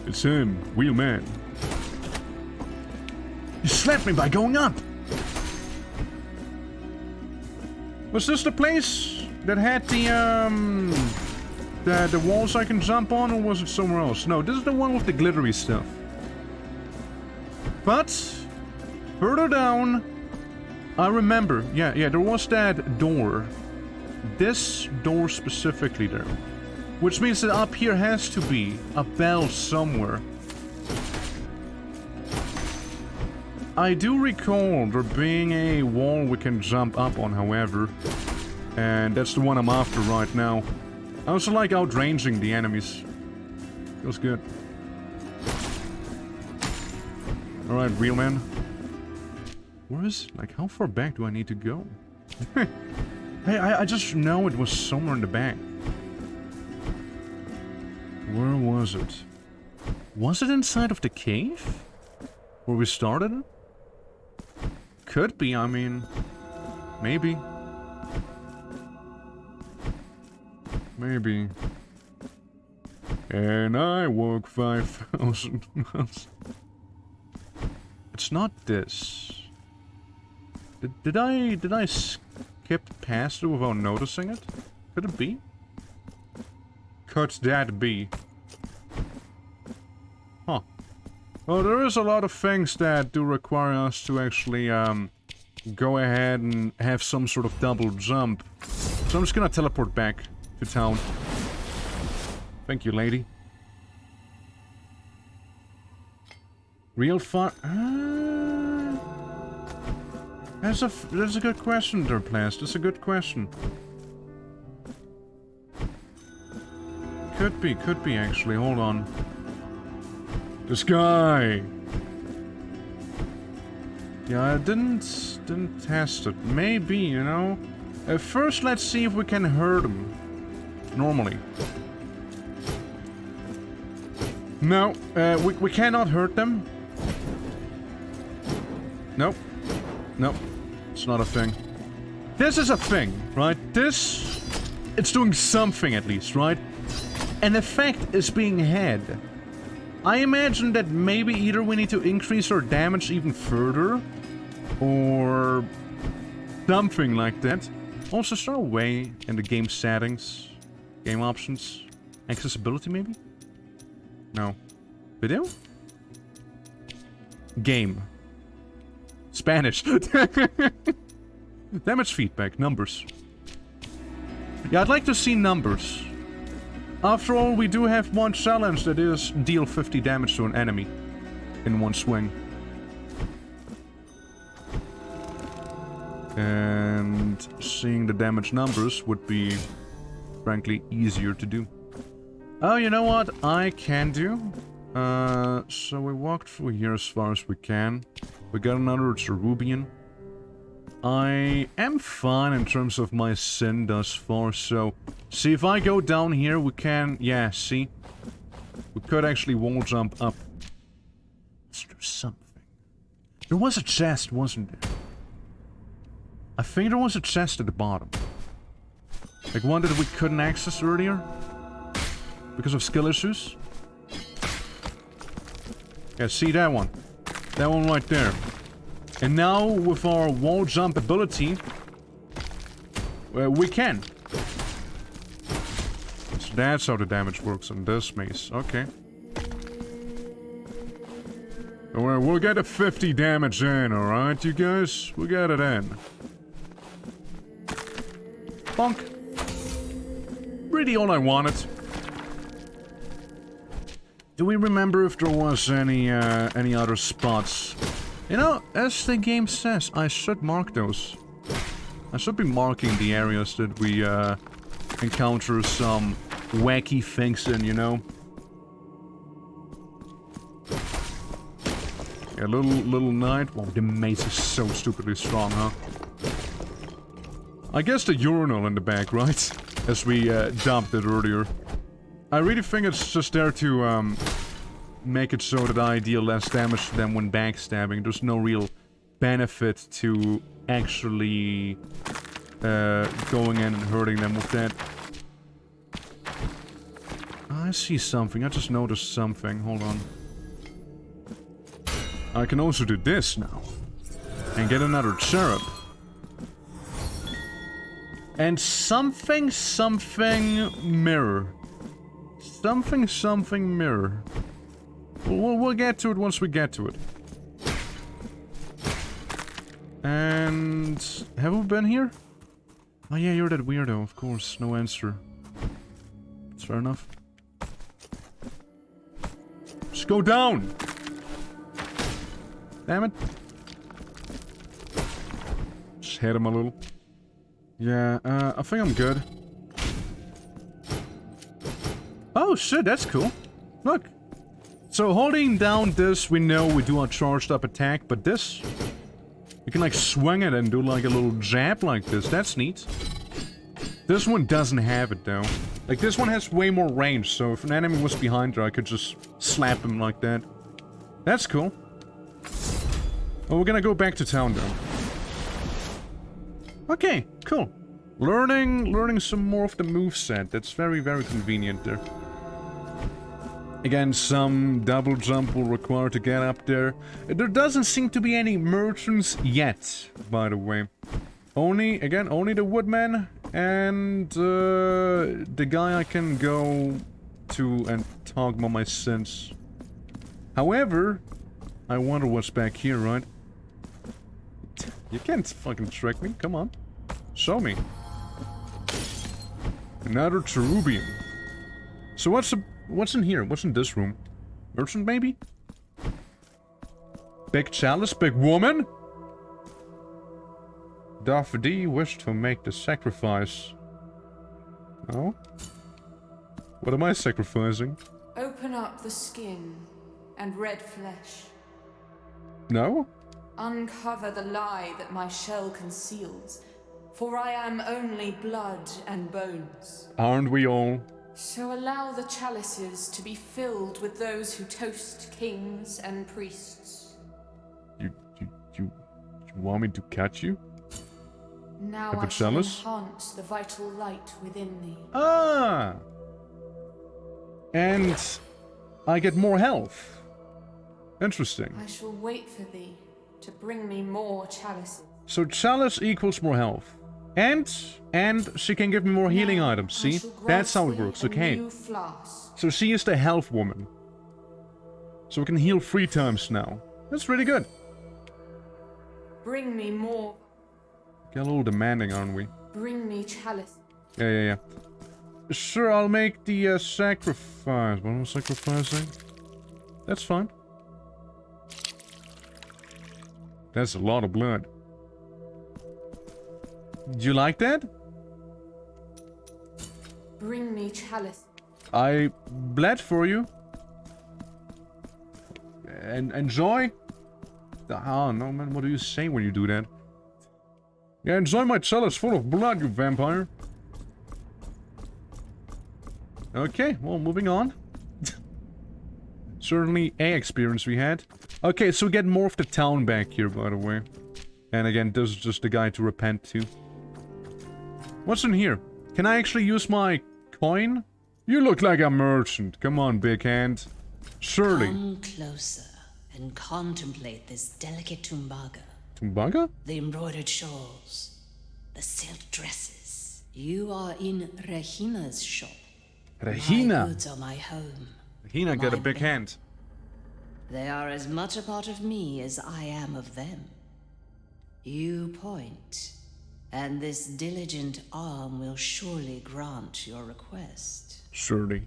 It's him, Wheelman. You slapped me by going up! Was this the place that had the walls I can jump on, or was it somewhere else? No, this is the one with the glittery stuff. But further down, I remember. Yeah, there was that door. This door specifically there. Which means that up here has to be a bell somewhere. I do recall there being a wall we can jump up on, however. And that's the one I'm after right now. I also like outranging the enemies. Feels good. Alright, real man. Where is... Like, how far back do I need to go? Hey, I just know it was somewhere in the back. Where was it? Was it inside of the cave? Where we started it? Could be, I mean... Maybe. Maybe. And I walk 5,000 miles. It's not this. Did I skip past it without noticing it? Could it be? Could that be? Huh. Well, there is a lot of things that do require us to actually, go ahead and have some sort of double jump. So I'm just gonna teleport back to town. Thank you, lady. Real fun. That's a good question there, Plast. That's a good question. Could be actually. Hold on. This guy. Yeah, I didn't test it. Maybe, you know. First, let's see if we can hurt him. Normally. No, we cannot hurt them. Nope. Nope. It's not a thing. This is a thing, right? This... It's doing something at least, right? An effect is being had. I imagine that maybe either we need to increase our damage even further, or something like that. Also, is there a way in the game settings, game options, accessibility maybe? No. Video? Game. Spanish. Damage feedback, numbers. Yeah, I'd like to see numbers. After all, we do have one challenge that is deal 50 damage to an enemy in one swing. And seeing the damage numbers would be, frankly, easier to do. Oh, you know what I can do? So we walked through here as far as we can. We got another Cherubian. I am fine in terms of my sin thus far, so... See, if I go down here, we can... Yeah, see? We could actually wall jump up. Is there something? There was a chest, wasn't there? I think there was a chest at the bottom. Like one that we couldn't access earlier? Because of skill issues? Yeah, see that one. That one right there. And now, with our wall jump ability, we can. So that's how the damage works on this mace. Okay. We'll get a 50 damage in, alright, you guys? We'll get it in. Bonk. Really all I wanted. Do we remember if there was any other spots? You know, as the game says, I should mark those. I should be marking the areas that we encounter some wacky things in, you know? Yeah, little knight. Wow, the mace is so stupidly strong, huh? I guess the urinal in the back, right? As we dumped it earlier. I really think it's just there to make it so that I deal less damage to them when backstabbing. There's no real benefit to actually going in and hurting them with that. I see something. I just noticed something. Hold on. I can also do this now. And get another cherub. And something mirror. Something mirror. We'll get to it once we get to it. And... have we been here? Oh yeah, you're that weirdo, of course. No answer. That's fair enough. Just go down! Damn it. Just hit him a little. Yeah, I think I'm good. Oh shit, that's cool. Look. So holding down this, we know we do a charged up attack, but this... you can like swing it and do like a little jab like this. That's neat. This one doesn't have it though. Like this one has way more range, so if an enemy was behind her, I could just slap him like that. That's cool. Well, we're gonna go back to town though. Okay, cool. Learning some more of the moveset. That's very, very convenient there. Again, some double jump will require to get up there. There doesn't seem to be any merchants yet, by the way. Only the woodman and the guy I can go to and talk about my sins. However, I wonder what's back here, right? You can't fucking trick me, come on. Show me. Another cherubium. So what's in here? What's in this room? Merchant, maybe? Big chalice, big woman? Doth thee wish to make the sacrifice? No? What am I sacrificing? Open up the skin and red flesh. No? Uncover the lie that my shell conceals, for I am only blood and bones. Aren't we all? So allow the chalices to be filled with those who toast kings and priests. You want me to catch you? Now Like a I shall chalice? enhance the vital light within thee. Ah! And I get more health. Interesting. I shall wait for thee to bring me more chalices. So chalice equals more health. And she can give me more healing Now items, I see? shall grant That's how it thee works, a okay. new flask. So she is the health woman. So we can heal 3 times now. That's really good. Bring me more. Get a little demanding, aren't we? Bring me chalice. Yeah. Sure, I'll make the sacrifice. What am I sacrificing? That's fine. That's a lot of blood. Do you like that? Bring me chalice. I bled for you. And enjoy. Oh no, man, what do you say when you do that? Yeah, enjoy my chalice full of blood, you vampire. Okay, well, moving on. Certainly a experience we had. Okay, so we get more of the town back here, by the way. And again, this is just the guy to repent to. What's in here? Can I actually use my coin? You look like a merchant. Come on, big hand. Surely. Come closer and contemplate this delicate tumbaga. Tumbaga? The embroidered shawls, the silk dresses. You are in Regina's shop. Regina? My goods are my home. Regina got a big bed. hand. They are as much a part of me as I am of them. You point, and this diligent arm will surely grant your request. Surely.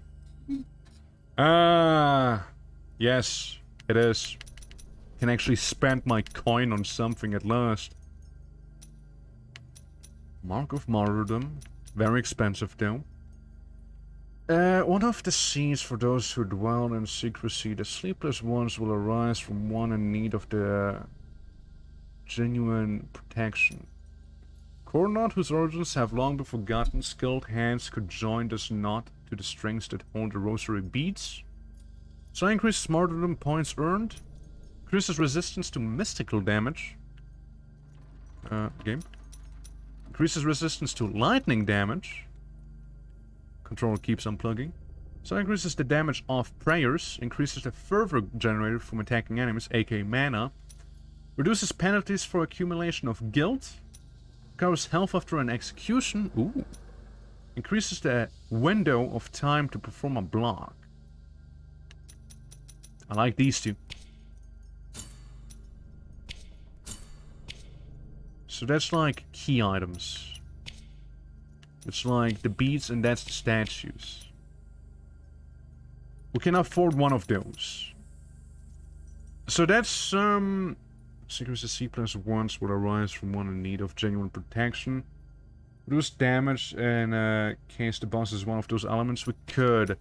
Yes, it is. Can actually spend my coin on something at last. Mark of Martyrdom. Very expensive though. One of the seeds for those who dwell in secrecy. The sleepless ones will arise from one in need of the genuine protection. Coronat, whose origins have long been forgotten, skilled hands could join this knot to the strings that hold the rosary beads. So increases martyrdom points earned. Increases resistance to mystical damage. Game. Increases resistance to lightning damage. Control keeps unplugging. So increases the damage of prayers. Increases the fervor generated from attacking enemies, aka mana. Reduces penalties for accumulation of guilt. Recovers health after an execution. Ooh. Increases the window of time to perform a block. I like these two. So that's like key items. It's like the beads and that's the statues. We can afford one of those. So that's secrecy C+1s will arise from one in need of genuine protection. Reduce damage in case the boss is one of those elements. We could.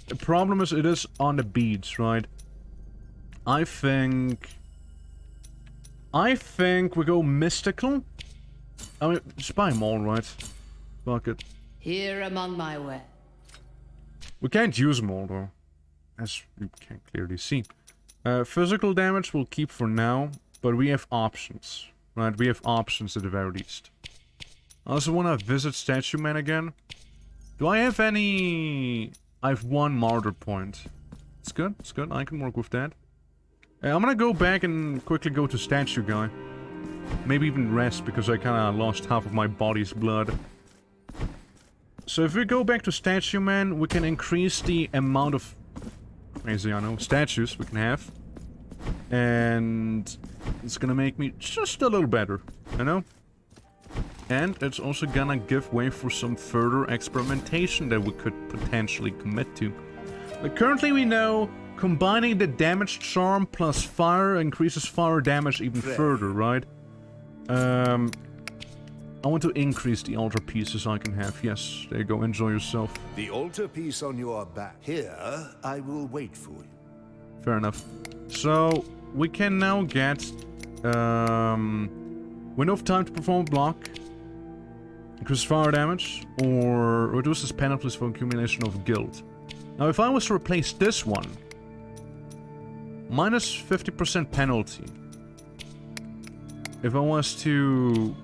The problem is it is on the beads, right? I think we go mystical. I mean, just buy them all, right? Fuck it. Here among my way. We can't use them all, though. As you can clearly see. Physical damage we'll keep for now. But we have options. Right? We have options at the very least. I also want to visit Statue Man again. Do I have any... I have one martyr point. It's good. It's good. I can work with that. I'm gonna go back and quickly go to Statue Guy. Maybe even rest, because I kinda lost half of my body's blood. So if we go back to Statue Man, we can increase the amount of... crazy, I know. Statues we can have. And... it's gonna make me just a little better, you know? And it's also gonna give way for some further experimentation that we could potentially commit to. But currently we know... combining the damage charm plus fire increases fire damage even further, right? I want to increase the altar pieces I can have. Yes, there you go. Enjoy yourself. The altar piece on your back. Here, I will wait for you. Fair enough. So, we can now get... window of time to perform a block. Increases fire damage. Or reduces penalties for accumulation of guild. Now, if I was to replace this one... minus 50% penalty. If I was to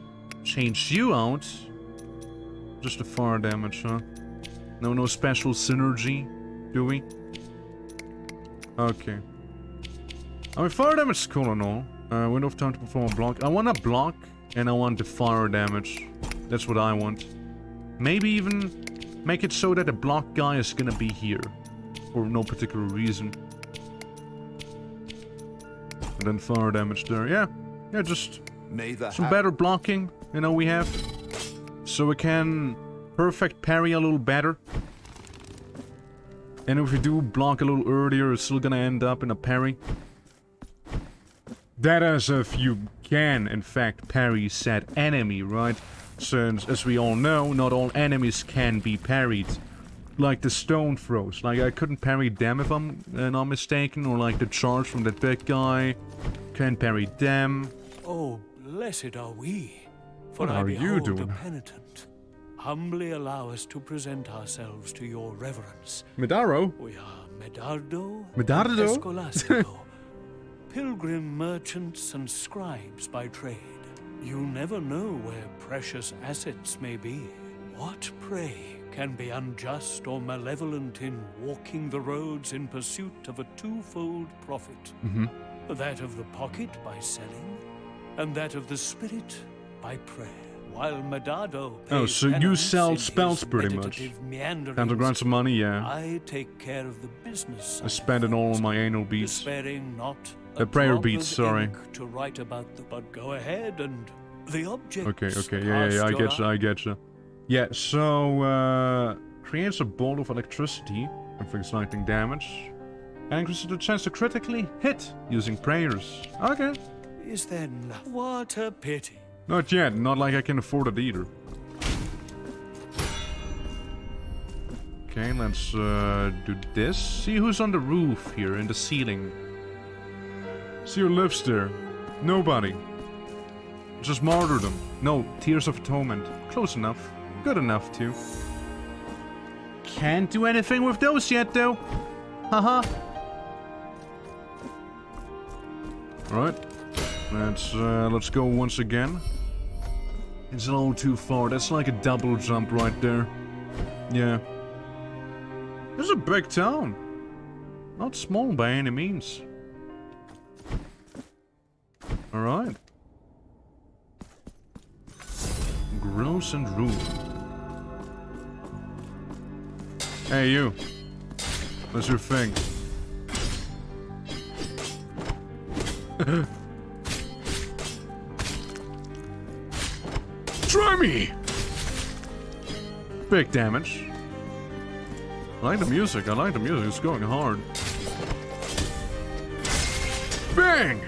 change you out, just the fire damage, huh? No special synergy, do we? Okay. I mean, fire damage is cool and all. Window of time to perform a block. I want a block, and I want the fire damage. That's what I want. Maybe even make it so that the block guy is gonna be here. For no particular reason. And then fire damage there. Yeah, just some better blocking, you know, we have. So we can perfect parry a little better. And if we do block a little earlier, it's still gonna end up in a parry. That is if you can, in fact, parry said enemy, right? Since, as we all know, not all enemies can be parried. Like the stone throws. Like, I couldn't parry them if I'm not mistaken. Or like the charge from that big guy. Can't parry them. Oh, blessed are we. For What I are you behold doing? a penitent. Humbly allow us to present ourselves to your reverence. Medaro? We are Medardo Medardo? and Escolastico. Pilgrim merchants and scribes by trade. You never know where precious assets may be. What, pray, can be unjust or malevolent in walking the roads in pursuit of a twofold profit? That of the pocket by selling, and that of the spirit by prayer. While Medado Oh, so you sell spells pretty much. Time to grind some money, yeah. I take care of the business. I spend it all on my anal beats. Sparing not Prayer drop beats, of sorry. ink to write about the, but go ahead and the object. Okay, yeah, I getcha. Yeah, so, creates a bolt of electricity, inflicts lightning damage, and increases the chance to critically hit using prayers. Okay. Is there not? What a pity. Not yet, not like I can afford it either. Okay, let's do this. See who's on the roof here, in the ceiling. See who lives there. Nobody. Just martyrdom. No, Tears of Atonement. Close enough. Good enough, too. Can't do anything with those yet, though. Haha. Alright. Let's go once again. It's a little too far. That's like a double jump right there. Yeah. This is a big town. Not small by any means. Alright. Gross and rude. Hey, you. What's your thing? Try me! Big damage. I like the music, it's going hard. Bang!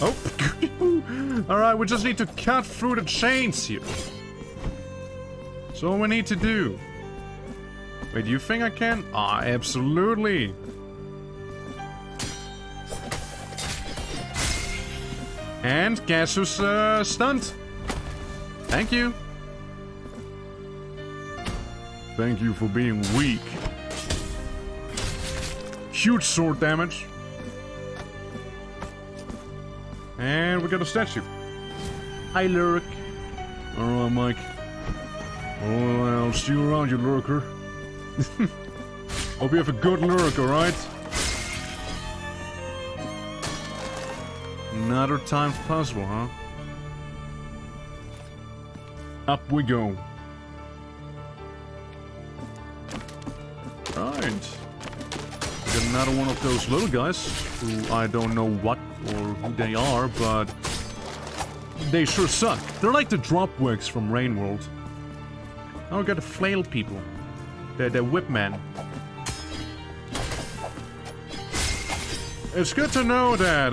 Oh. Alright, we just need to cut through the chains here. That's all we need to do. Wait, do you think I can? Ah, absolutely. And guess who's stunned? Thank you. Thank you for being weak. Huge sword damage. And we got a statue. Hi, Lurk. Alright, Mike. Oh, I'll see you around, you lurker. Hope you have a good lurk, alright? Another timed puzzle, huh? Up we go. Right. Got another one of those little guys, who I don't know what or who they are, but they sure suck. They're like the Dropwigs from Rain World. Oh, we got the flail people. They're whipmen. It's good to know that,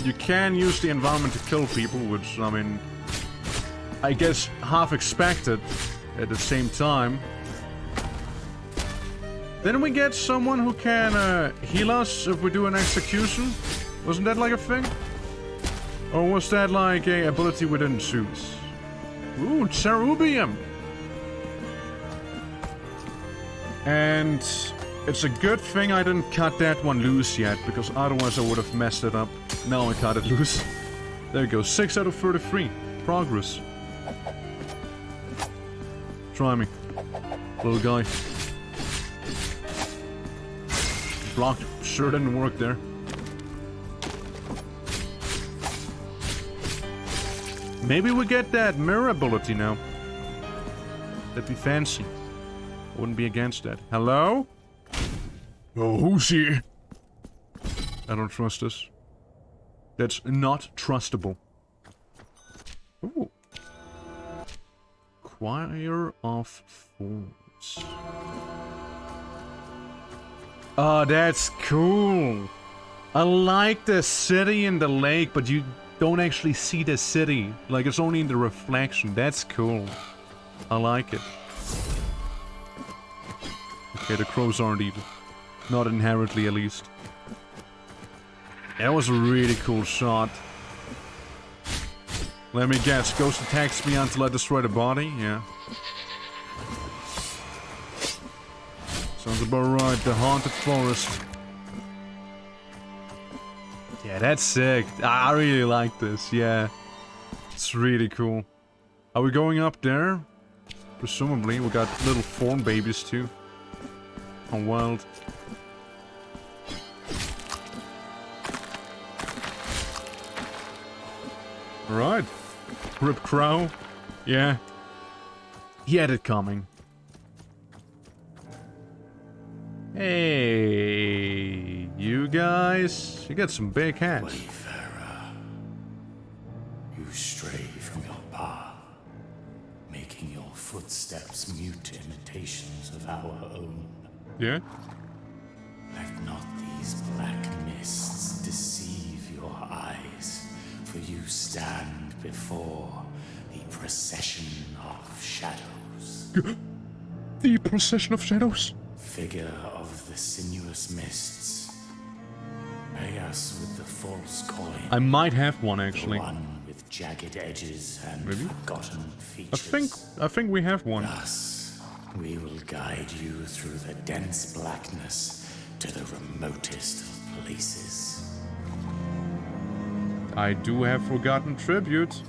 you can use the environment to kill people, which, I mean, I guess half expected at the same time. Then we get someone who can heal us if we do an execution. Wasn't that like a thing? Or was that like a ability within suits? Ooh, Cerubium! And it's a good thing I didn't cut that one loose yet, because otherwise I would have messed it up. Now I cut it loose. There you go, 6 out of 33. Progress. Try me, little guy. Blocked. Sure didn't work there. Maybe we get that mirror ability now. That'd be fancy. Wouldn't be against that. Hello? Oh, who's here? I don't trust this. That's not trustable. Ooh. Choir of Fools. Oh, that's cool. I like the city in the lake, but you don't actually see the city. Like, it's only in the reflection. That's cool. I like it. Okay, the crows aren't evil. Not inherently, at least. That was a really cool shot. Let me guess. Ghost attacks me until I destroy the body? Yeah. Sounds about right. The haunted forest. Yeah, that's sick. I really like this. Yeah. It's really cool. Are we going up there? Presumably, we got little fawn babies too. How wild. Right. Rip Crow. Yeah. He had it coming. Hey, you guys. You got some big hats. Wayfarer, you stray from your path, making your footsteps mute imitations of our own. Yeah? Let not these black mists deceive your eyes, for you stand before the procession of shadows. The procession of shadows? Figure of the sinuous mists. Pay us with the false coin. I might have one actually. The one with jagged edges and Maybe? forgotten features. I think we have one. Thus, we will guide you through the dense blackness to the remotest of places. I do have forgotten tribute.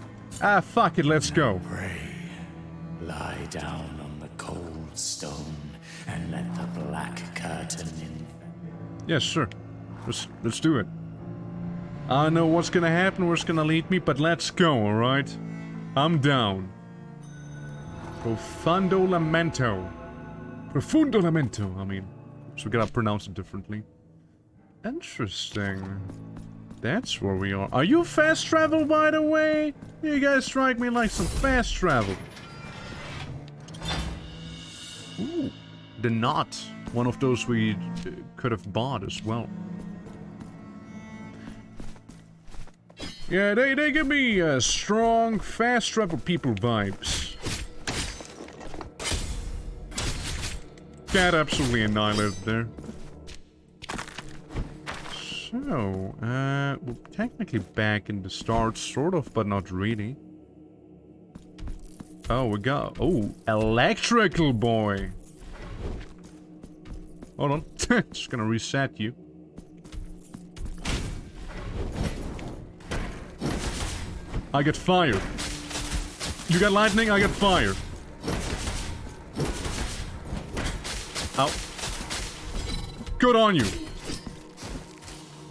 Ah, fuck it, let's go. Pray, lie down on the cold stone and let the black curtain in. Yes, sir. Let's do it. I don't know what's gonna happen, where it's gonna lead me, but let's go, alright? I'm down. Profundo Lamento. Profundo Lamento, I mean. So we gotta pronounce it differently. Interesting. That's where we are. Are you fast travel, by the way? You guys strike me like some fast travel. Ooh. The knot. One of those we could have bought as well. Yeah, they give me strong, fast travel people vibes. Got absolutely annihilated there. So, we're technically back in the start, sort of, but not really. Oh, we got... Oh, electrical boy! Hold on. Just gonna reset you. I get fire. You got lightning, I get fire. Ow. Good on you.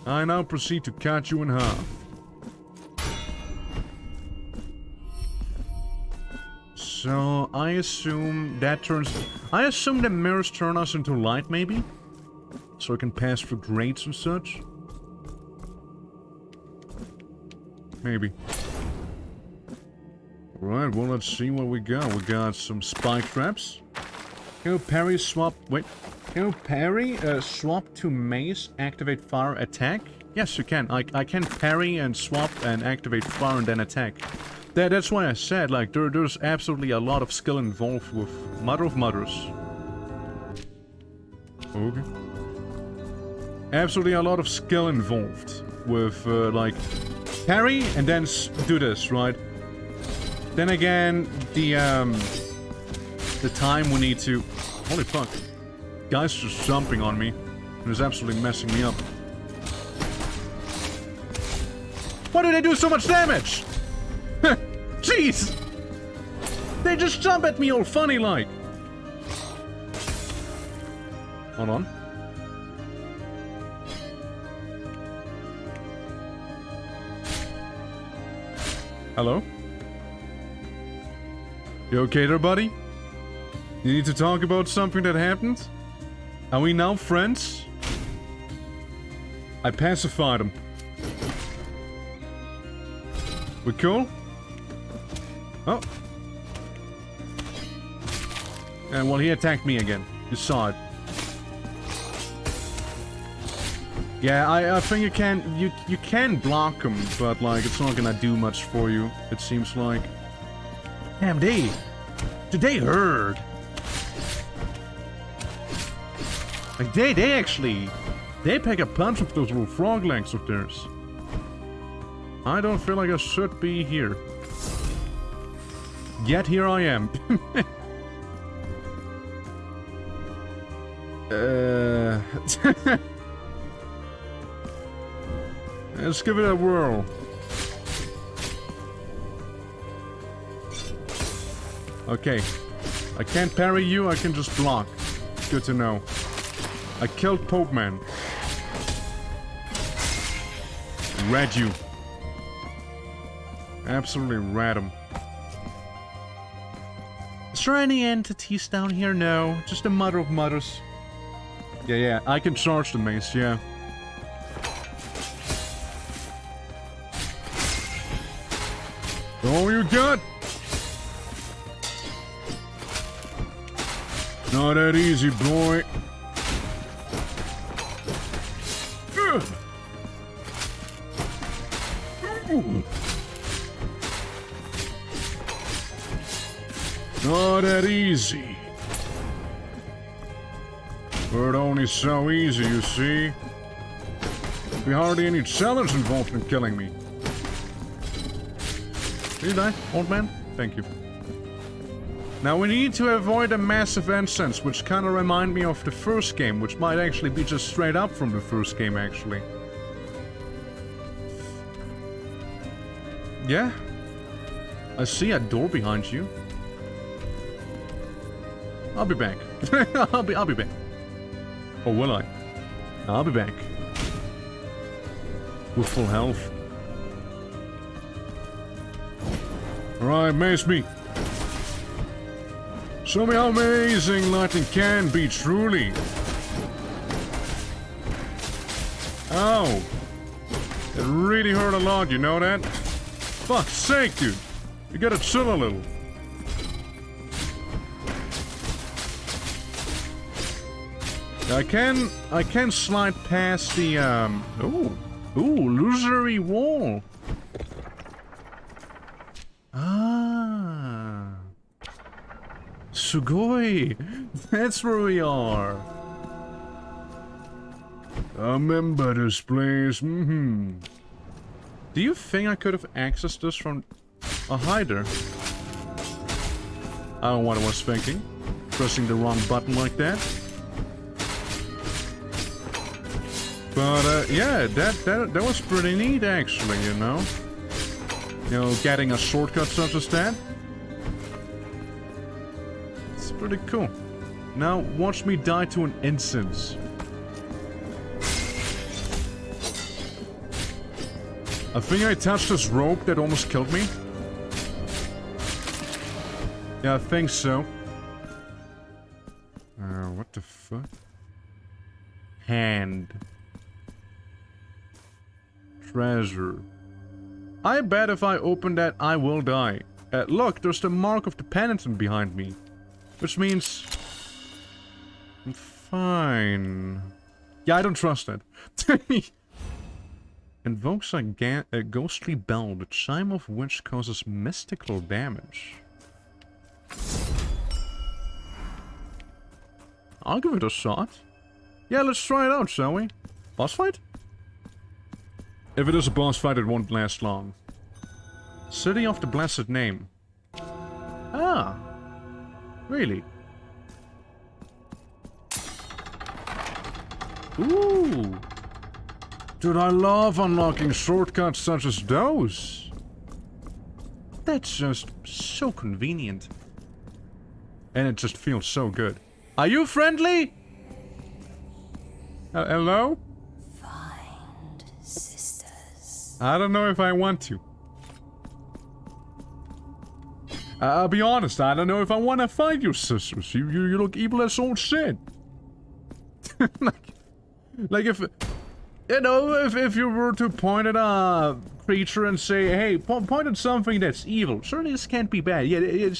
I now proceed to cut you in half. So, I assume that turns... I assume the mirrors turn us into light, maybe? So I can pass through grates and such? Maybe. Alright, well, let's see what we got. We got some spike traps. Can you parry, swap... Wait. Can you parry, swap to mace, activate fire, attack? Yes, you can. I can parry and swap and activate fire and then attack. That's why I said, like, there's absolutely a lot of skill involved with Mother of Mothers. Okay. Absolutely a lot of skill involved with, like, parry and then do this, right? Then again, the time we need to... Holy fuck. Guys just jumping on me. And it's absolutely messing me up. Why do they do so much damage? Jeez! They just jump at me all funny like. Hold on. Hello? You okay there, buddy? You need to talk about something that happened? Are we now friends? I pacified him. We cool? Oh. And well, he attacked me again. You saw it. Yeah, I think you can block him, but like it's not gonna do much for you. It seems like. Damn, they heard. Like they actually pack a punch with those little frog legs of theirs. I don't feel like I should be here. Yet here I am. Let's give it a whirl. Okay. I can't parry you, I can just block. Good to know. I killed Pope Man. Read you. Absolutely read him. Is there any entities down here? No. Just a mother of mothers. Yeah, I can charge the mace, yeah. Oh, you got? Not that easy, boy. Not that easy. But only so easy, you see. There'd be hardly any challenge involved in killing me. Did you die, old man? Thank you. Now we need to avoid a massive incense, which kind of remind me of the first game, which might actually be just straight up from the first game, actually. Yeah. I see a door behind you. I'll be back. I'll be back. Or will I? I'll be back. With full health. Alright, mace me. Show me how amazing lightning can be, truly. Ow. It really hurt a lot, you know that? Fuck's sake, dude. You gotta chill a little. I can slide past the, ooh, illusory wall. Ah. Sugoi! That's where we are. I remember this place, Do you think I could have accessed this from a hider? I don't know what I was thinking. Pressing the wrong button like that. But, yeah, that was pretty neat, actually, you know? You know, getting a shortcut such as that. It's pretty cool. Now, watch me die to an incense. I think I touched this rope that almost killed me. Yeah, I think so. What the fuck? Hand. Treasure. I bet if I open that, I will die. Look, there's the mark of the penitent behind me. Which means... I'm fine. Yeah, I don't trust it. Invokes a ghostly bell, the chime of which causes mystical damage. I'll give it a shot. Yeah, let's try it out, shall we? Boss fight? If it is a boss fight, it won't last long. City of the Blessed Name. Ah. Really? Ooh. Dude, I love unlocking shortcuts such as those. That's just so convenient. And it just feels so good. Are you friendly? Hello? Find sisters. I don't know if I want to. I'll be honest, I don't know if I want to fight your sisters. You look evil as all shit. like if... You know, if you were to point at a creature and say, hey, point at something that's evil. Surely this can't be bad. Yeah,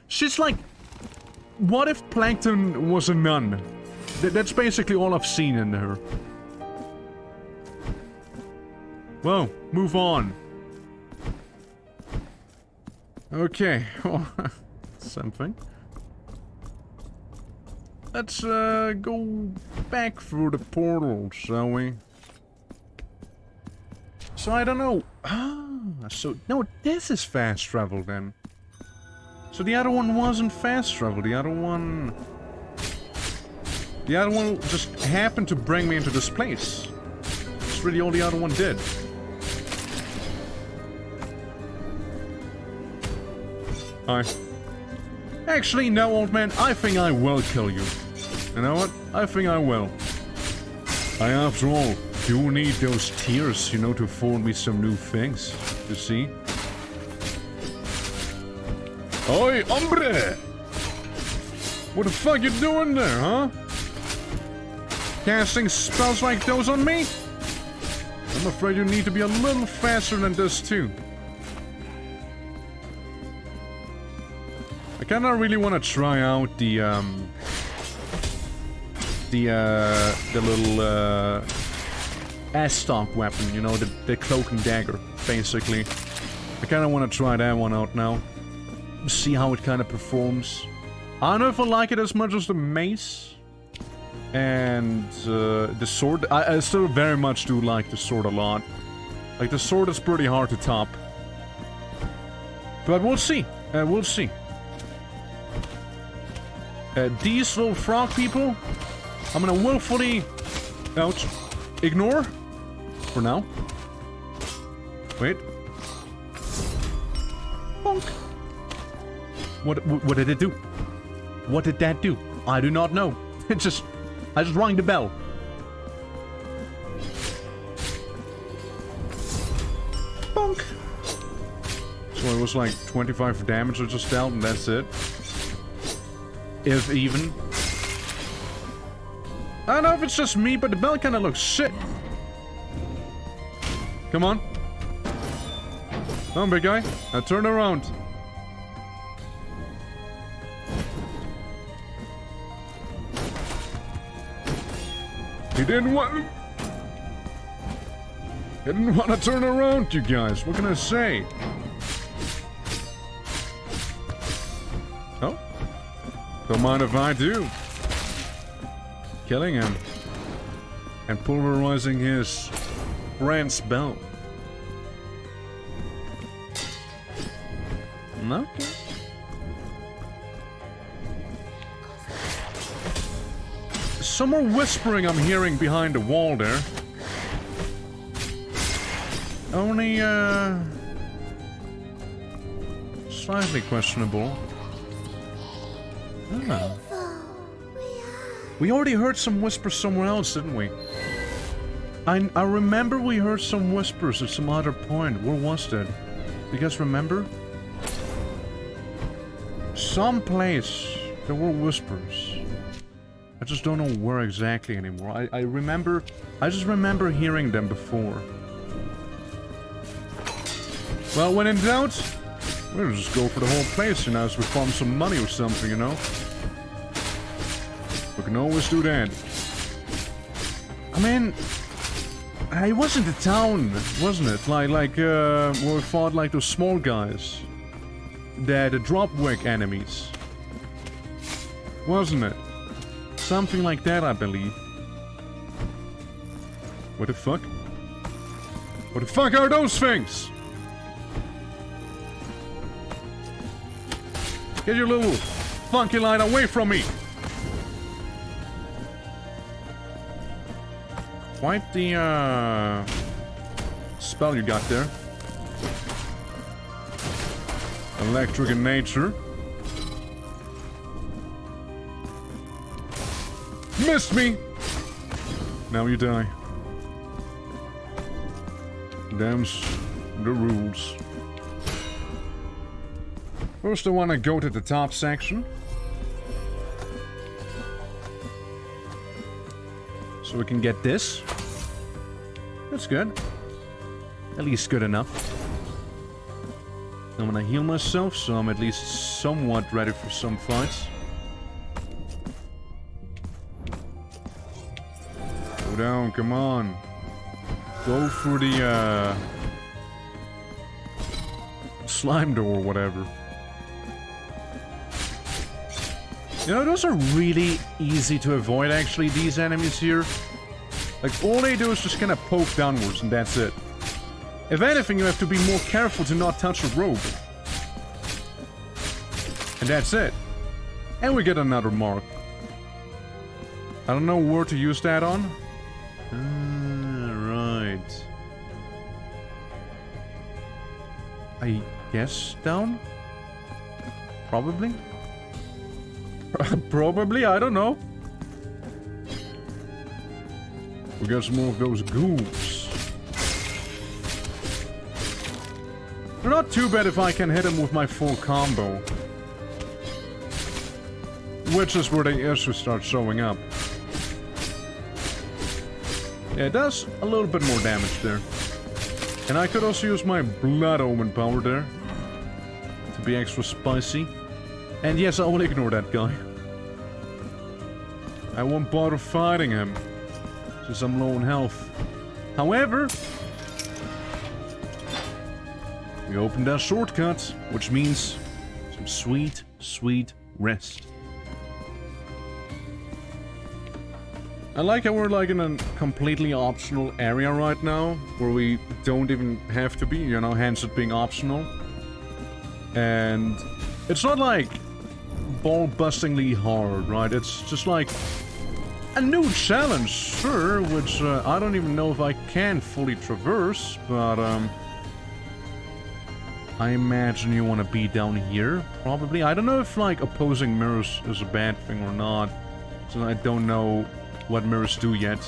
she's like... What if Plankton was a nun? That's basically all I've seen in her. Well, move on. Okay, something. Let's go back through the portal, shall we? So I don't know. So no, this is fast travel then. So the other one wasn't fast travel. The other one just happened to bring me into this place. That's really all the other one did. Hi. Actually, no, old man. I think I will kill you. You know what? I think I will. I, after all, do need those tears, you know, to afford me some new things. You see? Oi, hombre! What the fuck you doing there, huh? Casting spells like those on me? I'm afraid you need to be a little faster than this, too. I kinda really want to try out the little, S-stock weapon, you know, the cloak and dagger, basically. I kinda want to try that one out now. See how it kind of performs. I don't know if I like it as much as the mace. And, the sword. I still very much do like the sword a lot. Like, the sword is pretty hard to top. But we'll see. We'll see. These little frog people, I'm gonna willfully... ouch. Ignore. For now. Wait. Bonk. What did it do? What did that do? I do not know. I just rang the bell. Bonk. So it was like 25 damage I just dealt, and that's it. If even. I don't know if it's just me, but the bell kind of looks shit. Come on. Come on, big guy. Now turn around. He didn't want... He didn't want to turn around, you guys. What can I say? Oh. Don't mind if I do. Killing him. And pulverizing his friend's bell. Okay. Some more whispering I'm hearing behind the wall there. Only, slightly questionable. Oh. We already heard some whispers somewhere else, didn't we? I remember we heard some whispers at some other point. Where was that? You guys remember? Some place there were whispers. I just don't know where exactly anymore. I just remember hearing them before. Well, when in doubt, we'll just go for the whole place, you know, as we farm some money or something, you know? We can always do that. I mean, it wasn't the town, wasn't it? Like, where we fought like those small guys. The dropwick enemies. Wasn't it? Something like that, I believe. What the fuck? What the fuck are those things? Get your little funky line away from me! Quite the, spell you got there. Electric in nature. Missed me! Now you die. Them's the rules. First I wanna go to the top section. So we can get this. That's good. At least good enough. I'm gonna heal myself, so I'm at least somewhat ready for some fights. Go down, come on. Go for the, slime door or whatever. You know, those are really easy to avoid, actually, these enemies here. Like, all they do is just kind of poke downwards, and that's it. If anything, you have to be more careful to not touch a rope. And that's it. And we get another mark. I don't know where to use that on. Right. I guess down? Probably? Probably, I don't know. We got some more of those ghouls. They're not too bad if I can hit them with my full combo. Which is where they also start showing up. Yeah, it does a little bit more damage there. And I could also use my Blood Omen power there. To be extra spicy. And yes, I will ignore that guy. I won't bother fighting him. Since I'm low on health. However... we opened that shortcut. Which means... some sweet, sweet rest. I like how we're like in a completely optional area right now, where we don't even have to be, you know, hence it being optional. And it's not like ball-bustingly hard, right? It's just like a new challenge, sure, which I don't even know if I can fully traverse, but I imagine you want to be down here, probably. I don't know if like opposing mirrors is a bad thing or not, so I don't know what mirrors do yet.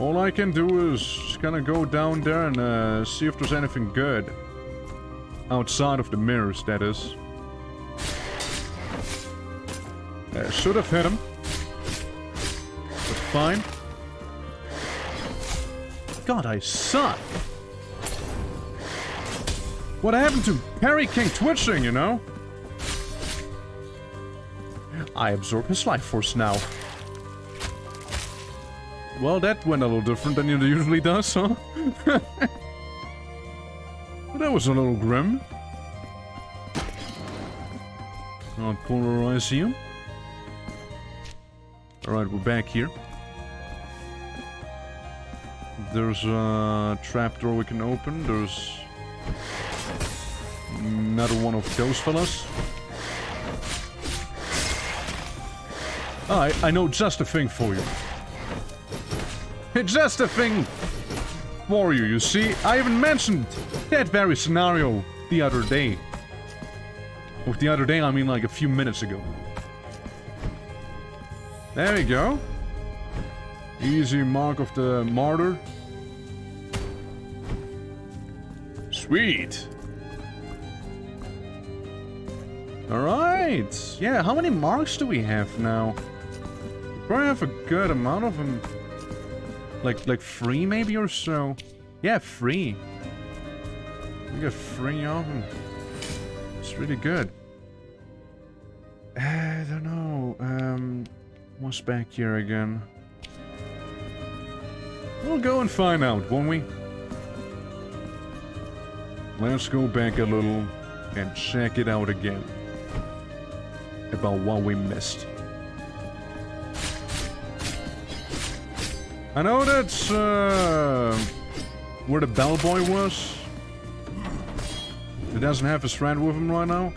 All I can do is just kind of go down there and see if there's anything good. Outside of the mirrors, that is. Should have hit him. But fine. God, I suck. What happened to Perry King twitching, you know? I absorb his life force now. Well, that went a little different than it usually does, huh? But that was a little grim. I'll polarize you. Alright, we're back here. There's a trapdoor we can open. There's another one of those fellas. Oh, I know just a thing for you. Just a thing for you, you see? I even mentioned that very scenario the other day. With the other day, I mean like a few minutes ago. There we go. Easy mark of the martyr. Sweet. Alright. Yeah, how many marks do we have now? We probably have a good amount of them. Like 3 maybe or so. Yeah, 3. We got 3 of them. It's really good. I don't know. What's back here again? We'll go and find out, won't we? Let's go back a little and check it out again. About what we missed. I know that's where the bellboy was. He doesn't have his friend with him right now.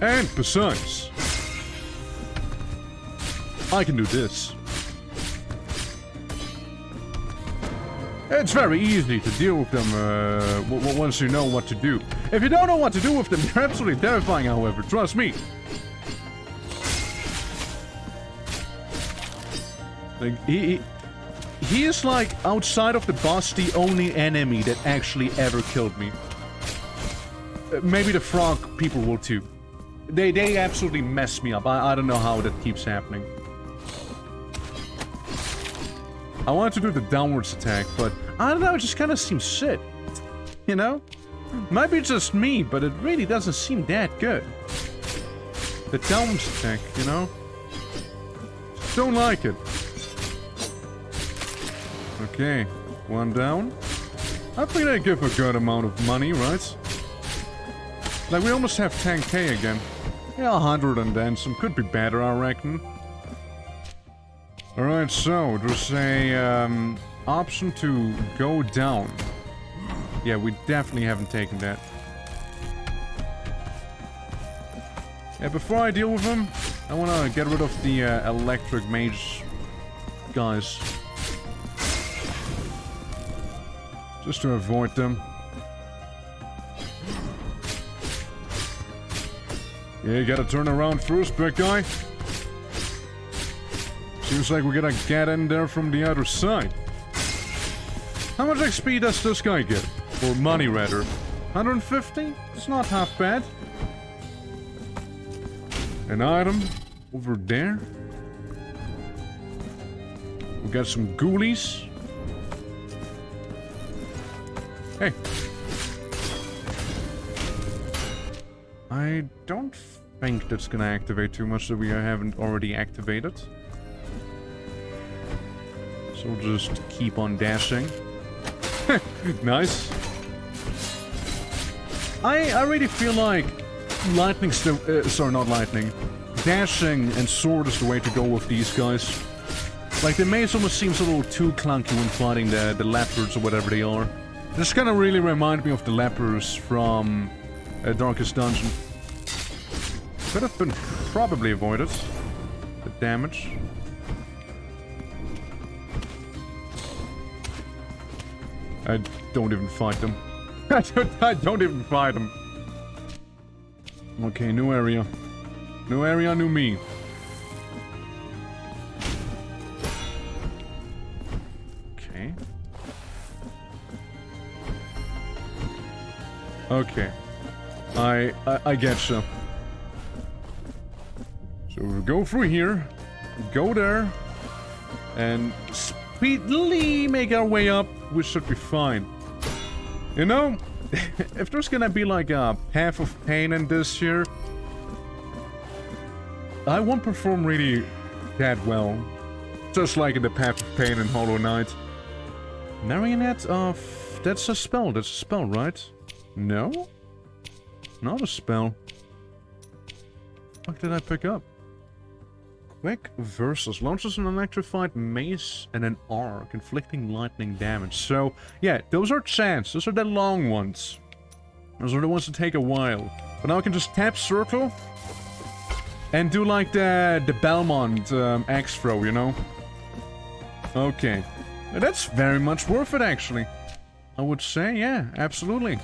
And besides, I can do this. It's very easy to deal with them once you know what to do. If you don't know what to do with them, they're absolutely terrifying, however. Trust me. Like, he is like, outside of the boss, the only enemy that actually ever killed me. Maybe the frog people will too. They absolutely mess me up. I don't know how that keeps happening. I wanted to do the downwards attack, but I don't know, it just kind of seems shit. You know? Might be just me, but it really doesn't seem that good. The downwards attack, you know? Just don't like it. Okay, one down. I think they give a good amount of money, right? Like, we almost have 10k again. Yeah, 100 and then some. Could be better, I reckon. Alright, so there's a option to go down. Yeah, we definitely haven't taken that. Yeah, before I deal with him, I want to get rid of the electric mage guys. Just to avoid them. Yeah, you gotta turn around first, big guy. Seems like we're gonna get in there from the other side. How much XP does this guy get? Or money, rather. 150? It's not half bad. An item over there. We got some ghoulies. Hey. I don't think that's gonna activate too much that we haven't already activated. So we'll just keep on dashing. Nice. I really feel like lightning sorry, not lightning. Dashing and sword is the way to go with these guys. Like, the maze almost seems a little too clunky when fighting the leopards or whatever they are. This kind of really remind me of the lepers from Darkest Dungeon. Could have been probably avoided. The damage. I don't even fight them. I don't even fight them. Okay, new area. New area, new me. Okay. Okay. I get you. So we'll go through here, go there, and speedily make our way up. We should be fine. You know, if there's gonna be like a path of pain in this here, I won't perform really that well. Just like in the path of pain in Hollow Knight. Marionette of... That's a spell, right? No? Not a spell. What did I pick up? Quick versus launches an electrified mace and an arc, inflicting lightning damage. So, yeah, those are chants. Those are the long ones. Those are the ones that take a while. But now I can just tap circle and do like the Belmont axe throw, you know? Okay. That's very much worth it, actually. I would say, yeah, absolutely.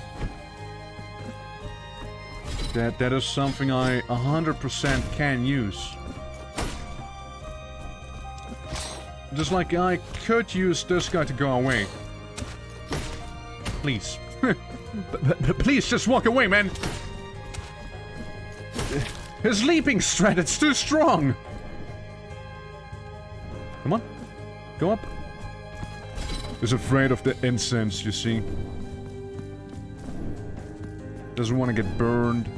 That is something I 100% can use. Just like I could use this guy to go away. Please. Please, just walk away, man. His leaping strat, it's too strong. Come on. Go up. He's afraid of the incense, you see. Doesn't want to get burned.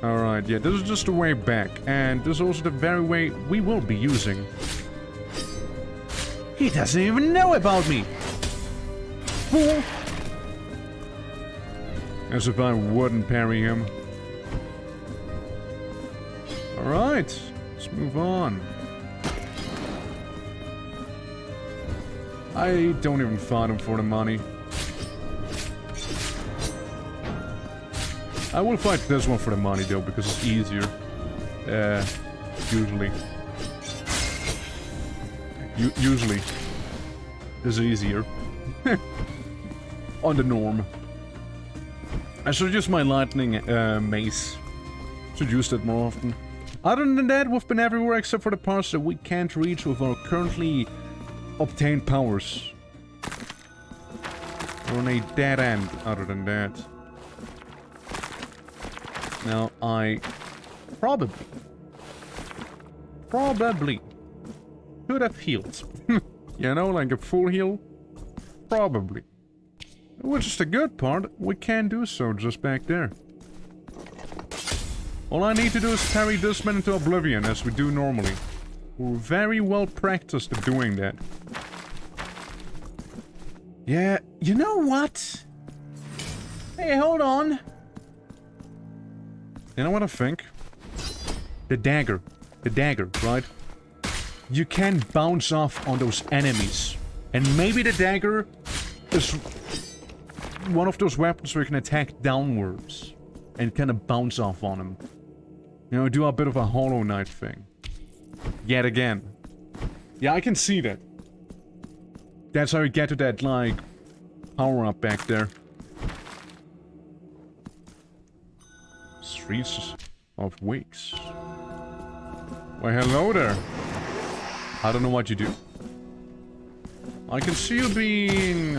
Alright, yeah, this is just the way back. And this is also the very way we will be using. He doesn't even know about me! Fool! As if I wouldn't parry him. Alright, let's move on. I don't even fight him for the money. I will fight this one for the money though, because it's easier. Usually. Usually. It's easier. On the norm. I should use my lightning mace. Should use that more often. Other than that, we've been everywhere except for the parts that we can't reach with our currently obtained powers. We're on a dead end other than that. Now, I probably could have healed. You know, like a full heal? Probably. Which is the good part, we can do so just back there. All I need to do is carry this man into oblivion, as we do normally. We're very well practiced at doing that. Yeah, you know what? Hey, hold on. You know what I think? The dagger, right? You can bounce off on those enemies. And maybe the dagger is one of those weapons where you can attack downwards. And kind of bounce off on them. You know, do a bit of a Hollow Knight thing. Yet again. Yeah, I can see that. That's how you get to that, like, power-up back there. Streets of Weeks. Why, hello there. I don't know what you do. I can see you being,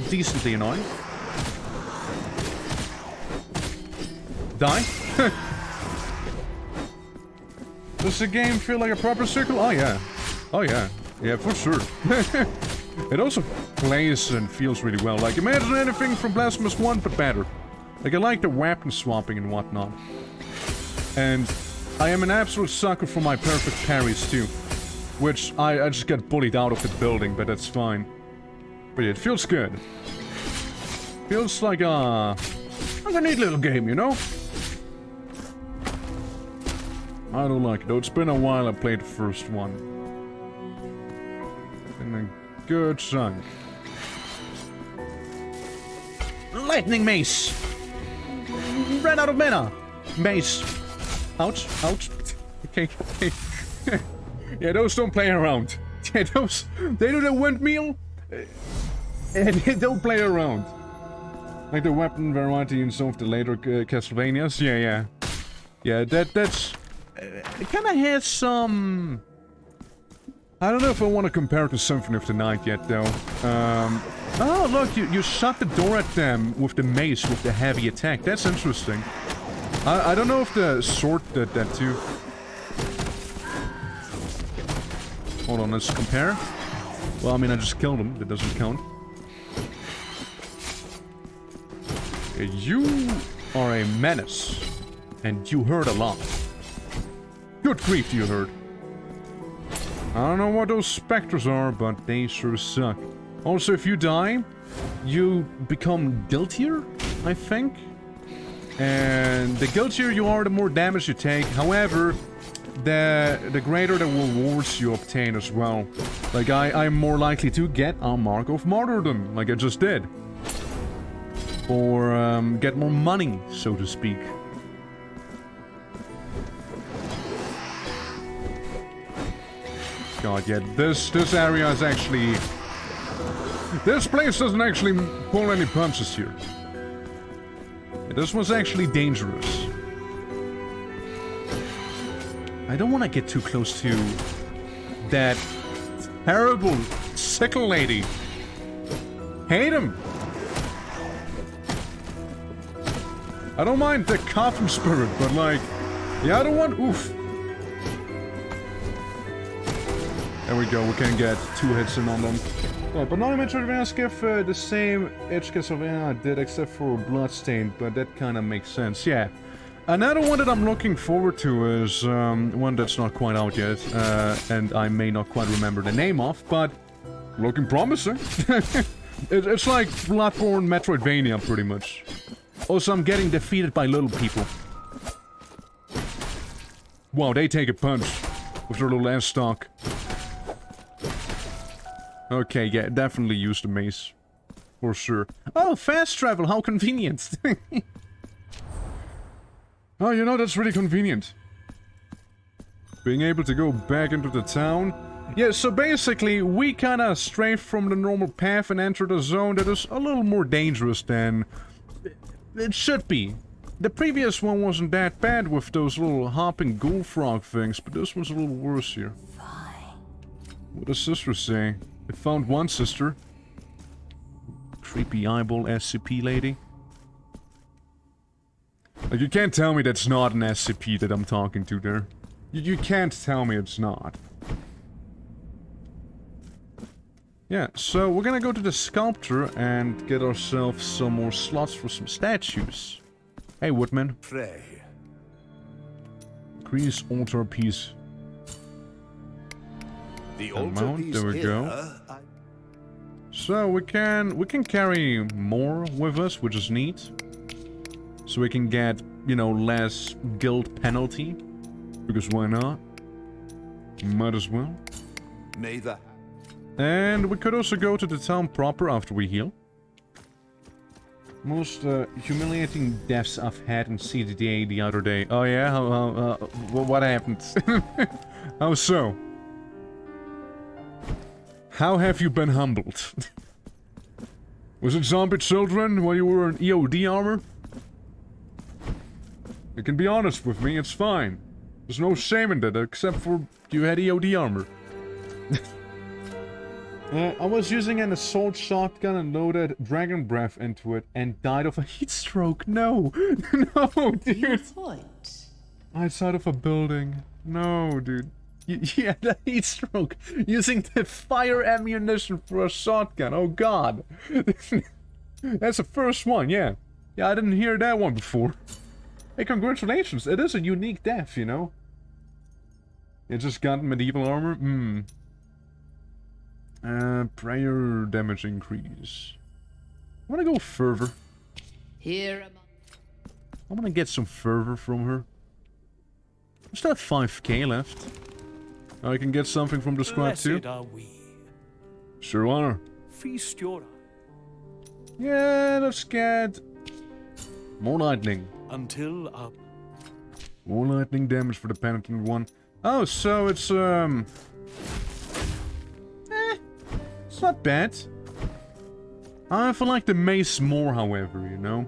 decently annoying. Die? Does the game feel like a proper circle? Oh yeah. Oh yeah. Yeah, for sure. It also plays and feels really well. Like, imagine anything from Blasphemous 1, but better. Like, I like the weapon swapping and whatnot. And I am an absolute sucker for my perfect parries, too. Which, I just get bullied out of the building, but that's fine. But yeah, it feels good. Feels like a neat little game, you know? I don't like it, though. It's been a while I played the first one. Been a good chunk. Lightning Mace! Ran out of mana! Mace. Ouch, ouch. Okay, okay. Yeah, those don't play around. Yeah, those... They do the windmill, and they don't play around. Like the weapon variety in some of the later Castlevanias. Yeah, yeah. Yeah, that's... It kinda has some... I don't know if I want to compare it to Symphony of the Night yet, though. Oh, look, you shut the door at them with the mace, with the heavy attack. That's interesting. I don't know if the sword did that, too. Hold on, let's compare. Well, I mean, I just killed him. That doesn't count. You are a menace. And you hurt a lot. Good grief, you hurt. I don't know what those specters are, but they sure suck. Also, if you die, you become guiltier, I think. And the guiltier you are, the more damage you take. However, the greater the rewards you obtain as well. Like, I'm more likely to get a Mark of Martyrdom, like I just did. Or, get more money, so to speak. God, yeah, this area is actually... This place doesn't actually pull any punches here. This was actually dangerous. I don't want to get too close to that terrible sickle lady. Hate him. I don't mind the coffin spirit, but like, yeah, I don't want... Oof. There we go, we can get 2 hits in on them. Yeah, but now I'm trying to ask if the same edge Castlevania did except for Bloodstained, but that kind of makes sense, yeah. Another one that I'm looking forward to is one that's not quite out yet, and I may not quite remember the name of, but looking promising. It's like Bloodborne Metroidvania, pretty much. Also, I'm getting defeated by little people. Wow, they take a punch with their little ass stock. Okay, yeah, definitely use the mace. For sure. Oh, fast travel, how convenient. Oh, you know, that's really convenient. Being able to go back into the town. Yeah, so basically, we kinda strayed from the normal path and entered a zone that is a little more dangerous than it should be. The previous one wasn't that bad with those little hopping ghoul frog things, but this one's a little worse here. What does sister say? I found one sister. Creepy eyeball SCP lady. Like, you can't tell me that's not an SCP that I'm talking to there. You can't tell me it's not. Yeah, so we're gonna go to the sculptor and get ourselves some more slots for some statues. Hey, Woodman. Pray. Increase altar piece. The amount, there we go. So we can carry more with us, which is neat. So we can get, you know, less guild penalty. Because why not? Might as well. May the... And we could also go to the town proper after we heal. Most humiliating deaths I've had in CDDA the other day. Oh yeah? What happened? How so? How have you been humbled? Was it zombie children while you were in EOD armor? You can be honest with me, it's fine. There's no shame in that, except for you had EOD armor. I was using an assault shotgun and loaded dragon breath into it and died of a heat stroke. No! No, dude! Outside of a building. No, dude. You had a heat stroke using the fire ammunition for a shotgun. Oh god. That's the first one, yeah. Yeah, I didn't hear that one before. Hey, congratulations. It is a unique death, you know? You just got medieval armor? Prayer damage increase. I wanna go fervor. I wanna get some fervor from her. I still have 5k left. I can get something from the squad too. Are we. Sure are. Feast your Yeah, let's get more lightning. until More lightning damage for the penitent one. Oh, so it's it's not bad. I feel like the mace more, however, you know?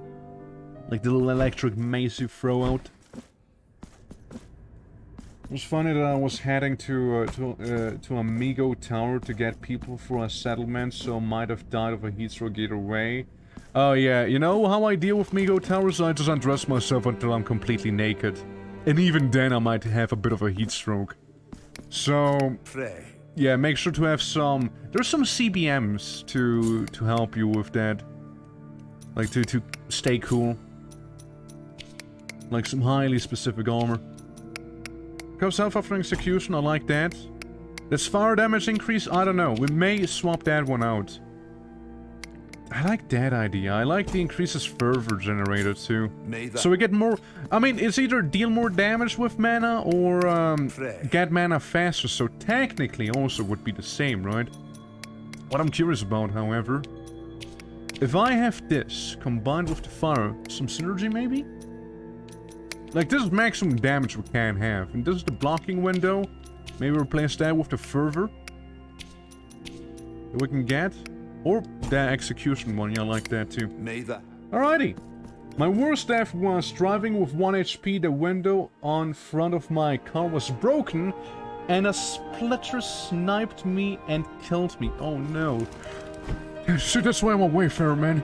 Like the little electric mace you throw out. It was funny that I was heading to Amigo Tower to get people for a settlement, so might have died of a heatstroke either way. Oh yeah, you know how I deal with Amigo Towers? I just undress myself until I'm completely naked. And even then I might have a bit of a heatstroke. So... yeah, make sure to have some... There's some CBMs to help you with that. Like, to stay cool. Like some highly specific armor. Go self-after execution, I like that. This fire damage increase, I don't know. We may swap that one out. I like that idea. I like the increases fervor generator too. So we get more... I mean, it's either deal more damage with mana or get mana faster. So technically also would be the same, right? What I'm curious about, however... if I have this combined with the fire, some synergy maybe? Like, this is maximum damage we can have. And this is the blocking window. Maybe replace that with the fervor. That we can get. Or the execution one, yeah, I like that too. Alrighty. My worst death was driving with 1 HP, the window on front of my car was broken, and a splitter sniped me and killed me. Oh no. Shit, that's why I'm a wayfarer, man.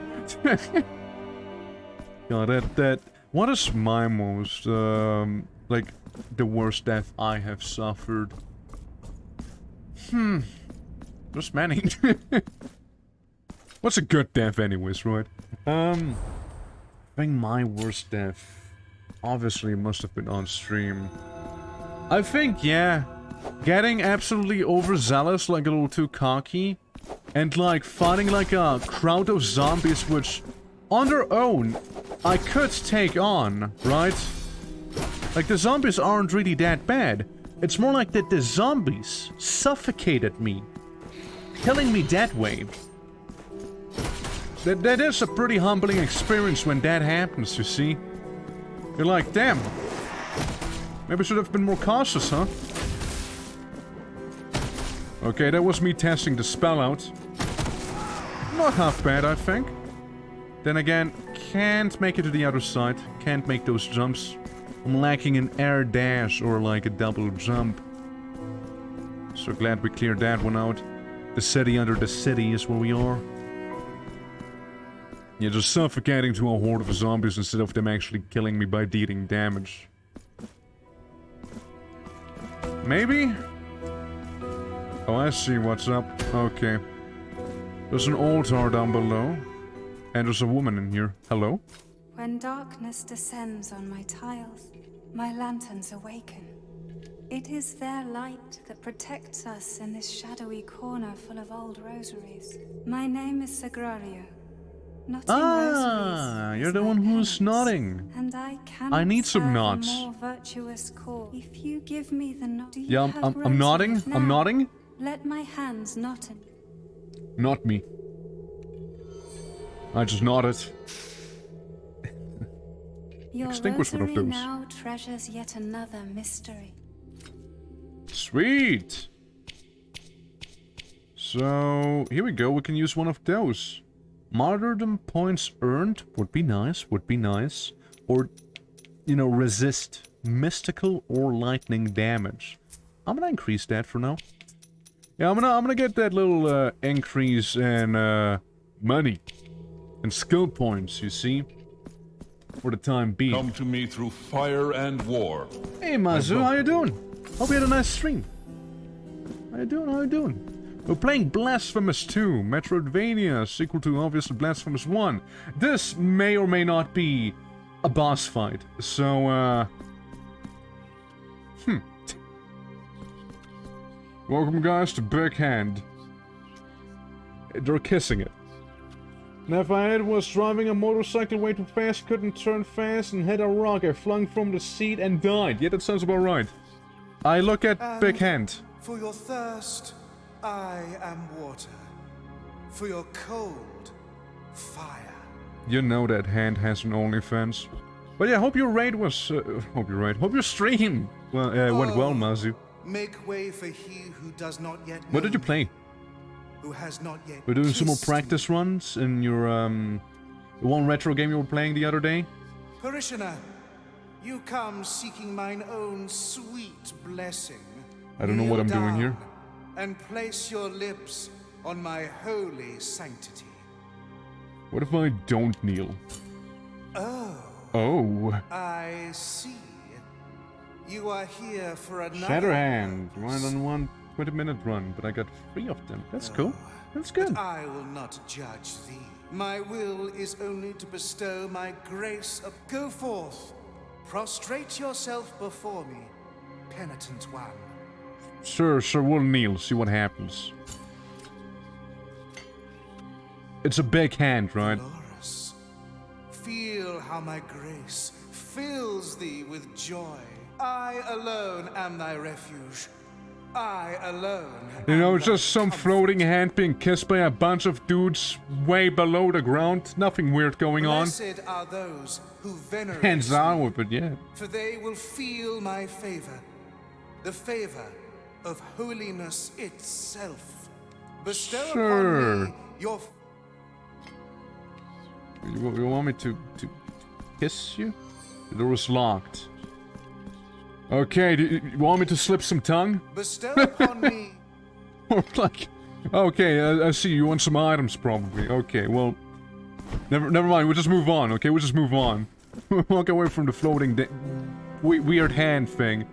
God, that... What is my most, like, the worst death I have suffered? There's many. What's a good death anyways, right? I think my worst death obviously must have been on stream. I think, yeah, getting absolutely overzealous, like a little too cocky, and like fighting like a crowd of zombies which, on their own, I could take on, right? Like, the zombies aren't really that bad. It's more like that the zombies suffocated me, killing me that way. That is a pretty humbling experience when that happens, you see. You're like, damn. Maybe I should have been more cautious, huh? Okay, that was me testing the spell out. Not half bad, I think. Then again, can't make it to the other side. Can't make those jumps. I'm lacking an air dash or like a double jump. So glad we cleared that one out. The city under the city is where we are. Yeah, just suffocating to a horde of zombies instead of them actually killing me by dealing damage. Maybe? Oh, I see what's up. Okay. There's an altar down below. And there's a woman in here. Hello? When darkness descends on my tiles, my lanterns awaken. It is their light that protects us in this shadowy corner full of old rosaries. My name is Sagrario. You're the one who's nodding. And I need some nods. More virtuous cause. If you give me the nod, yeah, I'm nodding. Now, I'm nodding. Let my hands knot in. Not me. I just nodded. Your Extinguish one of rosary those. now treasures yet another mystery. Sweet. So here we go. We can use one of those. Martyrdom points earned would be nice. Would be nice. Or you know, resist mystical or lightning damage. I'm gonna increase that for now. Yeah, I'm gonna get that little increase in money and skill points, you see, for the time being. Come to me through fire and war. Hey Mazu, how you doing? Hope you had a nice stream. How you doing? How you doing? We're playing Blasphemous 2, Metroidvania, sequel to obviously Blasphemous 1. This may or may not be a boss fight, so Welcome guys to Big Hand. They're kissing it. Neverhead was driving a motorcycle way too fast, couldn't turn fast, and hit a rock. I flung from the seat and died. Yeah, that sounds about right. I look at Big Hand. For your thirst, I am water. For your cold, fire. You know that Hand has an OnlyFans. But yeah, hope your raid was... hope your stream went well, Mazu. Make way for he who does not yet know. What did you play? Who has not yet We're doing some more kissed practice runs in your, the one retro game you were playing the other day? Parishioner, you come seeking mine own sweet blessing. I don't know what I'm doing here. And place your lips on my holy sanctity. What if I don't kneel? Oh. Oh. I see. You are here for another... Shatterhand. Went on one 20-minute run, but I got 3 of them. That's cool. That's good. But I will not judge thee. My will is only to bestow my grace of... Go forth. Prostrate yourself before me, penitent one. Sure, we'll kneel, see what happens. It's a big hand, right? Dolores, feel how my grace fills thee with joy. I alone am thy refuge. I alone. You know, just some floating hand being kissed by a bunch of dudes way below the ground. Nothing weird going on. Blessed are those who venerate Hands down with it, yeah. For they will feel my favor. The favor of holiness itself. Bestow upon me your... You want me to kiss you? The door was locked. Okay, do you want me to slip some tongue? Bestow upon me... Or like... Okay, I see, you want some items probably. Okay, well... Never mind, we'll just move on, okay? We'll just move on. Walk away from the floating weird hand thing.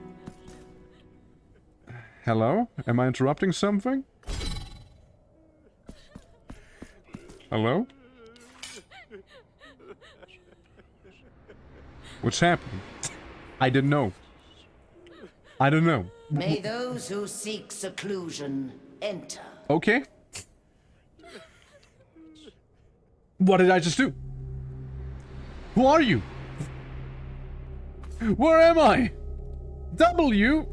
Hello? Am I interrupting something? Hello? What's happening? I didn't know. I don't know. May those who seek seclusion enter. Okay. What did I just do? Who are you? Where am I? W?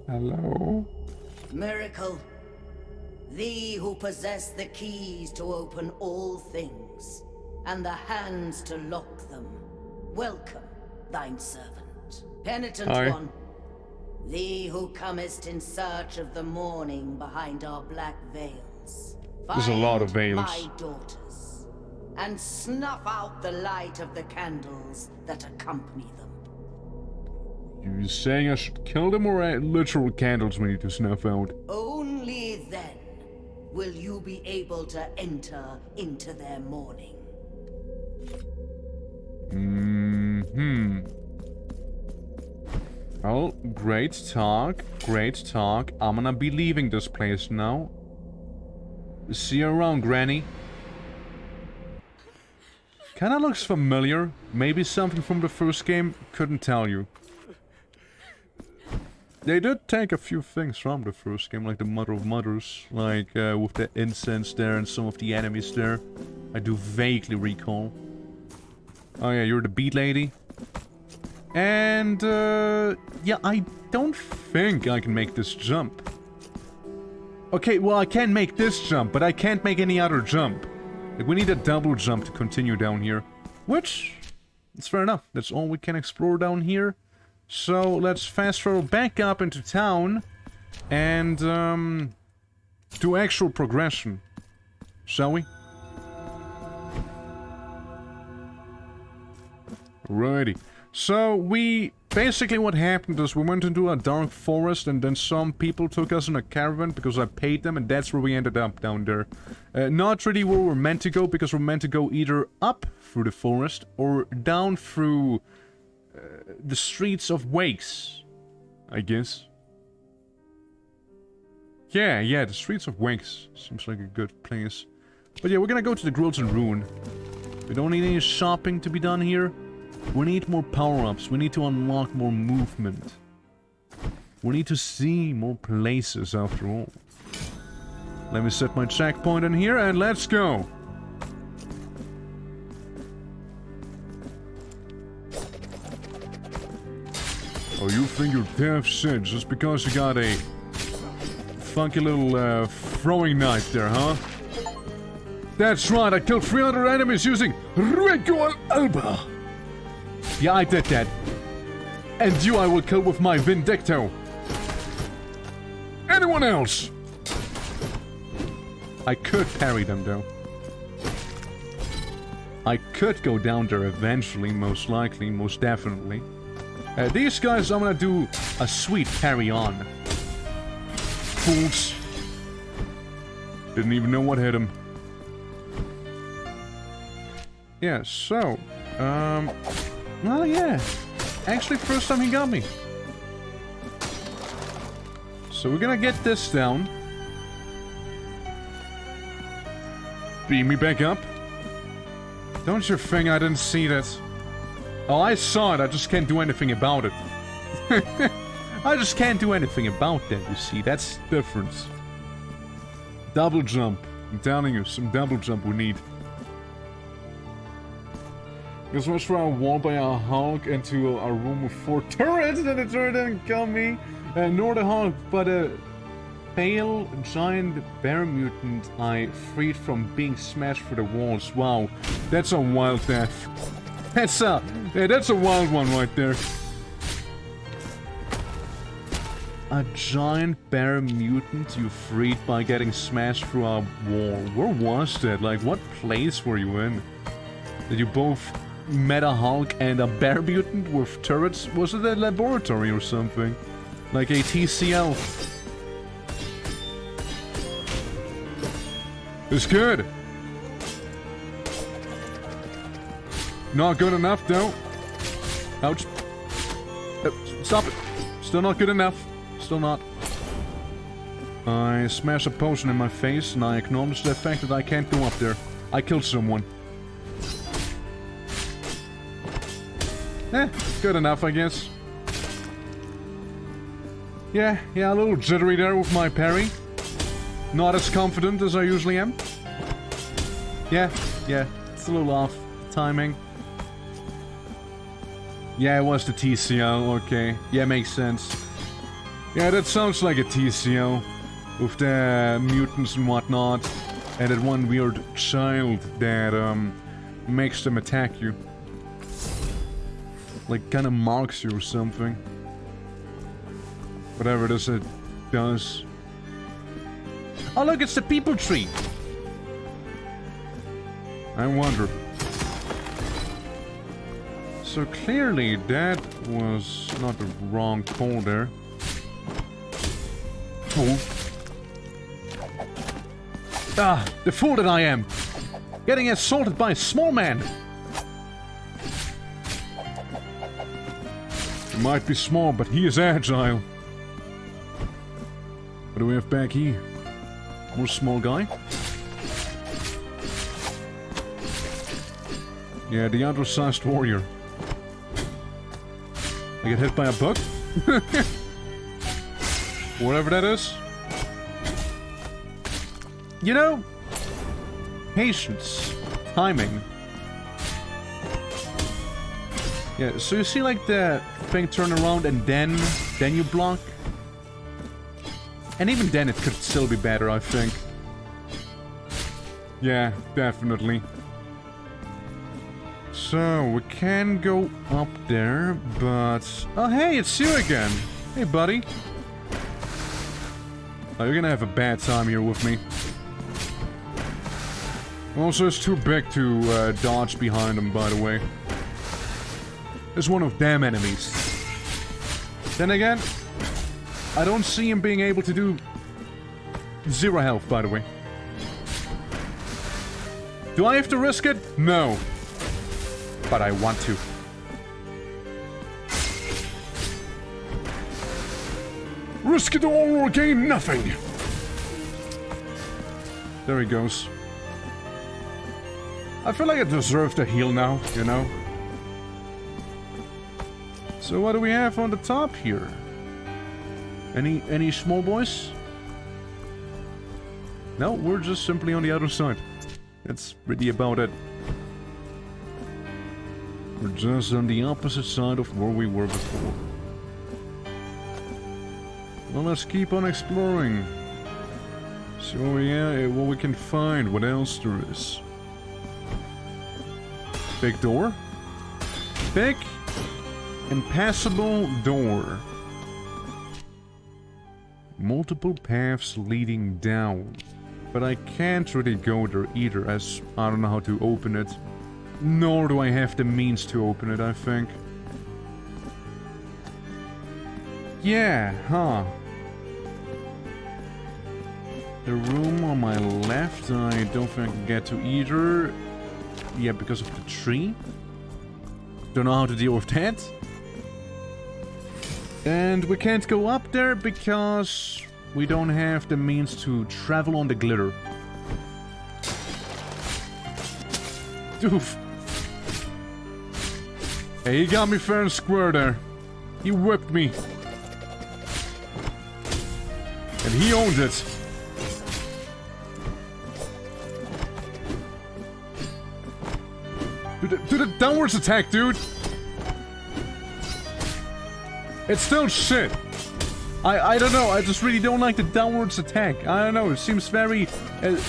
Hello? Miracle, thee who possess the keys to open all things, and the hands to lock them, welcome thine servant. Penitent one, thee who comest in search of the morning behind our black veils. There's a lot of veils. My daughters, and snuff out the light of the candles that accompany them. You saying I should kill them, or literal candles we need to snuff out? Only then will you be able to enter into their morning. Well, great talk, great talk. I'm gonna be leaving this place now. See you around, Granny. Kinda looks familiar. Maybe something from the first game, couldn't tell you. They did take a few things from the first game, like the Mother of Mothers, like with the incense there and some of the enemies there. I do vaguely recall. Oh yeah, you're the beat lady. And, yeah, I don't think I can make this jump. Okay, well, I can make this jump, but I can't make any other jump. Like, we need a double jump to continue down here. Which, it's fair enough. That's all we can explore down here. So, let's fast travel back up into town. And, do actual progression. Shall we? Alrighty. So, basically what happened is we went into a dark forest and then some people took us in a caravan because I paid them and that's where we ended up down there. Not really where we're meant to go because we're meant to go either up through the forest or down through the streets of Wakes, I guess. Yeah, the streets of Wakes seems like a good place. But yeah, we're gonna go to the Grills and Ruin. We don't need any shopping to be done here. We need more power-ups. We need to unlock more movement. We need to see more places after all. Let me set my checkpoint in here and let's go. Oh, you think you're tough shit just because you got a funky little throwing knife there, huh? That's right, I killed 300 enemies using Rego Alba. Yeah, I did that. And you I will kill with my Vindicto. Anyone else? I could parry them though. I could go down there eventually, most likely, most definitely. These guys I'm gonna do a sweet parry on. Fools. Didn't even know what hit him. Yeah, so, well, yeah. Actually, first time he got me. So we're gonna get this down. Beam me back up. Don't you think I didn't see that? Oh, I saw it, I just can't do anything about it. I just can't do anything about that, you see, that's the difference. Double jump. I'm telling you, some double jump we need. This was for a wall by a Hulk into a room with 4 turrets, and the turret didn't kill me. Nor the Hulk, but a pale giant bear mutant I freed from being smashed through the walls. Wow, that's a wild death. That's a wild one right there. A giant bear mutant you freed by getting smashed through a wall. Where was that? Like, what place were you in? Did you both met a Hulk and a bear mutant with turrets? Was it a laboratory or something? Like a TCL? It's good. Not good enough, though. Ouch. Stop it. Still not good enough. Still not. I smashed a potion in my face and I acknowledge the fact that I can't go up there. I killed someone. Good enough, I guess. Yeah, a little jittery there with my parry. Not as confident as I usually am. Yeah, it's a little off. Timing. Yeah, it was the TCL, okay. Yeah, makes sense. Yeah, that sounds like a TCL. With the mutants and whatnot. And that one weird child that, makes them attack you. Like, kinda marks you or something. Whatever it is it does. Oh look, it's the people tree! I wonder. So clearly that was not the wrong call there. Fool. Ah, the fool that I am! Getting assaulted by a small man! He might be small, but he is agile. What do we have back here? More small guy? Yeah, the undersized warrior. I get hit by a bug? Whatever that is. You know, patience, timing. Yeah, so you see like the thing turn around and then you block? And even then it could still be better, I think. Yeah, definitely. So, we can go up there, but... Oh, hey, it's you again! Hey, buddy. Oh, you're gonna have a bad time here with me. Also, it's too big to dodge behind him, by the way. is one of them enemies. Then again, I don't see him being able to do 0 health, by the way. Do I have to risk it? No. But I want to. Risk it all or gain nothing. There he goes. I feel like I deserve to heal now, you know? So what do we have on the top here? Any small boys? No, we're just simply on the other side. That's really about it. We're just on the opposite side of where we were before. Well, let's keep on exploring. So yeah, what we can find, what else there is. Big door. Big, impassable door. Multiple paths leading down. But I can't really go there either, as I don't know how to open it. Nor do I have the means to open it, I think. Yeah, huh. The room on my left, I don't think I can get to either. Yeah, because of the tree. Don't know how to deal with that. And we can't go up there because we don't have the means to travel on the glitter. Doof. Hey, he got me fair and square there. He whipped me. And he owned it. Do the downwards attack, dude! It's still shit. I don't know, I just really don't like the downwards attack. I don't know, it seems very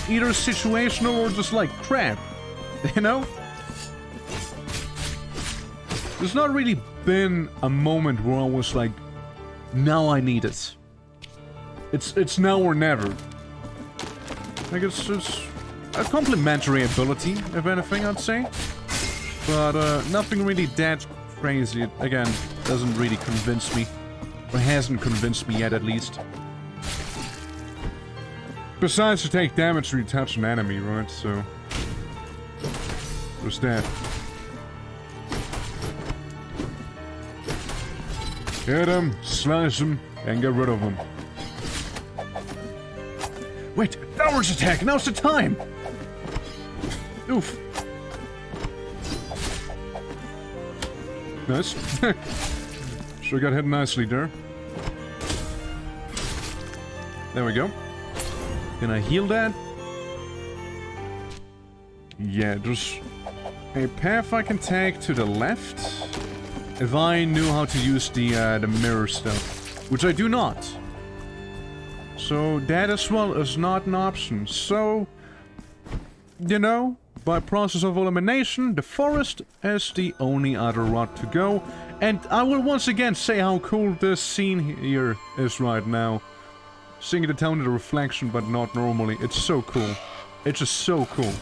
either situational or just like crap. You know? There's not really been a moment where I was like, now I need it. It's now or never. Like it's a complementary ability, if anything, I'd say. But nothing really that crazy. Again, doesn't really convince me. Or hasn't convinced me yet, at least. Besides, to take damage when you touch an enemy, right? So... there's that. Hit him, slice him, and get rid of him. Wait! Downwards attack! Now's the time! Oof. Nice. Sure got hit nicely there. There we go. Can I heal that? Yeah, there's a path I can take to the left. If I knew how to use the mirror stuff. Which I do not. So that as well is not an option. So, you know, by process of elimination, the forest is the only other route to go. And I will once again say how cool this scene here is right now. Singing the tone of the reflection, but not normally. It's so cool. It's just so cool.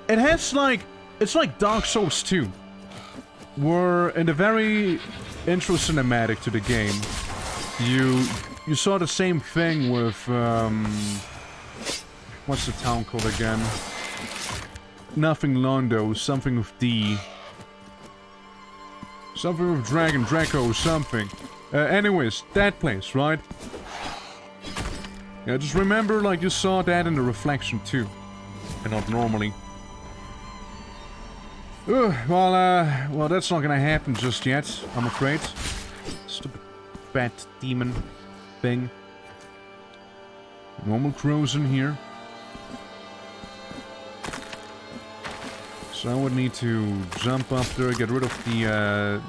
It has like... it's like Dark Souls 2. Where in the very intro cinematic to the game, you saw the same thing with, what's the town called again? Nothing Londo, something with D. Something with Dragon, Draco, something. Anyways, that place, right? Yeah, just remember, like, you saw that in the reflection too. And not normally. Well, that's not gonna happen just yet, I'm afraid. Stupid bat demon thing. Normal crows in here. So I would need to jump up there, get rid of the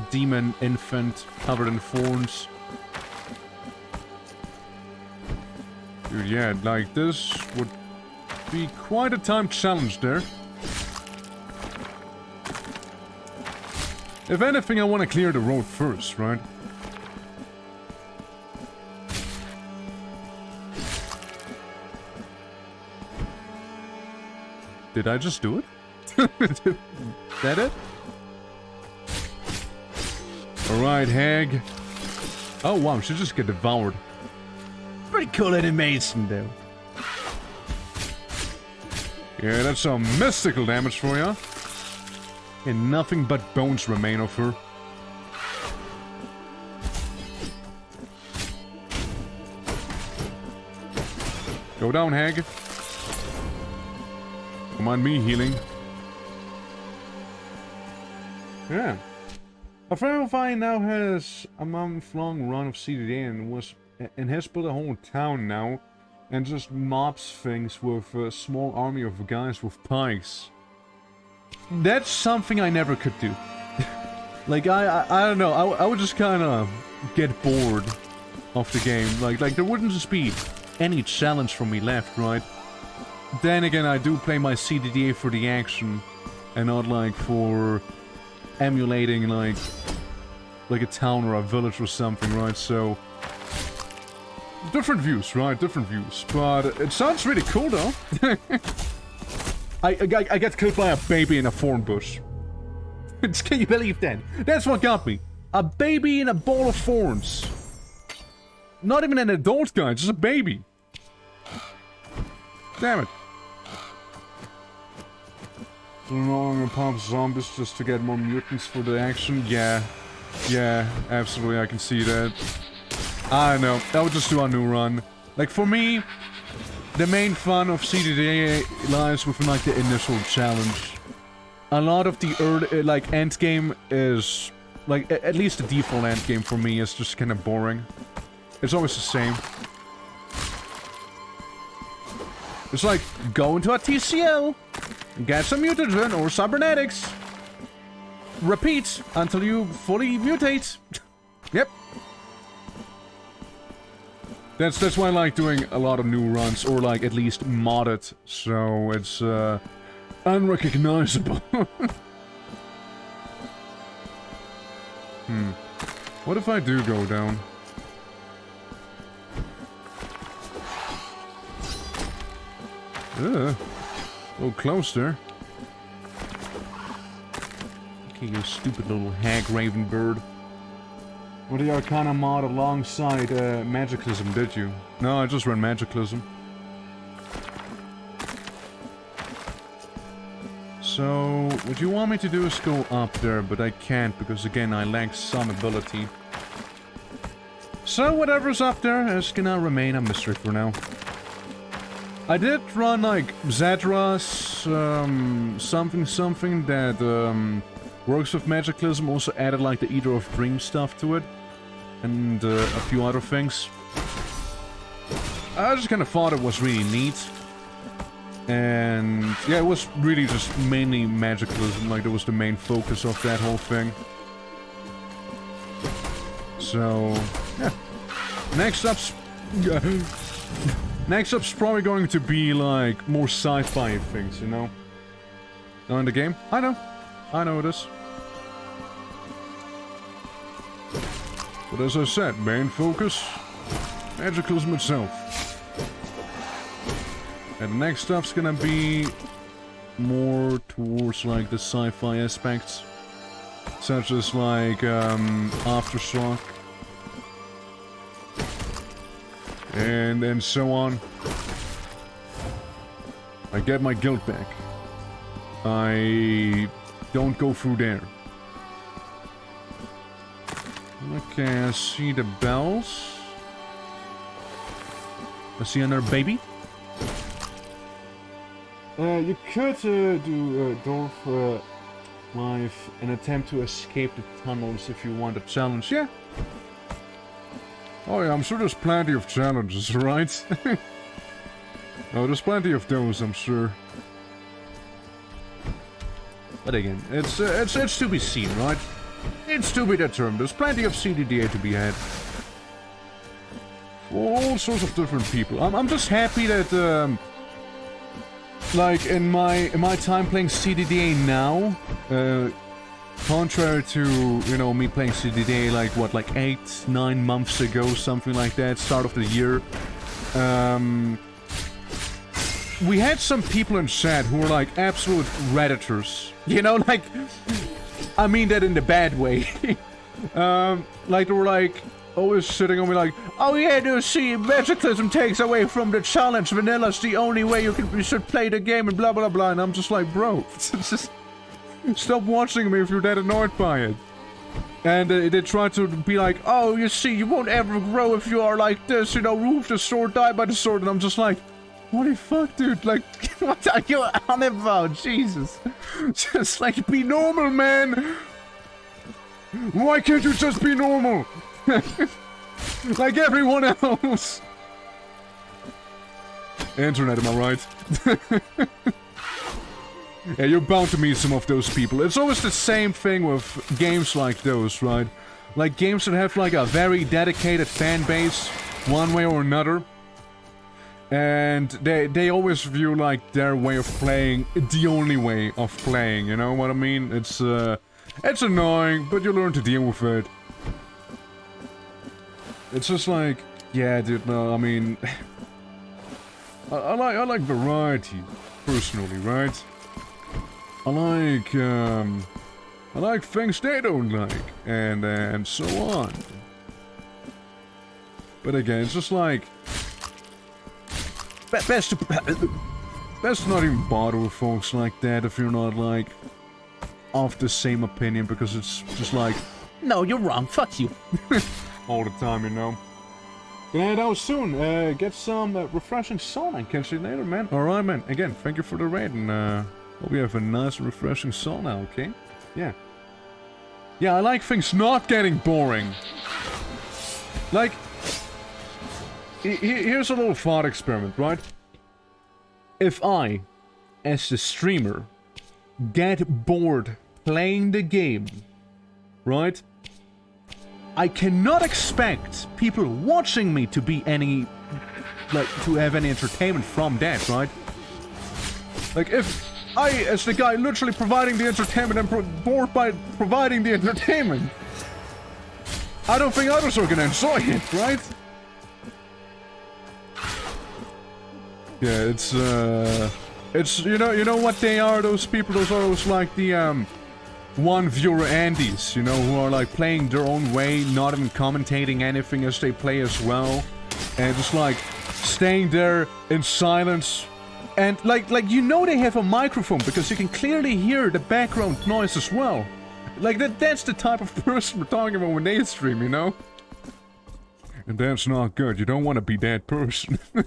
demon infant covered in thorns. Dude, yeah, like this would be quite a time challenge there. If anything, I want to clear the road first, right? Did I just do it? That it? Alright, Hag. Oh wow, she just get devoured. Pretty cool animation though. Yeah, that's some mystical damage for ya. And nothing but bones remain of her. Go down, Hag. Don't mind me healing. Yeah. A friend of mine now has a month-long run of CDD and has built a whole town now, and just mobs things with a small army of guys with pikes. That's something I never could do. Like I don't know. I would just kind of get bored of the game. Like there wouldn't just be any challenge for me left, right? Then again, I do play my CDDA for the action, and not like for emulating like a town or a village or something, right? So different views, right? Different views. But it sounds really cool though. I get killed by a baby in a thorn bush. Can you believe that? That's what got me. A baby in a ball of thorns. Not even an adult guy, just a baby. Damn it. So now I'm gonna pump zombies just to get more mutants for the action. Yeah, absolutely, I can see that. I know, I would just do a new run. Like, for me, the main fun of CDDA lies within, like, the initial challenge. A lot of the early, like, end game is, like, at least the default end game for me is just kind of boring. It's always the same. It's like, go into a TCL, get some mutagen or cybernetics. Repeat until you fully mutate. Yep. That's why I like doing a lot of new runs, or like at least modded, so it's unrecognizable. What if I do go down? A little close there. Okay, you stupid little hag raven bird. What the Arcana mod alongside Magicalism, did you? No, I just ran Magicalism. So, what you want me to do is go up there, but I can't because again I lack some ability. So whatever's up there is gonna remain a mystery for now. I did run like Zadra's something that works with Magicalism, also added like the Eater of Dreams stuff to it. And a few other things. I just kind of thought it was really neat. And yeah, it was really just mainly Magicalism, like that was the main focus of that whole thing. So, yeah. Next up's probably going to be like more sci-fi things, you know? Not in the game? I know it is. But as I said, main focus, Magicalism itself. And the next stuff's gonna be more towards like the sci-fi aspects. Such as like Aftershock. And so on. I get my guilt back. I don't go through there. Okay, I see the bells. I see another baby. You could do Dwarf Life and attempt to escape the tunnels if you want a challenge, yeah? Oh yeah, I'm sure there's plenty of challenges, right? Oh, there's plenty of those, I'm sure. But again, it's to be seen, right? It's to be determined. There's plenty of CDDA to be had. For all sorts of different people. I'm just happy that, like, in my time playing CDDA now, contrary to, you know, me playing CDDA like, what, like 8-9 months ago, something like that, start of the year, we had some people in chat who were like absolute Redditors. You know, like, I mean that in the bad way. Like, they were like, always sitting on me like, oh yeah, no, see, Magicalism takes away from the challenge. Vanilla's the only way you should play the game and blah, blah, blah. And I'm just like, bro, just stop watching me if you're that annoyed by it. And they try to be like, oh, you see, you won't ever grow if you are like this, you know, roof the sword, die by the sword. And I'm just like, holy fuck, dude, like, what are you on about? Jesus. Just, like, be normal, man. Why can't you just be normal? Like everyone else. Internet, am I right? Yeah, you're bound to meet some of those people. It's always the same thing with games like those, right? Like games that have like a very dedicated fan base, one way or another. And they always view like their way of playing the only way of playing, you know what I mean? It's annoying, but you learn to deal with it. It's just like, yeah, dude, no, I mean, I like variety, personally, right? I like things they don't like, and so on. But again, it's just like, best not even bother with folks like that if you're not, like, of the same opinion, because it's just like, no, you're wrong, fuck you. All the time, you know. Gonna head out soon, get some refreshing sauna and catch you later, man. Alright, man, again, thank you for the raid, and hope you have a nice refreshing sauna, okay? Yeah. Yeah, I like things not getting boring. Like, here's a little thought experiment, right? If I, as the streamer, get bored playing the game, right? I cannot expect people watching me to be any, like, to have any entertainment from that, right? Like, if I, as the guy literally providing the entertainment and bored by providing the entertainment, I don't think others are gonna enjoy it, right? Yeah, it's, you know what they are, those people, those are those, like, the, one viewer Andes, you know, who are, like, playing their own way, not even commentating anything as they play as well, and just, like, staying there in silence, and, like, you know they have a microphone, because you can clearly hear the background noise as well. Like, that's the type of person we're talking about when they stream, you know? And that's not good, you don't want to be that person. You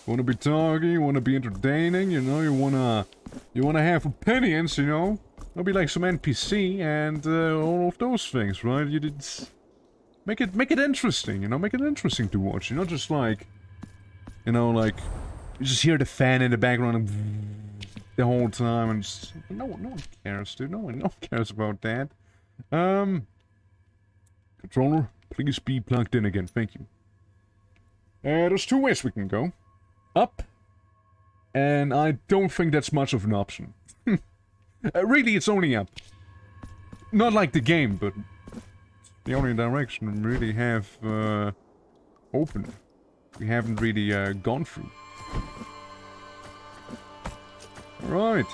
want to be talking, you want to be entertaining, you know, you want to have opinions, you know? Don't be like some NPC and all of those things, right? You did make it interesting, you know, make it interesting to watch. You're not just like, you know, like you just hear the fan in the background the whole time, and just, no one cares, dude. No one cares about that. Controller, please be plugged in again. Thank you. There's two ways we can go. Up, and I don't think that's much of an option. Really, it's only up. Not like the game, but the only direction we really have open. We haven't really gone through. Alright.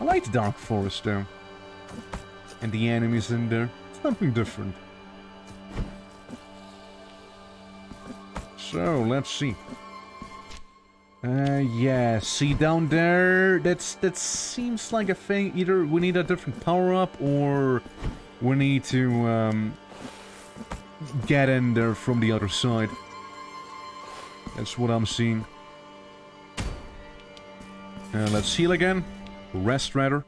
I like the Dark Forest though. And the enemies in there. Something different. So, let's see. Yeah, see down there, that seems like a thing. Either we need a different power-up, or we need to, get in there from the other side. That's what I'm seeing. Let's heal again. Rest, rather.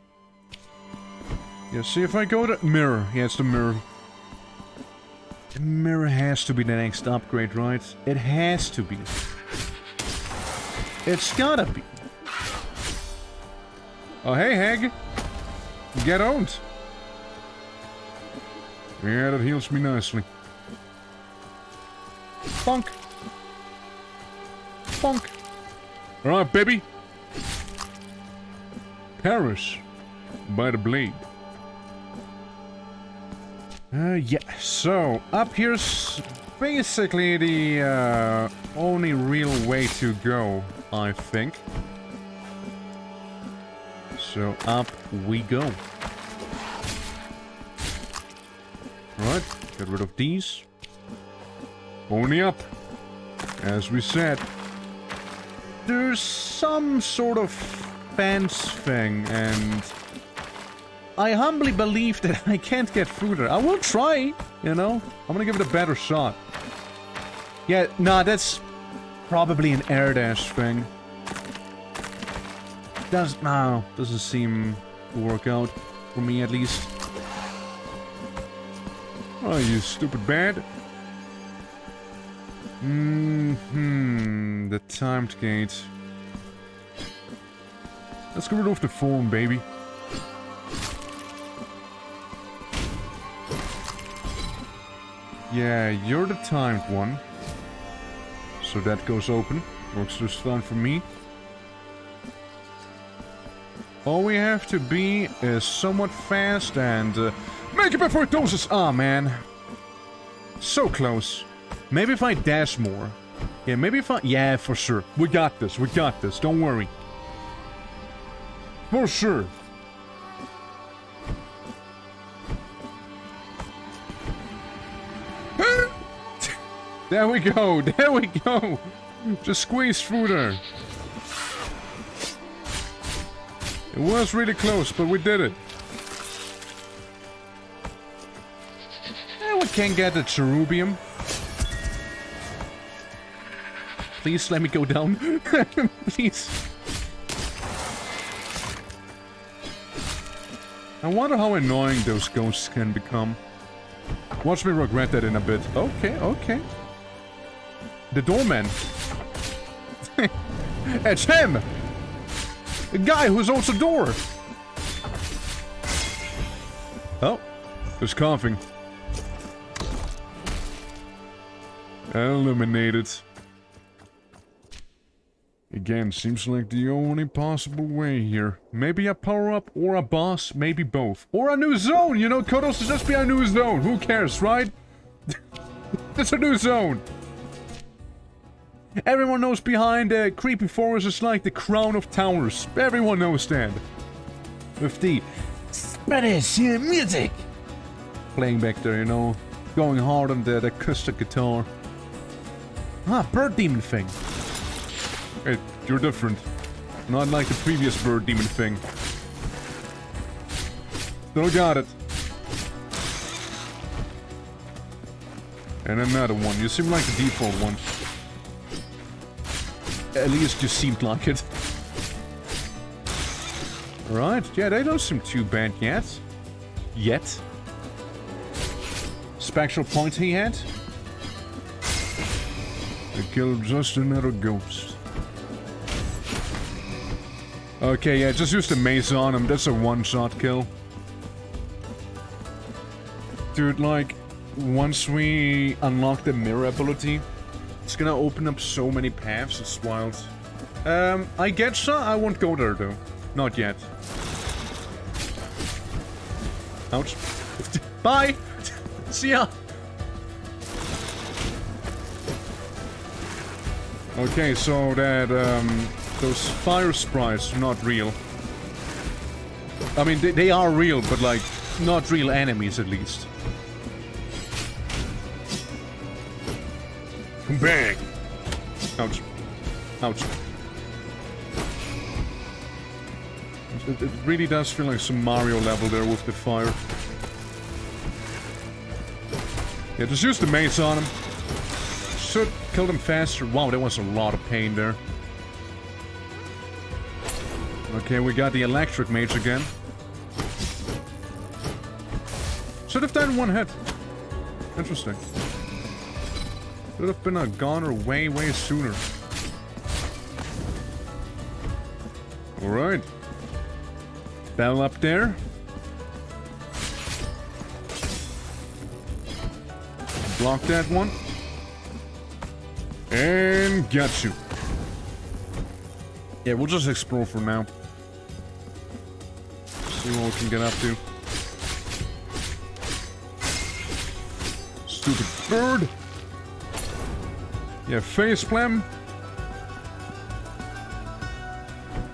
Yeah, see if I go to... Mirror. Yeah, it's the mirror. The mirror has to be the next upgrade, right? It has to be. It's gotta be. Oh, hey, Hag. Get owned. Yeah, that heals me nicely. Bonk. Bonk. Alright, baby. Perish by the blade. Yeah, so up here's basically the only real way to go, I think. So up we go. Alright, get rid of these. Only up. As we said. There's some sort of fence thing, and I humbly believe that I can't get through there. I will try, you know? I'm gonna give it a better shot. Yeah, nah, that's probably an air dash thing. Doesn't seem to work out. For me, at least. Oh, you stupid bat. The timed gate. Let's get rid of the phone, baby. Yeah, you're the timed one. So that goes open. Works just fine for me. All we have to be is somewhat fast and make it before it closes. Ah, man. So close. Maybe if I dash more. Yeah, maybe if I... Yeah, for sure. We got this. We got this. Don't worry. For sure. There we go. There we go. Just squeeze through there. It was really close, but we did it. And we can get the cherubium. Please let me go down. Please. I wonder how annoying those ghosts can become. Watch me regret that in a bit. Okay, okay. The doorman. It's him! The guy who's also door! Oh, there's coughing. Eliminated. Again, seems like the only possible way here. Maybe a power-up or a boss, maybe both. Or a new zone, you know, could also just be a new zone. Who cares, right? It's a new zone. Everyone knows behind the creepy forest is like the crown of towers. Everyone knows that. With the Spanish music playing back there, you know, going hard on the acoustic guitar. Ah, bird demon thing. Hey, you're different. Not like the previous bird demon thing. Still got it. And another one. You seem like the default one. At least you seemed like it. Right, yeah, they don't seem too bad yet. Yet. Spectral point he had. I killed just another ghost. Okay, yeah, just use the mace on him. That's a one-shot kill. Dude, like, once we unlock the mirror ability, it's gonna open up so many paths, it's wild. I get so. I won't go there, though. Not yet. Ouch. Bye! See ya! Okay, so that, those fire sprites are not real. I mean, they are real, but, like, not real enemies, at least. Bang! Ouch. Ouch. It really does feel like some Mario level there with the fire. Yeah, just use the mace on him. Should kill them faster. Wow, that was a lot of pain there. Okay, we got the electric mage again. Should have done one hit. Interesting. Should have been a goner way, way sooner. Alright. Bell up there. Block that one. And got you. Yeah, we'll just explore for now. See what we can get up to. Stupid bird. Yeah, facepalm.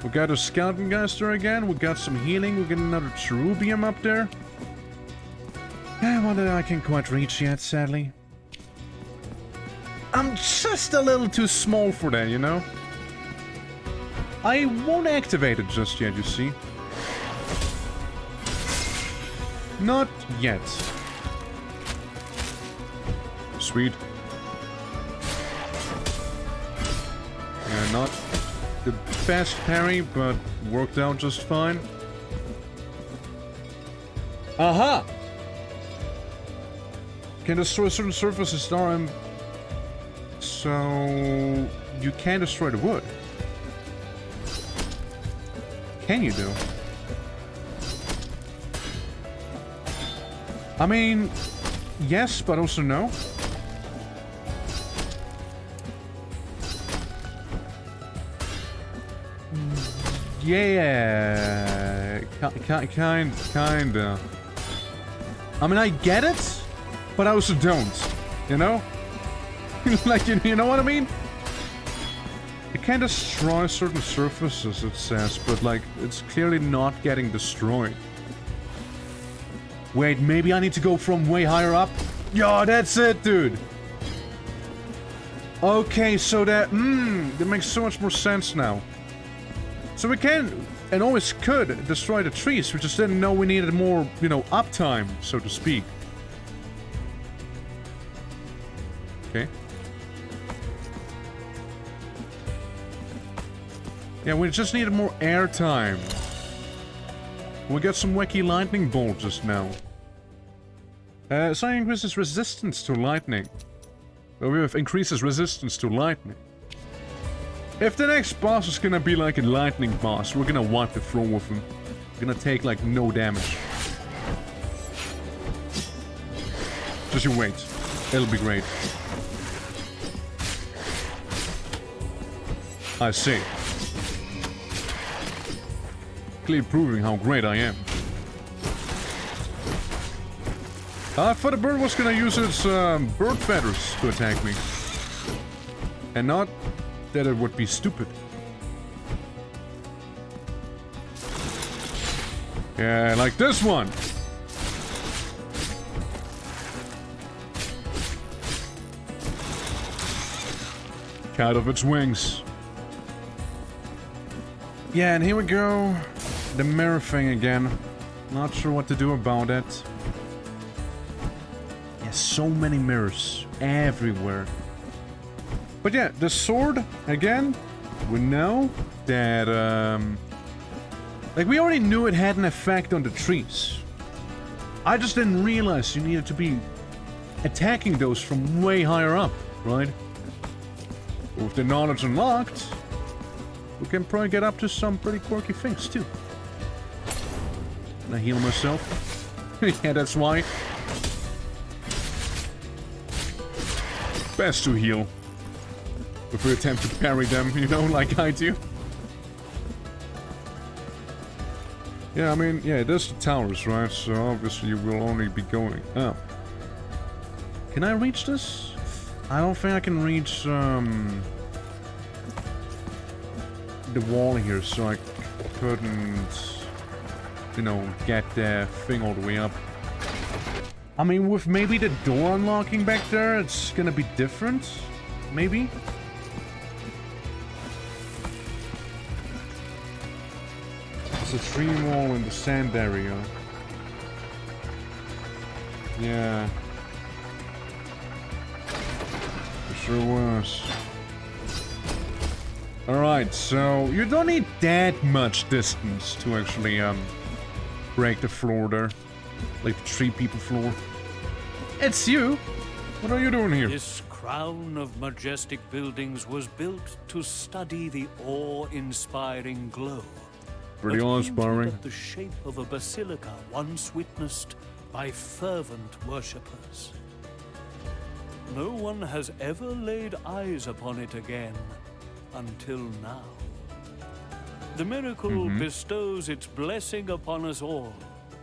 We got a scouting guys there again. We got some healing. We got another cherubium up there. Yeah, one that I can't quite reach yet, sadly. I'm just a little too small for that, you know? I won't activate it just yet, you see. Not yet. Sweet. Yeah, not the best parry, but worked out just fine. Aha! Can destroy certain surfaces, so you can destroy the wood. Can you do? I mean, yes, but also no. Yeah, kinda. I mean, I get it, but I also don't, you know? Like, you know what I mean? You can destroy certain surfaces, it says, but, like, it's clearly not getting destroyed. Wait, maybe I need to go from way higher up? Yo, that's it, dude! Okay, so that makes so much more sense now. So we can, and always could, destroy the trees, we just didn't know we needed more, you know, uptime, so to speak. Okay. Yeah, we just needed more airtime. We got some wacky lightning bolt just now. Something increases resistance to lightning. Well, we have increases resistance to lightning. If the next boss is gonna be like a lightning boss, we're gonna wipe the floor with him. We're gonna take like no damage. Just you wait. It'll be great. I see. Clearly proving how great I am. I thought the bird was gonna use its bird feathers to attack me. And not that it would be stupid. Yeah, like this one. Cut off its wings. Yeah, and here we go. The mirror thing again. Not sure what to do about it. Yeah, so many mirrors everywhere. But yeah, the sword, again, we know that, like, we already knew it had an effect on the trees. I just didn't realize you needed to be attacking those from way higher up, right? With the knowledge unlocked, we can probably get up to some pretty quirky things, too. Can I heal myself? Yeah, that's why. Best to heal. If we attempt to parry them, you know, like I do. Yeah, I mean, yeah, there's the towers, right? So obviously you will only be going up. Can I reach this? I don't think I can reach, the wall here, so I couldn't, you know, get the thing all the way up. I mean, with maybe the door unlocking back there, it's gonna be different. Maybe? It's a tree wall in the sand area. Yeah. It sure was. Alright, so you don't need that much distance to actually, break the floor there. Like the tree people floor. It's you! What are you doing here? This crown of majestic buildings was built to study the awe-inspiring glow. Pretty awe-inspiring. The shape of a basilica once witnessed by fervent worshippers. No one has ever laid eyes upon it again until now. The miracle bestows its blessing upon us all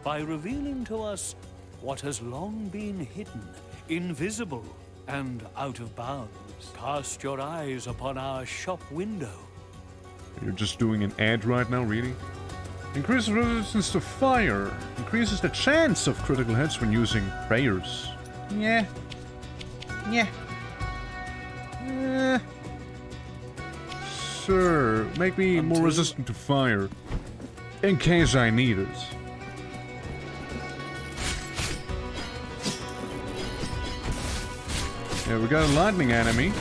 by revealing to us what has long been hidden, invisible, and out of bounds. Cast your eyes upon our shop window. You're just doing an ad right now, really? Increases resistance to fire. Increases the chance of critical hits when using prayers. Yeah. Yeah. Sure. Make me more resistant to fire. In case I need it. Yeah, we got a lightning enemy.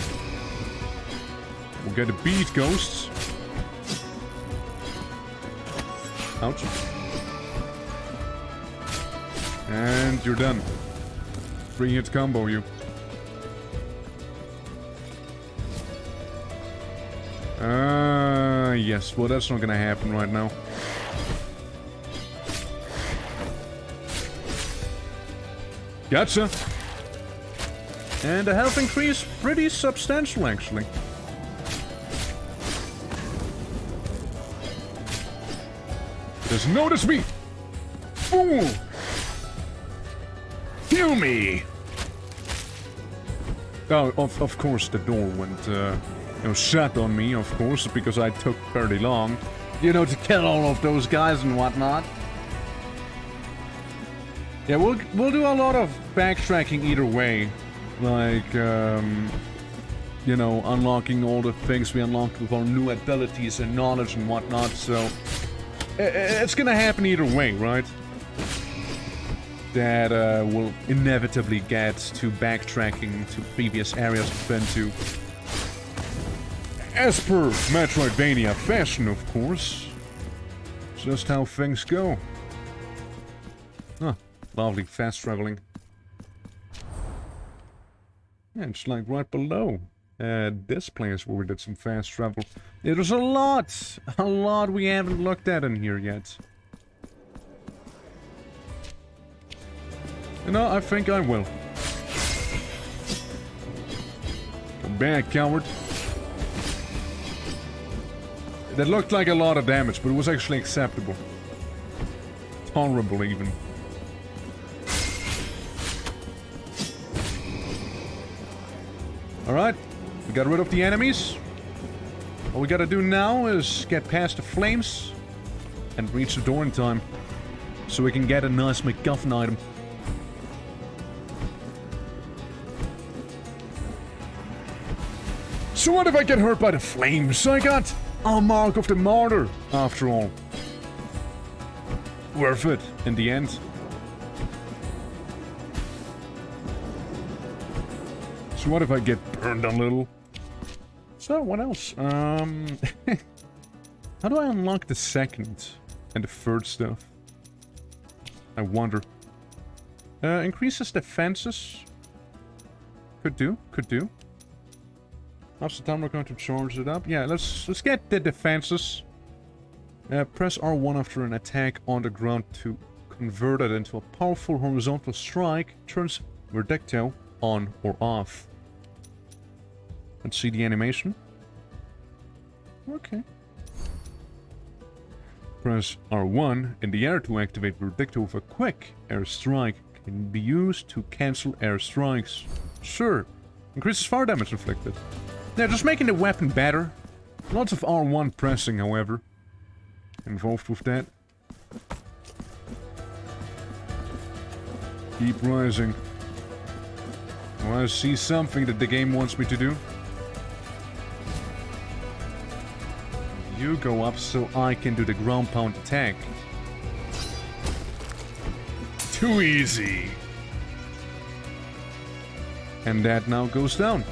We got the bead ghosts. Ouch. And you're done. 3-hit combo you. Yes. Well, that's not gonna happen right now. Gotcha. And the health increase, pretty substantial, actually. Just notice me! Ooh! Kill me! Oh, of course the door went, shut on me, of course, because I took fairly long, to kill all of those guys and whatnot. Yeah, we'll do a lot of backtracking either way. Like, unlocking all the things we unlocked with our new abilities and knowledge and whatnot, so... It's gonna happen either way, right? That, will inevitably get to backtracking to previous areas we've been to. As per Metroidvania fashion, of course. Just how things go. Huh. Lovely, fast traveling. Yeah, it's like right below this place where we did some fast travel. Yeah, there's a lot we haven't looked at in here yet. I think I will. Come back, coward. That looked like a lot of damage, but it was actually acceptable. Tolerable, even. Alright, we got rid of the enemies. All we gotta do now is get past the flames and reach the door in time so we can get a nice MacGuffin item. So what if I get hurt by the flames? I got a Mark of the Martyr, after all. Worth it, in the end. So what if I get burned a little? So, what else? How do I unlock the second and the third stuff? I wonder. Increases defenses. Could do. How's the time we're going to charge it up? Yeah, let's get the defenses. Press R1 after an attack on the ground to convert it into a powerful horizontal strike. Turns Verdicto on or off. Let's see the animation. Okay. Press R1 in the air to activate Verdicto with a quick air strike. Can be used to cancel air strikes. Sure. Increases fire damage inflicted. Yeah, just making the weapon better. Lots of R1 pressing, however, involved with that. Keep rising. Oh, I see something that the game wants me to do. You go up so I can do the ground pound attack. Too easy. And that now goes down.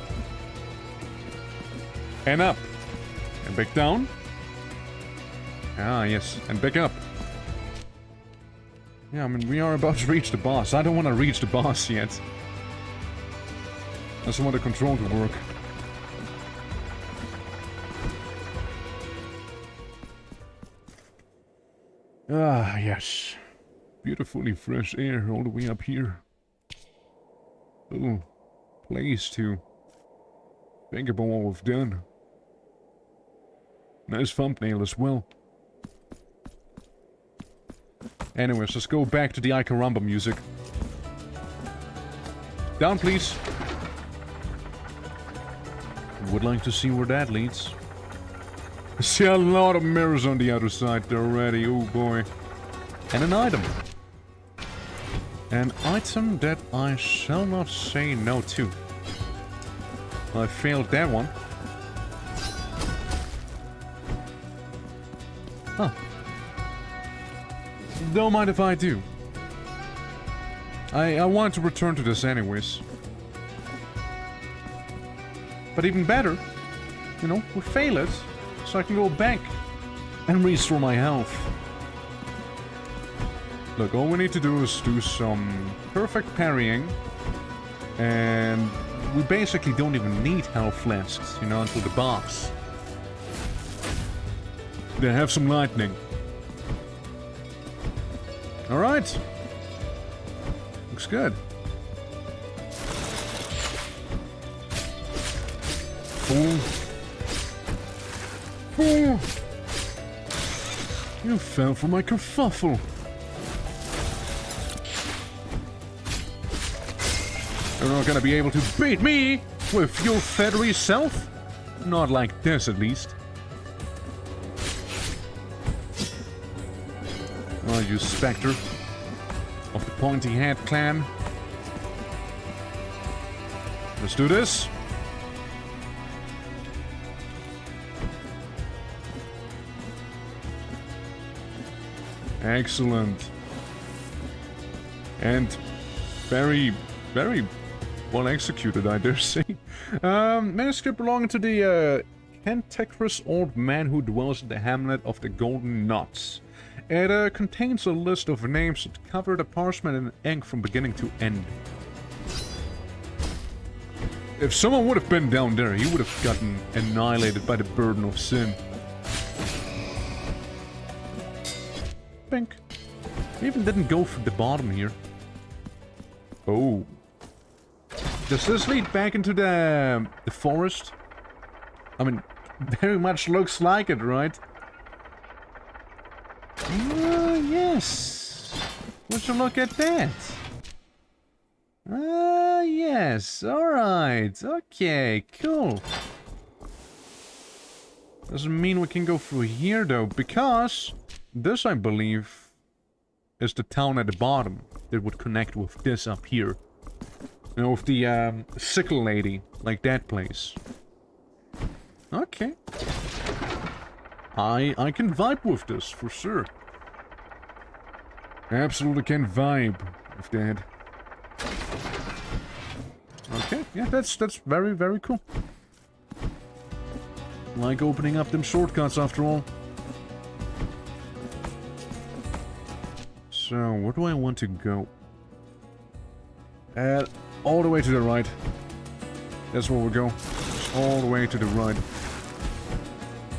And up. And back down. Ah, yes. And back up. Yeah, I mean, we are about to reach the boss. I don't want to reach the boss yet. I just want the control to work. Ah, yes. Beautifully fresh air all the way up here. Oh, place to think about what we've done. Nice thumbnail as well. Anyways, let's go back to the Icaramba music. Down, please. Would like to see where that leads. See a lot of mirrors on the other side there already. Oh boy. And an item. An item that I shall not say no to. I failed that one. Huh. Don't mind if I do. I want to return to this anyways. But even better, you know, we fail it, so I can go back and restore my health. Look, all we need to do is do some perfect parrying, and we basically don't even need health flasks, you know, until the boss. They have some lightning. Alright. Looks good. Fool. Fool. You fell for my kerfuffle. You're not gonna be able to beat me with your feathery self? Not like this, at least. Oh, you spectre of the pointy head clan. Let's do this. Excellent. And very, very well executed, I dare say. Manuscript belonging to the cantankerous old man who dwells in the hamlet of the Golden Knots. It contains a list of names that cover the parchment in ink from beginning to end. If someone would have been down there, he would have gotten annihilated by the burden of sin. Bink. He even didn't go for the bottom here. Oh. Does this lead back into the forest? I mean, very much looks like it, right? Yes. Would you look at that? Yes. Alright. Okay, cool. Doesn't mean we can go through here, though, because this, I believe, is the town at the bottom that would connect with this up here. You know, with the sickle lady, like that place. Okay. I can vibe with this, for sure. Absolutely can vibe with that. Okay, yeah, that's very, very cool. Like opening up them shortcuts, after all. So, where do I want to go? All the way to the right. That's where we'll go. Just all the way to the right.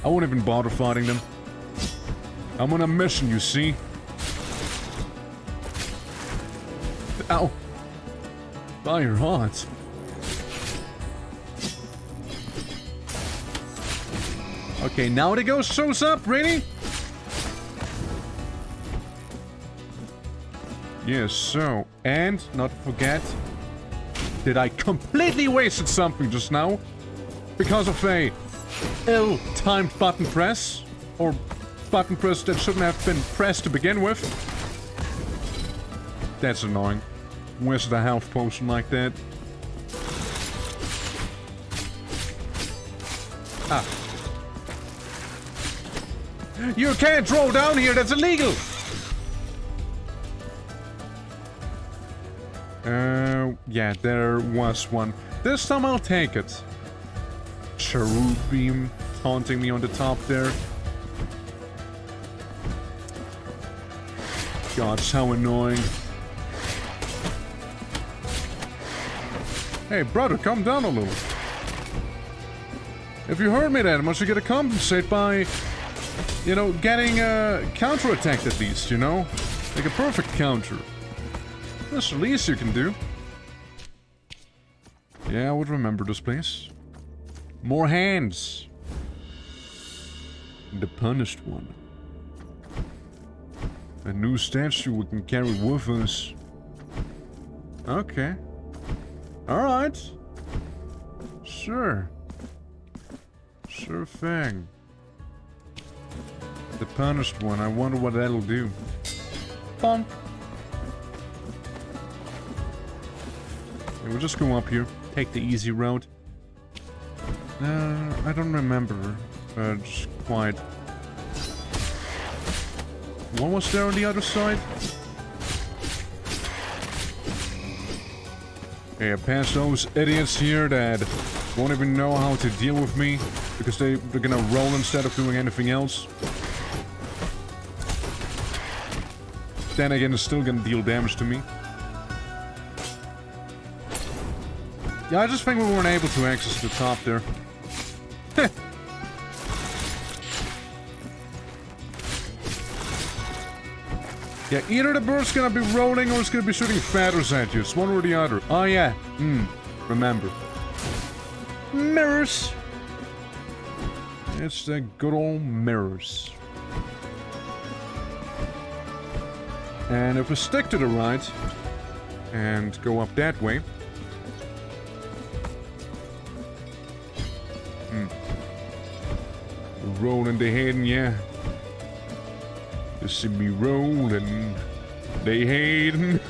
I won't even bother fighting them. I'm on a mission, you see. Ow. Fire hot. Okay, now the ghost shows up, really? Yes, so, and not to forget, that I completely wasted something just now because of a ill-timed button press, or button press that shouldn't have been pressed to begin with. That's annoying. Where's the health potion like that? Ah. You can't throw down here, that's illegal! Yeah, there was one. This time I'll take it. Cherub beam taunting me on the top there. Gosh, how annoying. Hey, brother, calm down a little. If you hurt me that much, you gotta compensate by, you know, getting counter-attacked at least, you know? Like a perfect counter. That's the least you can do. Yeah, I would remember this place. More hands. The punished one. A new statue we can carry with us. Okay. Alright. Sure. Sure thing. The punished one. I wonder what that'll do. Bonk. Yeah, we'll just go up here. Take the easy road. I don't remember. Just quite. What was there on the other side? Yeah, past those idiots here that won't even know how to deal with me because they're gonna roll instead of doing anything else. Then again, it's still gonna deal damage to me. Yeah, I just think we weren't able to access the top there. Yeah, either the bird's gonna be rolling or it's gonna be shooting feathers at you. It's one or the other. Oh yeah. Remember. Mirrors. It's the good old mirrors. And if we stick to the right and go up that way. Rolling the head, yeah. You see me rolling, they hating.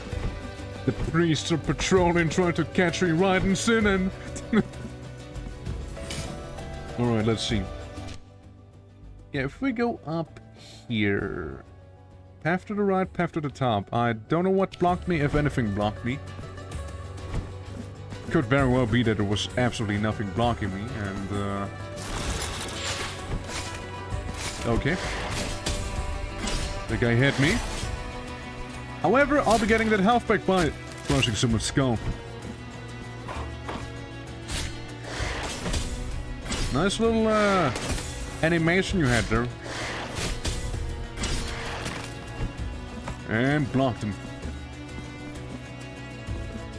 The priests are patrolling, trying to catch me right and sinning. Alright, let's see. Yeah, if we go up here. Path to the right, path to the top. I don't know what blocked me, if anything blocked me. Could very well be that there was absolutely nothing blocking me, and okay. The guy hit me. However, I'll be getting that health back by crushing someone's skull. Nice little animation you had there. And blocked him.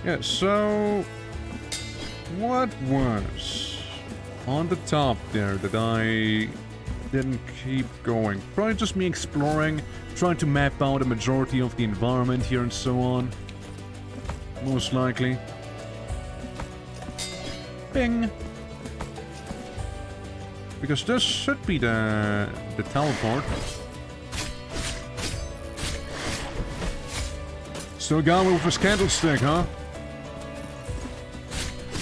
Yeah, so what was on the top there that I didn't keep going? Probably just me exploring, trying to map out a majority of the environment here and so on. Most likely. Bing! Because this should be the teleport. Still got me with his candlestick, huh?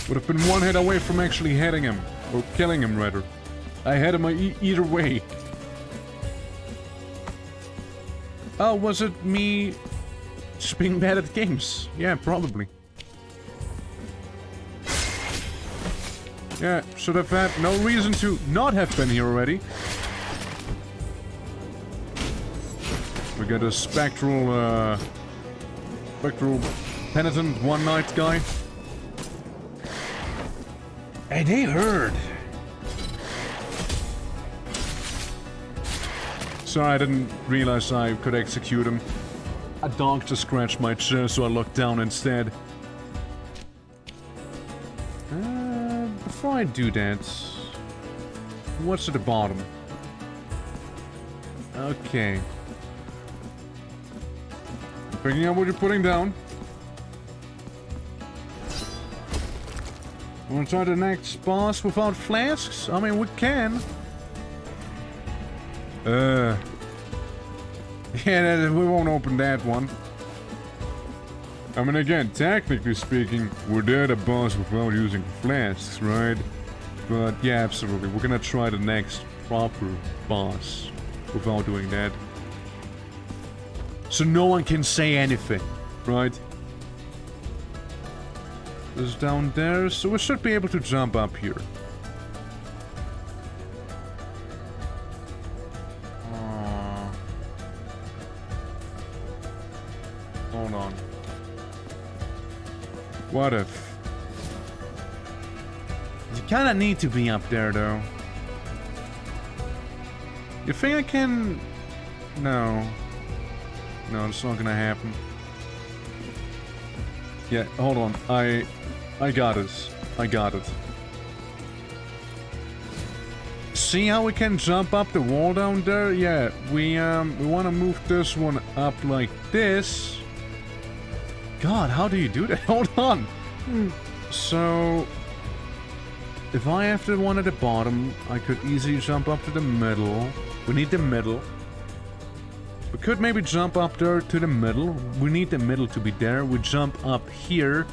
Would have been one hit away from actually hitting him. Or killing him, rather. I had him either way. Oh, was it me just being bad at games? Yeah, probably. Yeah, should have had no reason to not have been here already. We got a spectral penitent one-night guy. Hey, they heard. Sorry, I didn't realize I could execute him. A dog just scratched my chair, so I looked down instead. Before I do that, what's at the bottom? Okay. Picking up what you're putting down. Wanna try the next boss without flasks? I mean, we can. Yeah, we won't open that one. I mean, again, technically speaking, we're there the boss without using flasks, right? But yeah, absolutely. We're gonna try the next proper boss without doing that. So no one can say anything, right? This is down there, so we should be able to jump up here. Hold on. What if? You kinda need to be up there, though. You think I can... No. No, it's not gonna happen. Yeah, hold on. I got it. I got it. See how we can jump up the wall down there? Yeah, we want to move this one up like this. God, how do you do that? Hold on. So if I have the one at the bottom, I could easily jump up to the middle. We need the middle. We could maybe jump up there to the middle. We need the middle to be there. We jump up here.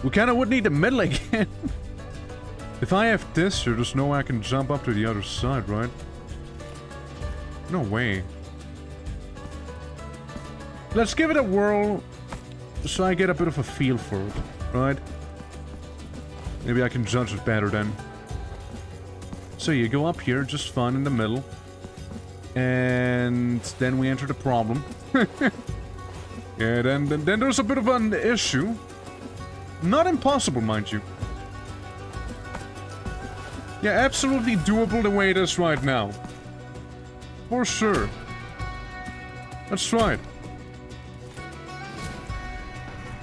We kind of would need the middle again. If I have this here, there's no way I can jump up to the other side, right? No way. Let's give it a whirl so I get a bit of a feel for it, right? Maybe I can judge it better then. So you go up here, just fine in the middle. And then we enter the problem. Yeah, then there's a bit of an issue. Not impossible, mind you. Yeah, absolutely doable the way it is right now. For sure. Let's try it.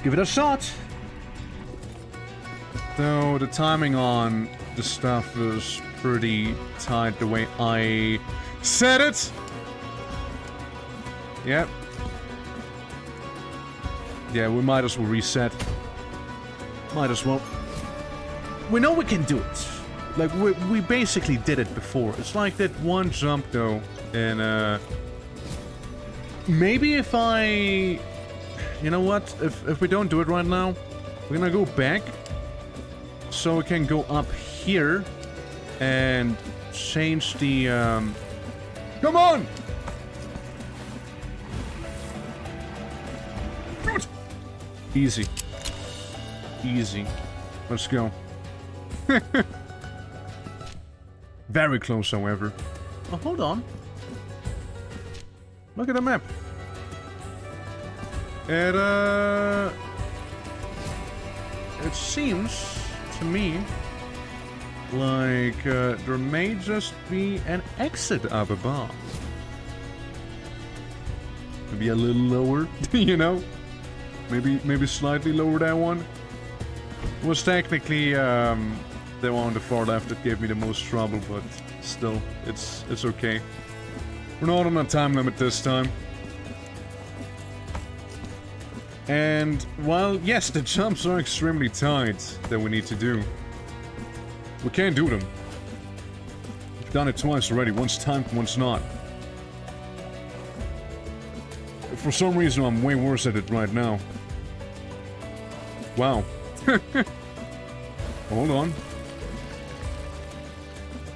Give it a shot. Though the timing on the stuff is pretty tight the way I said it. Yep. Yeah, we might as well reset. Might as well. We know we can do it. Like, we basically did it before. It's like that one jump, though, and, maybe if I... You know what? If we don't do it right now, we're gonna go back. So we can go up here and change the, Come on! Easy. Easy. Let's go. Very close, however. Oh, hold on. Look at the map. It seems to me like there may just be an exit up above. Maybe a little lower, you know? Maybe slightly lower that one. It was technically the one on the far left that gave me the most trouble, but still, it's okay. We're not on a time limit this time. And, while, yes, the jumps are extremely tight that we need to do. We can't do them. We've done it twice already. One's timed, one's not. For some reason, I'm way worse at it right now. Wow. Hold on.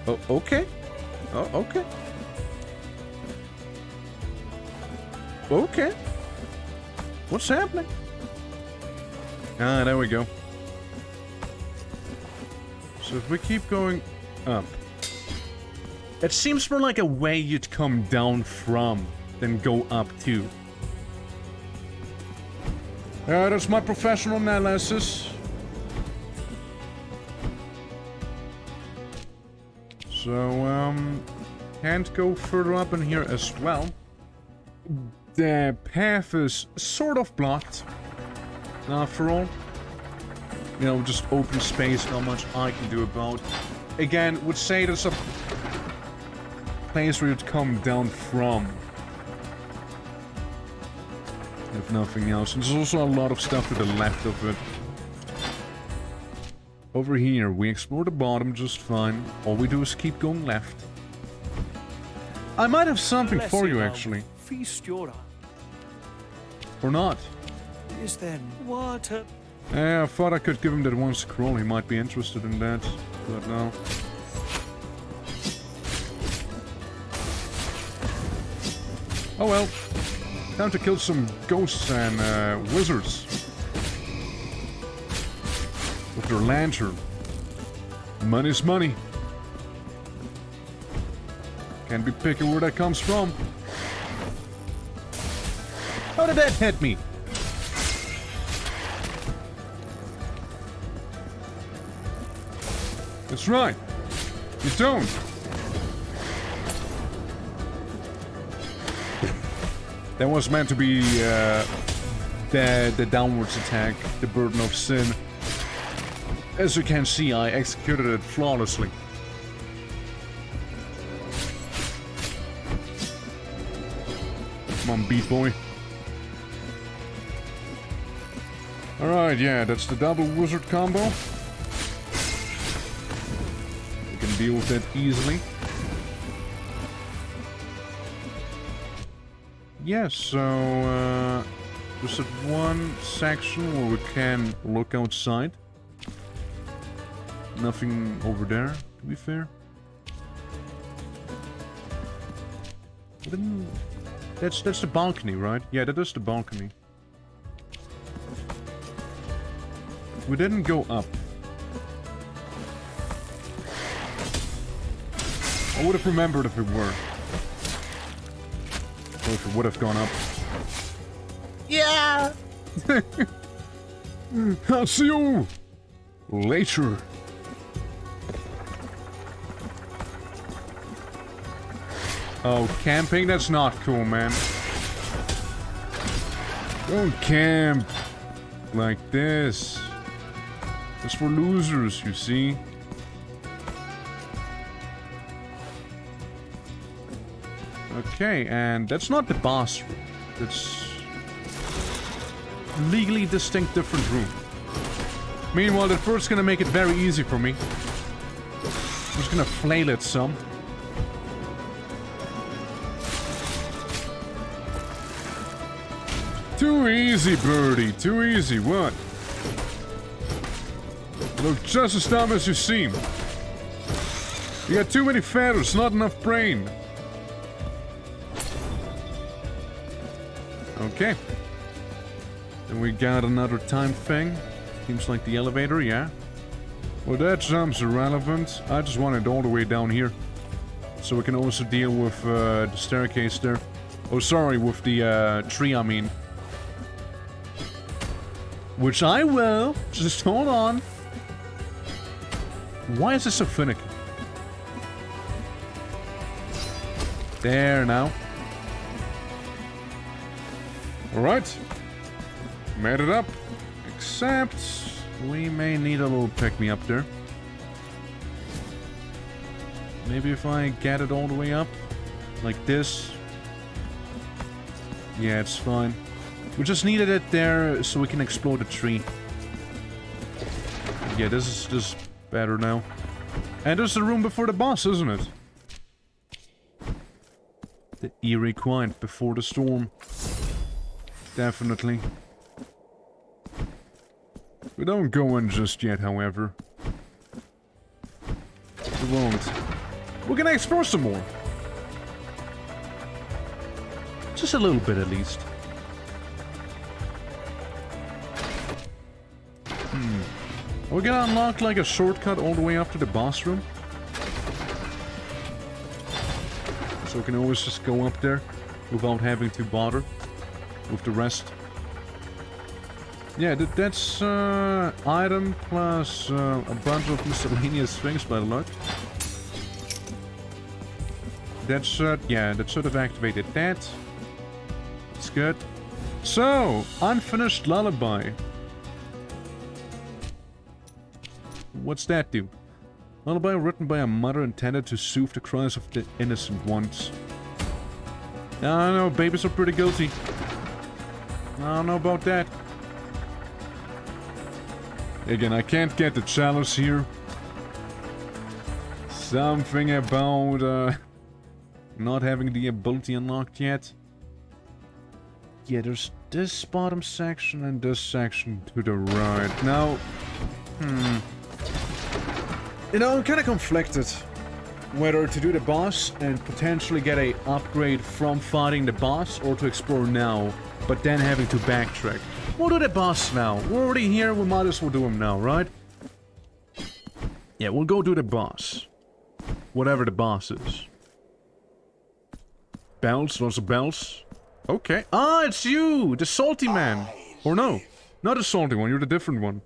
Oh, okay. Oh, okay. Okay. What's happening? Ah, there we go. So if we keep going up... It seems more like a way you'd come down from than go up to. That's my professional analysis. So, can't go further up in here as well. The path is sort of blocked. After all. You know, just open space, not much I can do about. Again, would say there's a place where you'd come down from. If nothing else. And there's also a lot of stuff to the left of it. Over here, we explore the bottom just fine. All we do is keep going left. I might have something for you, actually. Feast your eye. Or not. Is there water? I thought I could give him that one scroll. He might be interested in that. But no. Oh well. Time to kill some ghosts and wizards. With their lantern. Money's money. Can't be picky where that comes from. How did that hit me? That's right. You don't. That was meant to be the downwards attack, the burden of sin. As you can see, I executed it flawlessly. Come on, beat boy. Alright, yeah, that's the double wizard combo. deal with that easily. Yeah, so there's that one section where we can look outside. Nothing over there, to be fair. That's the balcony, right? Yeah, that is the balcony. We didn't go up. I would have remembered if we were. Or if it would have gone up. Yeah! I'll see you later. Oh, camping? That's not cool, man. Don't camp like this. It's for losers, you see. Okay, and that's not the boss room. It's legally distinct different room. Meanwhile, the bird's gonna make it very easy for me. I'm just gonna flail it some. Too easy, birdie. Too easy. What? You look just as dumb as you seem. You got too many feathers, not enough brain. Okay. Then we got another time thing. Seems like the elevator, yeah. Well, that jump's irrelevant. I just want it all the way down here. So we can also deal with the staircase there. Oh, sorry, with the tree, I mean. Which I will. Just hold on. Why is this so finicky? There now. Alright. Made it up. Except we may need a little pick-me-up there. Maybe if I get it all the way up. Like this. Yeah, it's fine. We just needed it there so we can explore the tree. Yeah, this is better now. And there's the room before the boss, isn't it? The eerie quiet before the storm. Definitely. We don't go in just yet, however. We won't. We're gonna explore some more. Just a little bit, at least. Are we gonna unlock like a shortcut all the way up to the boss room? So we can always just go up there without having to bother with the rest. Yeah, that's item plus a bunch of miscellaneous things by the look. That's yeah, that should have activated that. It's good. So, unfinished lullaby. What's that do? Lullaby written by a mother intended to soothe the cries of the innocent ones. I don't know, babies are pretty guilty. I don't know about that. Again, I can't get the chalice here. Something about not having the ability unlocked yet. Yeah, there's this bottom section and this section to the right. Now, you know, I'm kind of conflicted whether to do the boss and potentially get a upgrade from fighting the boss or to explore now, but then having to backtrack. We'll do the boss now. We're already here, we might as well do him now, right? Yeah, we'll go do the boss. Whatever the boss is. Bells, lots of bells. Okay. Ah, it's you! The salty man! Or no, not the salty one, you're the different one.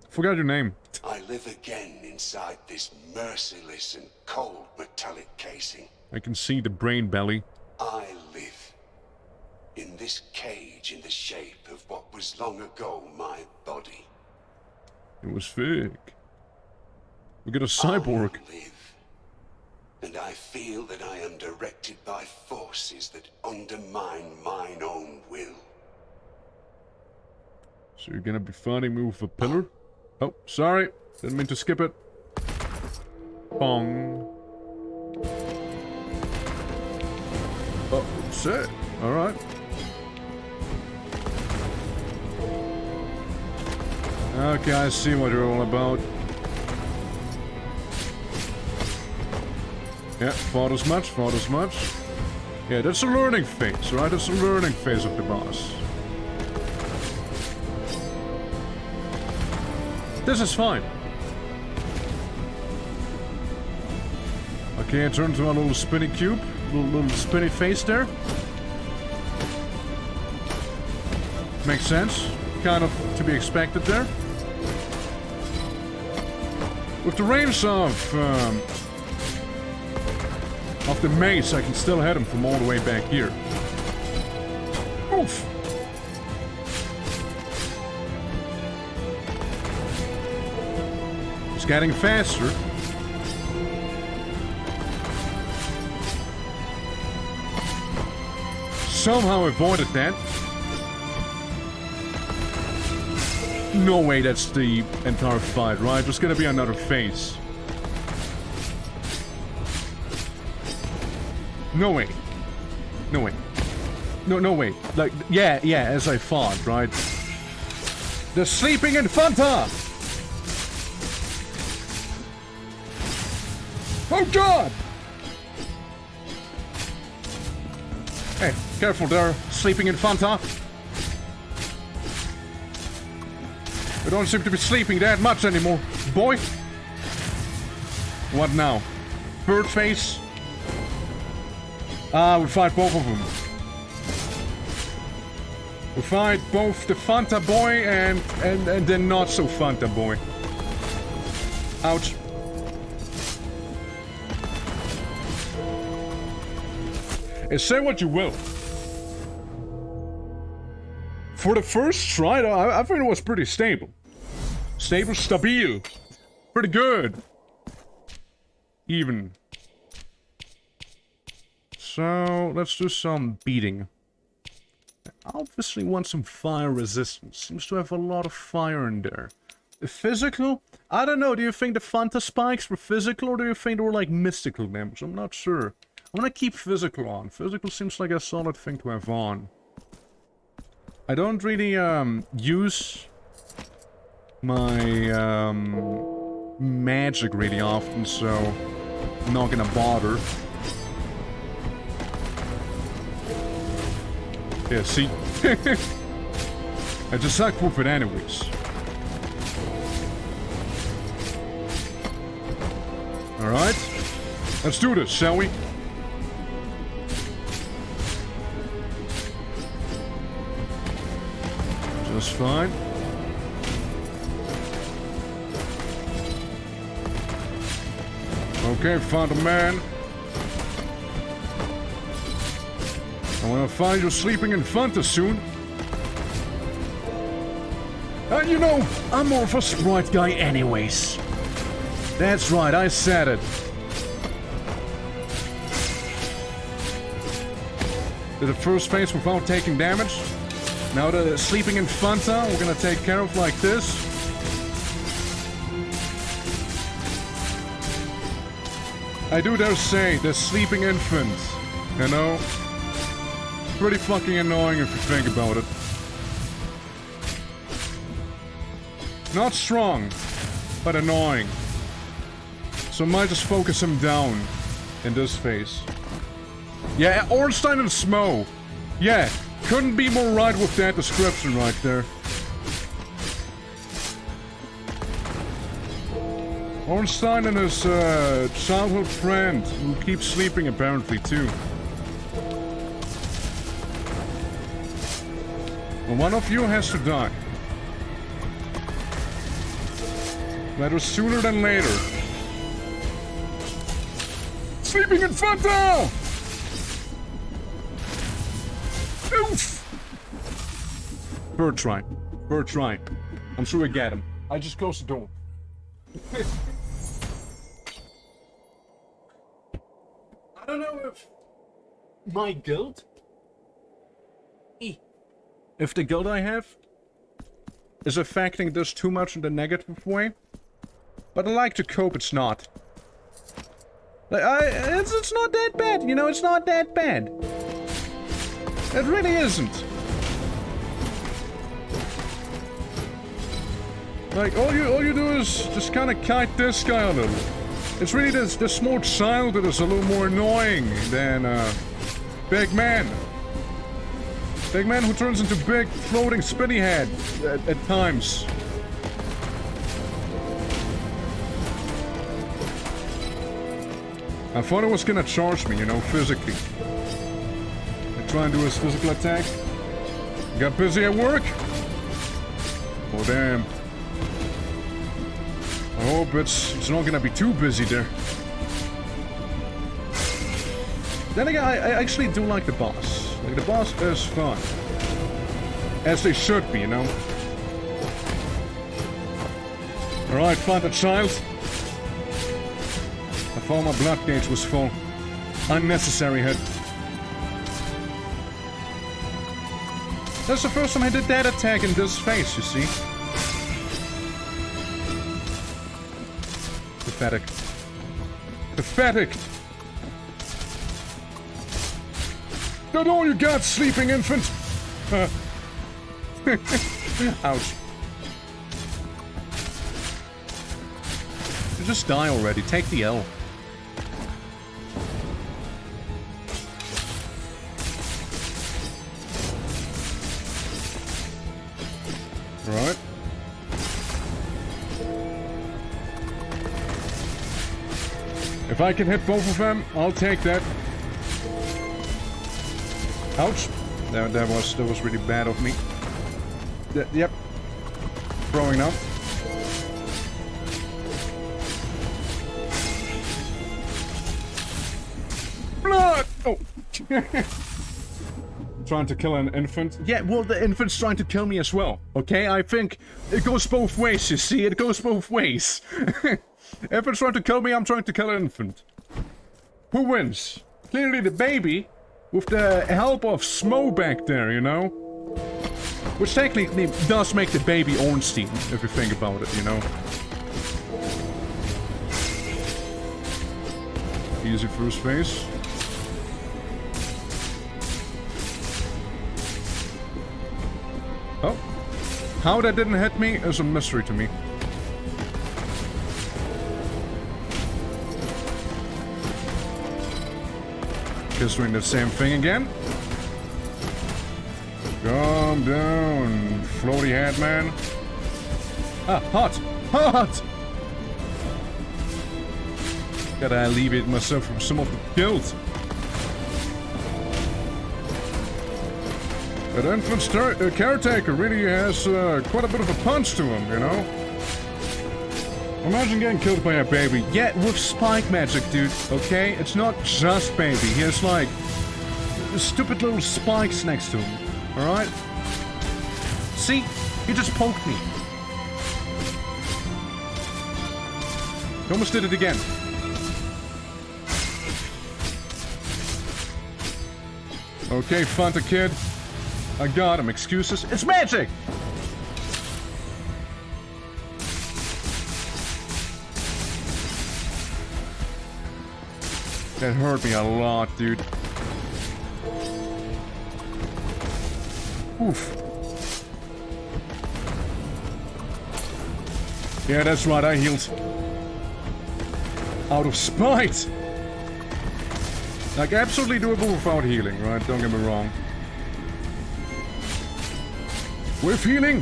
Forgot your name. I live again inside this merciless and cold metallic casing. I can see the brain belly. I live in this cage in the shape of what was long ago my body. It was fake. We got a cyborg. I live, and I feel that I am directed by forces that undermine mine own will. So you're gonna be fighting me with a pillar? Oh, sorry. Didn't mean to skip it. Bong. Oh, shit. Alright. Okay, I see what you're all about. Yeah, thought as much, thought as much. Yeah, that's a learning phase, right? That's a learning phase of the boss. This is fine. Okay, I turn to a little spinny cube. Little spinny face there. Makes sense. Kind of to be expected there. With the range of the mace, I can still hit him from all the way back here. Oof! It's getting faster. Somehow avoided that. No way that's the entire fight, right? There's gonna be another phase. No way. No way. No way. Like, yeah, as I thought, right? The sleeping Infanta! Oh god! Hey, careful there, sleeping Infanta. We don't seem to be sleeping that much anymore, boy. What now? Third phase? Ah, we fight both of them. We fight both the Fanta boy and the not so Fanta boy. Ouch. And say what you will. For the first try, I think it was pretty stable. Stable, stabil. Pretty good. Even. So, let's do some beating. I obviously want some fire resistance. Seems to have a lot of fire in there. The physical? I don't know. Do you think the Fanta spikes were physical or do you think they were like mystical damage? I'm not sure. I'm gonna keep physical on. Physical seems like a solid thing to have on. I don't really use my magic really often, so I'm not gonna bother. Yeah, see? I just suck with it anyways. Alright. Let's do this, shall we? Just fine. Okay, found a man. I'm gonna find you sleeping in Fanta soon. And you know, I'm more of a sprite guy anyways. That's right, I said it. Did the first phase without taking damage. Now the sleeping in Fanta, we're gonna take care of like this. I do dare say, the sleeping infant, you know? Pretty fucking annoying if you think about it. Not strong, but annoying. So I might just focus him down in this phase. Yeah, Ornstein and Smo. Yeah, couldn't be more right with that description right there. Ornstein and his childhood friend, who keeps sleeping apparently too. Well, one of you has to die. Better sooner than later. Sleeping in Fanta! Oof! Bird try. Bird try. I'm sure we get him. I just closed the door. I don't know if my guild, if the guild I have is affecting this too much in the negative way, but I like to cope it's not. Like, it's not that bad, you know, it's not that bad. It really isn't. Like, all you do is just kind of kite this guy a little. It's really this small child that is a little more annoying than, Big Man. Big Man who turns into big, floating spinny head at times. I thought it was gonna charge me, you know, physically. I try and do his physical attack. Got busy at work? Oh, damn. I hope it's not gonna be too busy there. Then again, I actually do like the boss. Like, the boss is fun. As they should be, you know? Alright, find the child. I thought my blood gauge was full. Unnecessary hit. That's the first time I did that attack in this phase, you see? Pathetic. Pathetic! That all you got, sleeping infant? Ouch. You just die already, take the L. Right. If I can hit both of them, I'll take that. Ouch. That was really bad of me. Yep. Throwing up. Blood! Oh. Trying to kill an infant? Yeah, well, the infant's trying to kill me as well, okay? I think it goes both ways, you see? It goes both ways. If it's trying to kill me, I'm trying to kill an infant. Who wins? Clearly the baby, with the help of Smo back there, you know? Which technically does make the baby Ornstein, if you think about it, you know? Easy first phase. Oh. How that didn't hit me is a mystery to me. Just doing the same thing again. Calm down, floaty head man. Ah, hot! Hot! Gotta alleviate myself from some of the guilt. That infant's caretaker really has quite a bit of a punch to him, you know? Imagine getting killed by a baby. Yeah, with spike magic, dude, okay? It's not just baby. He has, like, stupid little spikes next to him, alright? See? He just poked me. He almost did it again. Okay, Fanta kid. I got him. Excuses? It's magic! That hurt me a lot, dude. Oof. Yeah, that's right, I healed. Out of spite! Like, absolutely doable without healing, right? Don't get me wrong. With healing,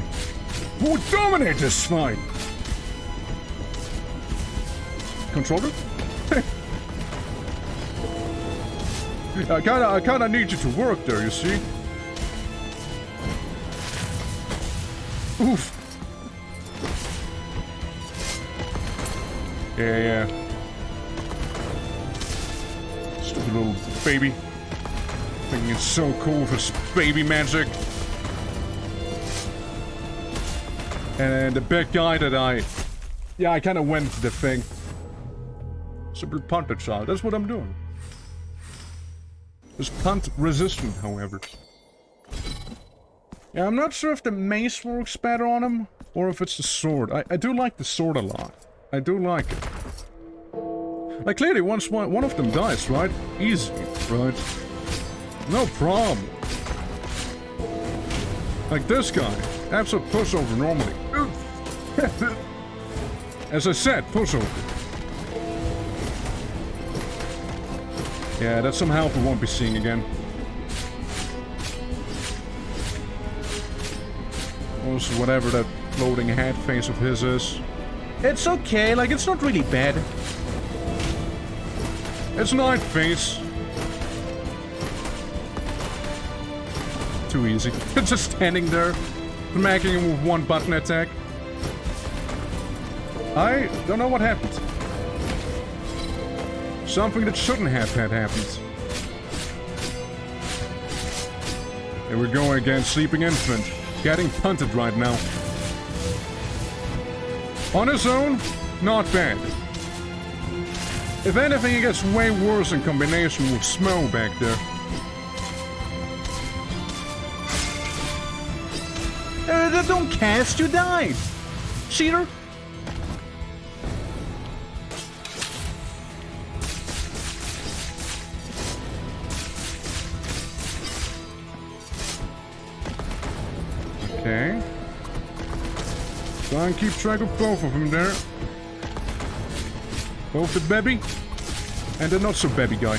who would dominate this fight? Controller? I kinda need you to work there, you see? Oof. Yeah. Stupid little baby. Thinking it's so cool with his baby magic. And the big guy that I kind of went to the thing. Simple punt the child. That's what I'm doing. It's punt resistant, however. Yeah, I'm not sure if the mace works better on him, or if it's the sword. I do like the sword a lot. I do like it. Like, clearly, once one of them dies, right? Easy, right? No problem. Like this guy. Absolute pushover normally. As I said, pushover. Yeah, that's some help we won't be seeing again. Also, whatever that floating head face of his is. It's okay, like, it's not really bad. It's Night Face. Too easy. Just standing there, smacking him with one button attack. I don't know what happened. Something that shouldn't have had happened. Here we go again, Sleeping Infant. Getting punted right now. On his own, not bad. If anything, it gets way worse in combination with Smo back there. Don't cast, you died! Cheater! Okay. Try and keep track of both of them there. Both the baby and the not so baby guy.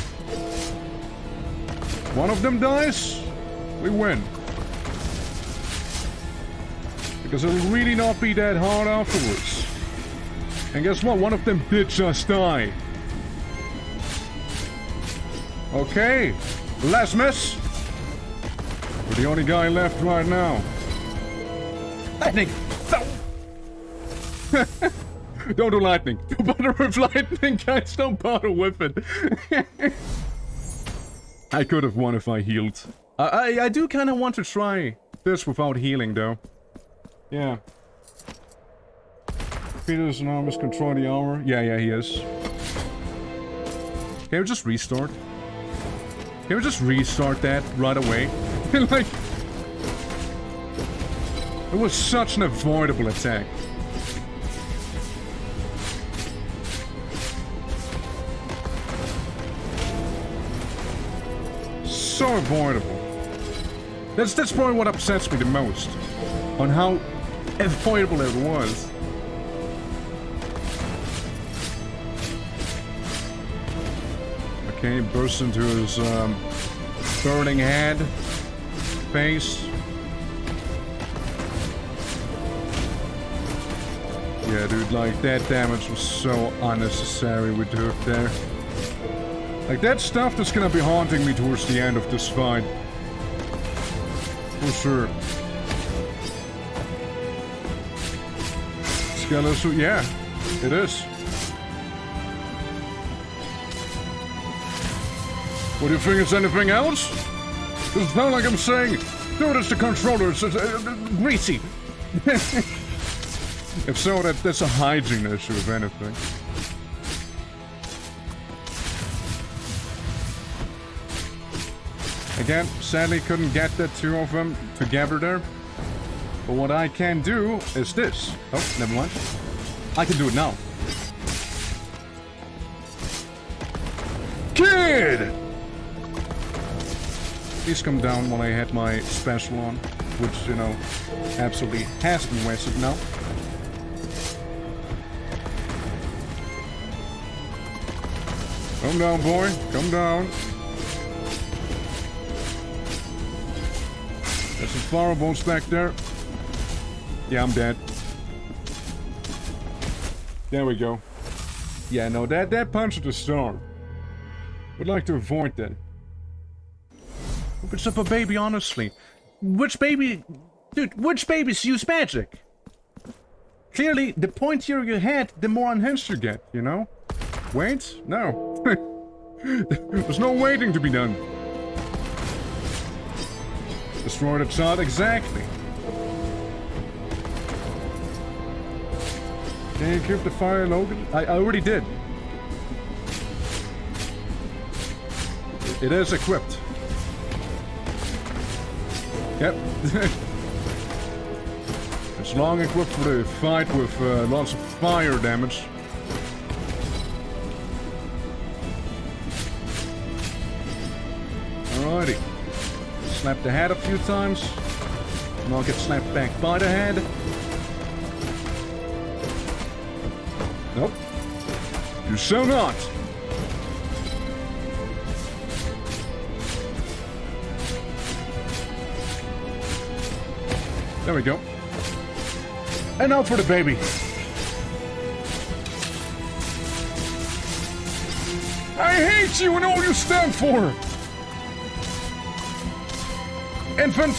One of them dies, we win. Because it'll really not be that hard afterwards. And guess what? One of them did just die. Okay. Last miss. We're the only guy left right now. Lightning! Don't do lightning. Don't bother with lightning, guys. Don't bother with it. I could have won if I healed. I do kind of want to try this without healing, though. Yeah. Peter's enormous control the hour. Yeah, he is. Can we just restart? Can we just restart that right away? Like... It was such an avoidable attack. So avoidable. That's probably what upsets me the most. On how avoidable it was. Okay, bursts into his burning head. Face. Yeah, dude, like, that damage was so unnecessary we took there. Like, that stuff that's gonna be haunting me towards the end of this fight. For sure. Skeleton, yeah, it is. What do you think, it's anything else? It's not like I'm saying, dude, it's the controller, it's greasy. If so, that's a hygiene issue, if anything. Again, sadly couldn't get the two of them together there. But what I can do is this. Oh, never mind. I can do it now. Kid! Please come down while I had my special on. Which, you know, absolutely has been wasted now. Come down, boy. Come down. There's some fireballs back there. Yeah, I'm dead. There we go. Yeah, no, that punch at the star. Would like to avoid that. What's up a baby, honestly? Which baby... Dude, which babies use magic? Clearly, the pointier your head, the more unhinged you get, you know? Wait? No. There's no waiting to be done. Destroy the child, exactly. Can you keep the fire, Logan? I already did. It is equipped. Yep. It's long equipped for the fight with lots of fire damage. Alrighty. Slap the head a few times. And I'll get slapped back by the head. Nope. You shall not. There we go. And now for the baby. I hate you and all you stand for! Infant!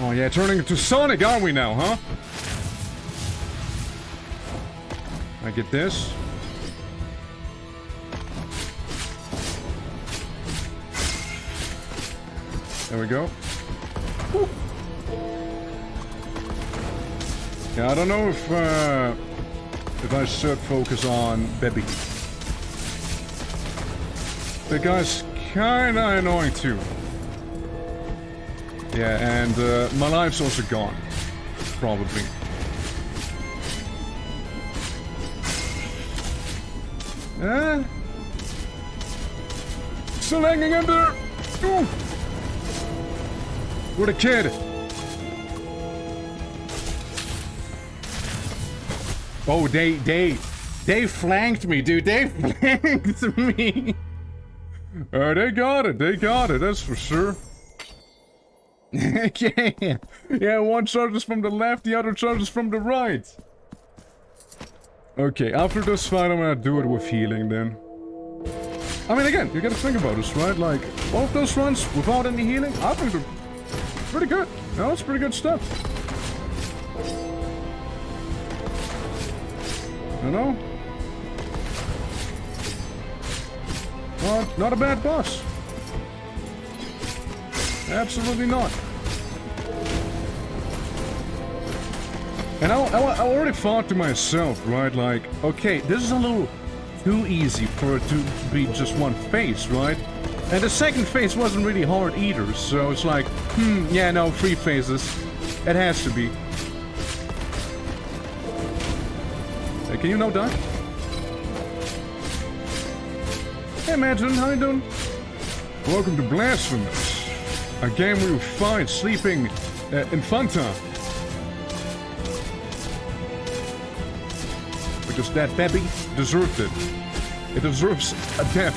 Oh yeah, turning into Sonic, aren't we now, huh? I get this. There we go. Woo. Yeah, I don't know if I should focus on Baby. The guy's kinda annoying too. Yeah, and my life's also gone. Probably. Still hanging in there! Ooh. With a kid! Oh, they flanked me, dude. They flanked me. They got it, that's for sure. Yeah, one charges from the left, the other charges from the right. Okay, after this fight, I'm gonna do it with healing then. I mean, again, you gotta think about this, right? Like, both those runs without any healing, I think they're pretty good. No, it's pretty good stuff. You know? Not a bad boss. Absolutely not. And I already thought to myself, right, like, okay, this is a little too easy for it to be just one phase, right? And the second phase wasn't really hard either, so it's like, yeah, no, 3 phases. It has to be. Hey, can you now die? Hey, Imagine, how you doing? Welcome to Blasphemous, a game where you fight sleeping Infanta. Because that baby deserved it. It deserves a death.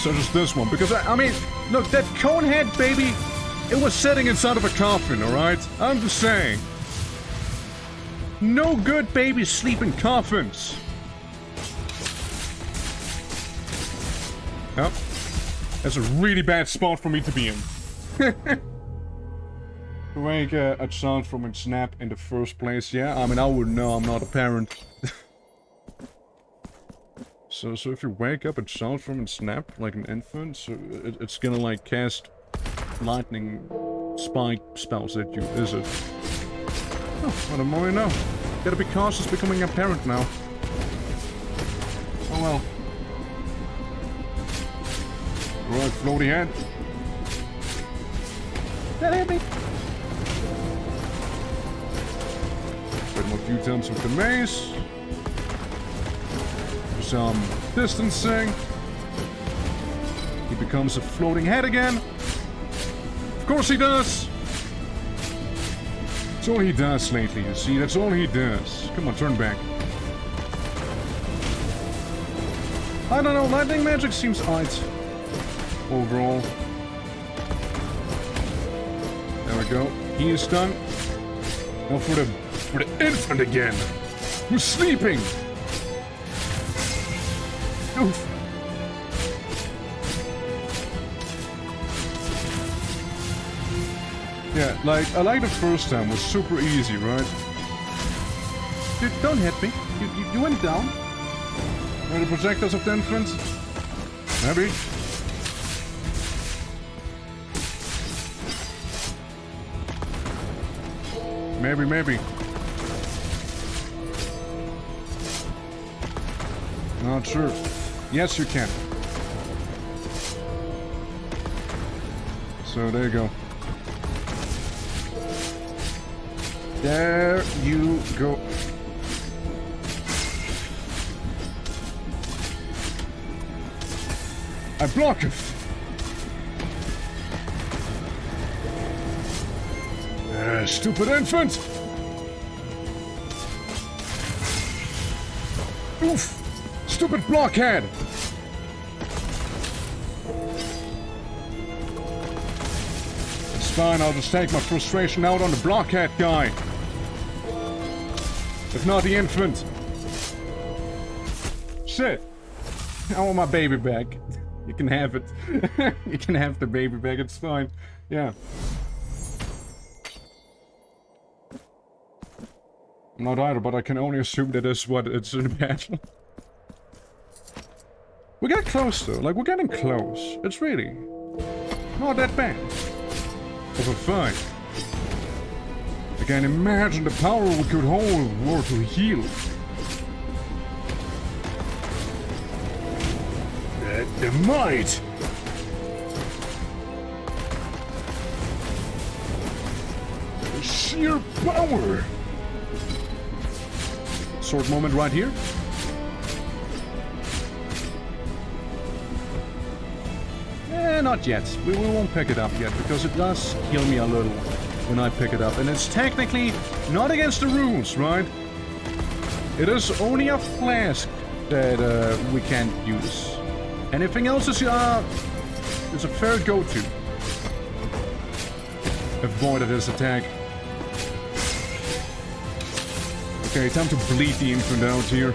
So does this one. Because, I mean, look, that conehead baby, it was sitting inside of a coffin, alright? I'm just saying. No good babies sleep in coffins. Yep. That's a really bad spot for me to be in. To wake a child from its nap in the first place, yeah? I mean, I wouldn't know, I'm not a parent. So if you wake up a child from its nap, like an infant, so it's gonna, like, cast lightning spike spells at you, is it? Oh, what the more you know. Gotta be cautious becoming a parent now. Oh well. Right, floaty head. That hit me. Hit him a few times with the mace. Do some distancing. He becomes a floating head again. Of course he does. That's all he does lately, you see. That's all he does. Come on, turn back. I don't know, lightning magic seems odd. Overall. There we go. He is done. Now for the infant again. Who's sleeping? Oof. Yeah, like, I like the first time, was super easy, right? Dude, don't hit me. You went down. Are the projectiles of the infant? Maybe. Maybe. Not sure. Yes, you can. So, there you go. There you go. I block it. Stupid infant. Oof. Stupid blockhead. It's fine, I'll just take my frustration out on the blockhead guy. If not the infant. Shit. I want my baby back. You can have it. You can have the baby back, it's fine. Yeah. I'm not either, but I can only assume that is what it's in battle. We got close though, like we're getting close. It's really not that bad of a fight. I can imagine the power we could hold were to heal. The might! The sheer power! Sword moment right here. Not yet. We won't pick it up yet, because it does kill me a little when I pick it up. And it's technically not against the rules, right? It is only a flask that we can't use. Anything else is a fair go-to. Avoided his attack. Okay, time to bleed the infant out here.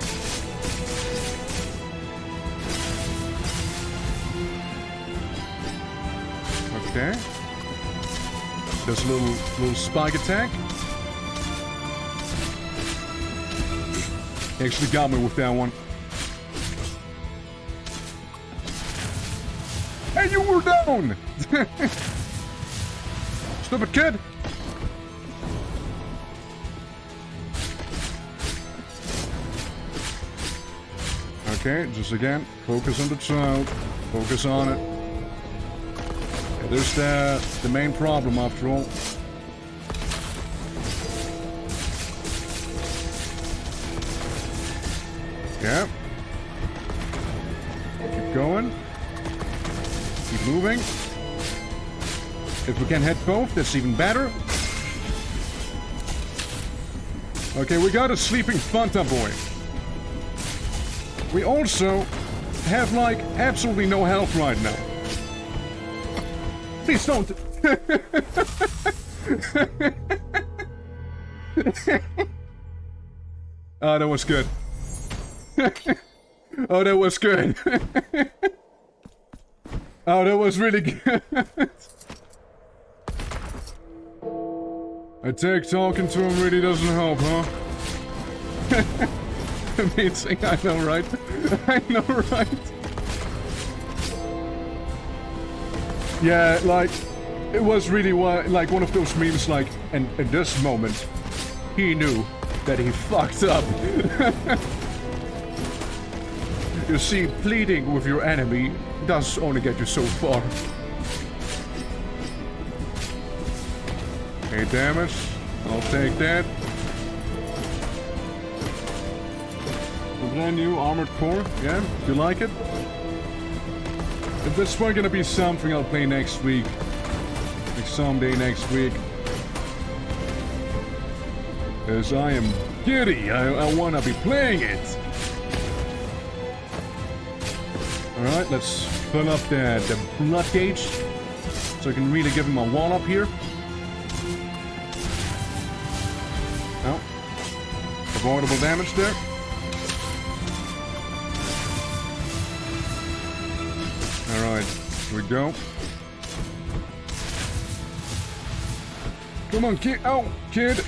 Okay. Just a little spike attack. He actually got me with that one. Hey, you were down! Stupid kid! Okay, just again, focus on the child. Focus on it. It is the main problem after all. Yeah. Keep going. Keep moving. If we can hit both, that's even better. Okay, we got a sleeping Fanta boy. We also have, like, absolutely no health right now. Please don't. Oh, that was good. Oh, that was good. Oh, that was really good. I take talking to him really doesn't help, huh? Amazing, I know, right? I know, right? Yeah, like, it was really like one of those memes, like, and in this moment, he knew that he fucked up. You see, pleading with your enemy does only get you so far. 8 damage, I'll take that. A brand new armored core, yeah, you like it? If this one gonna be something I'll play next week. Like someday next week. As I am giddy, I wanna be playing it. Alright, let's fill up the blood gauge. So I can really give him a wall up here. Oh. Avoidable damage there. Alright, here we go. Come on, kid. Oh, kid.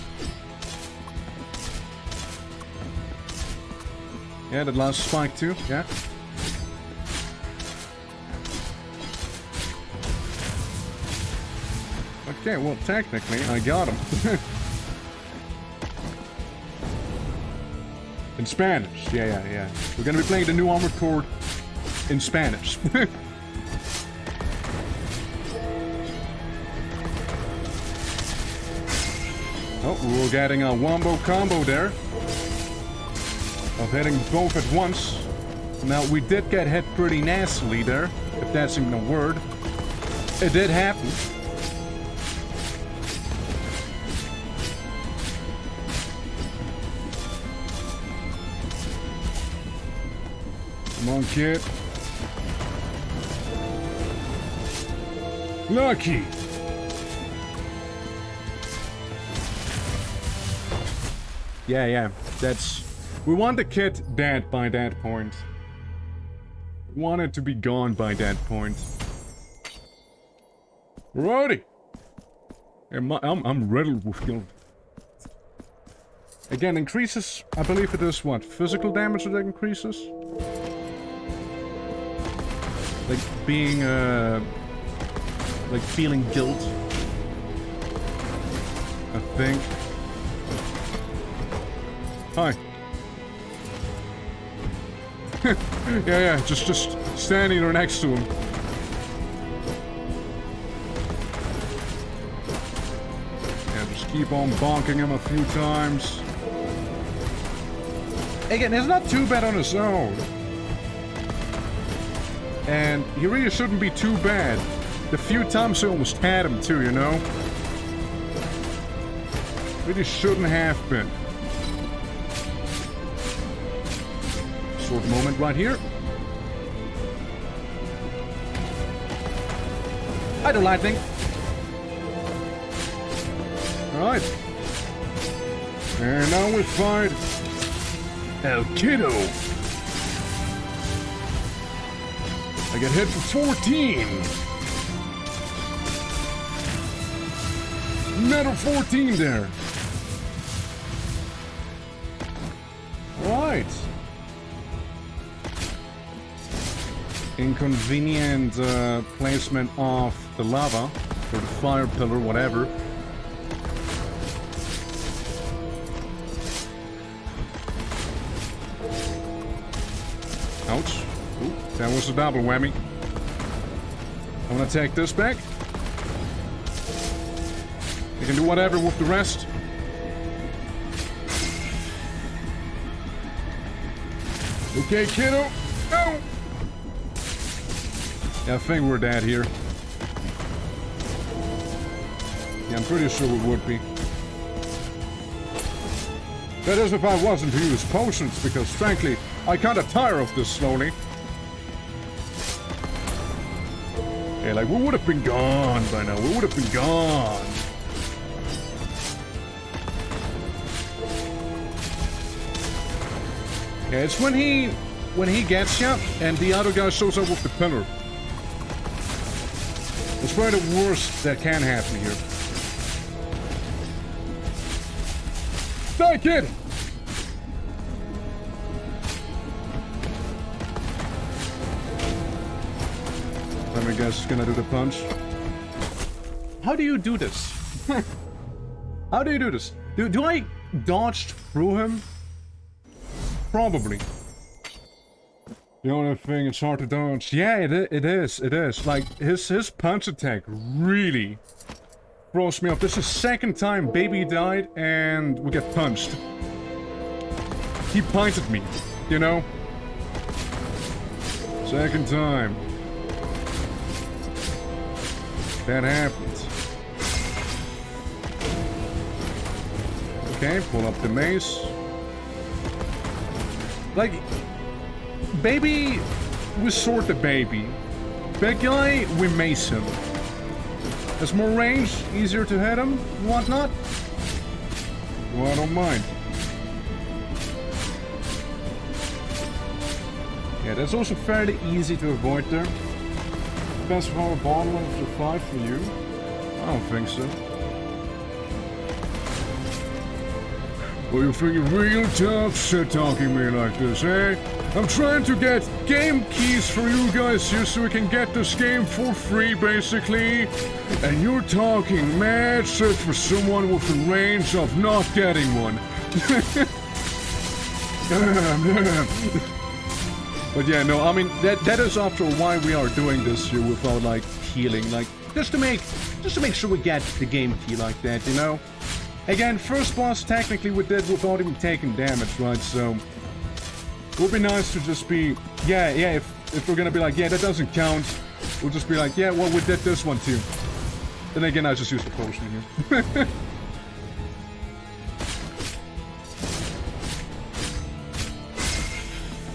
Yeah, that last spike too, yeah. Okay, well, technically, I got him. In Spanish, yeah. We're gonna be playing the new Armored Core in Spanish. Oh, we're getting a wombo combo there. Of hitting both at once. Now, we did get hit pretty nastily there. If that's even a word. It did happen. Come on, kid. Lucky. Yeah, that's... We want the kid dead by that point. We want it to be gone by that point. Righty! I'm riddled with guilt. Again, increases, I believe it is what? Physical damage that increases? Like being, like feeling guilt. I think. Hi. yeah, just standing there next to him. Yeah, just keep on bonking him a few times. Again, it's not too bad on his own. And he really shouldn't be too bad. The few times I almost had him too, you know? Really shouldn't have been. Short moment right here. I do lightning. Alright. And now we fight El Kiddo. I get hit for 14. Another 14 there. Right. Inconvenient placement of the lava, or the fire pillar, whatever. Ouch. Ooh, that was a double whammy. I'm gonna take this back. You can do whatever with the rest. Okay, kiddo. No! Yeah, I think we're dead here. Yeah, I'm pretty sure we would be. That is if I wasn't to use potions, because frankly, I kinda tire of this slowly. Yeah, like, we would have been gone by now. We would have been gone. Yeah, it's when he gets you, and the other guy shows up with the pillar. It's probably the worst that can happen here. Die, kid! Let me guess, gonna do the punch. How do you do this? How do you do this? Do I dodge through him? Probably. The only thing, it's hard to dodge. Yeah, it is. Like, his punch attack really throws me off. This is the second time baby died and we get punched. He pointed me, you know? Second time. That happened. Okay, pull up the mace. Like, baby, we sort the baby. Big guy, we mace him. Has more range, easier to hit him, and whatnot. Well, I don't mind. Yeah, that's also fairly easy to avoid there. Depends on how bottle will survive for you. I don't think so. Well, you think you're real tough shit talking me like this, eh? I'm trying to get game keys for you guys here so we can get this game for free, basically. And you're talking mad shit for someone with a range of not getting one. But yeah, no, I mean, that is after why we are doing this here without, like, healing. Like, just to make sure we get the game key like that, you know? Again, first boss, technically we did without even taking damage, right? So, it would be nice to just be... Yeah, if we're gonna be like, yeah, that doesn't count, We'll just be like, yeah, well, we did this one too. Then again, I just use the potion here.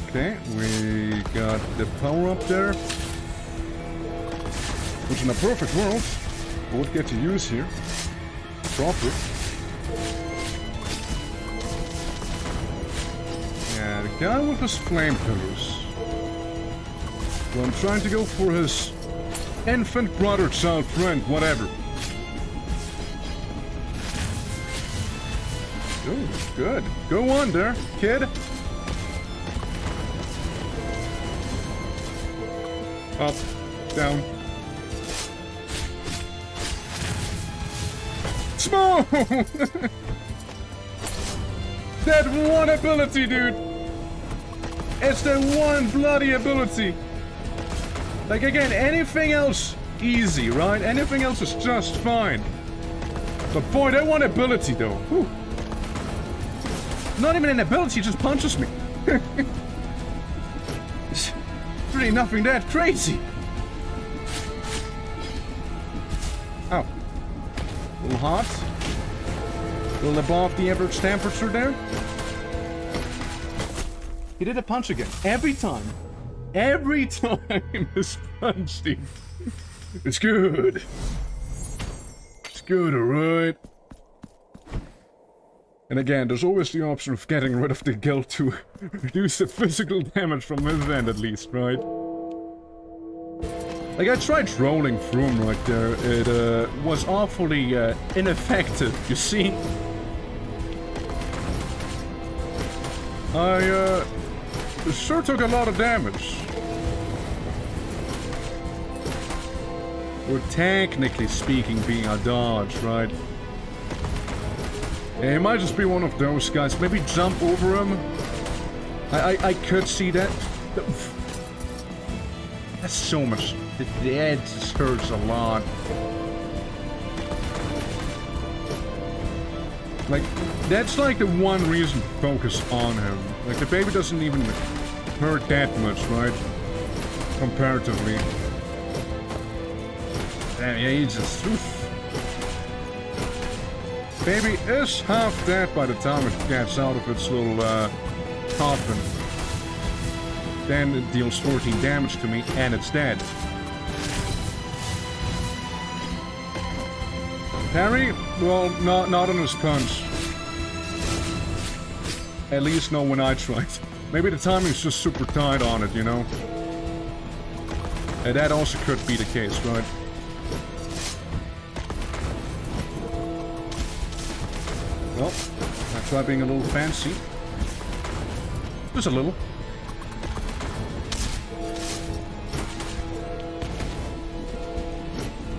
Okay, we got the power up there. Which in a perfect world, we would get to use here. Proper. Yeah, the guy with his flame pillars. Well, I'm trying to go for his infant brother, child, friend, whatever. Oh, good. Go on there, kid. Up, down. Smoke! That one ability, dude! It's the one bloody ability! Like, again, anything else, easy, right? Anything else is just fine. But boy, that one ability, though. Whew. Not even an ability, it just punches me. It's really nothing that crazy. Oh. A little hot. A little above the average temperature there. He did a punch again. Every time. Every time this punch, dude. It's good. It's good, alright. And again, there's always the option of getting rid of the guild to reduce the physical damage from his end, at least, right? Like, I tried rolling through him right there. It was awfully ineffective, you see? I sure took a lot of damage. We're technically speaking being a dodge, right? Yeah, he might just be one of those guys. Maybe jump over him. I could see that. That's so much. The edge just hurts a lot. Like, that's like the one reason to focus on him. Like, the baby doesn't even hurt that much, right? Comparatively. Damn, yeah, he just... Oof. Baby is half dead by the time it gets out of its little coffin. Then it deals 14 damage to me, and it's dead. Parry? Well, not on his punch. At least not when I tried. Maybe the timing's just super tight on it, you know? And that also could be the case, right? Well, I try being a little fancy. Just a little.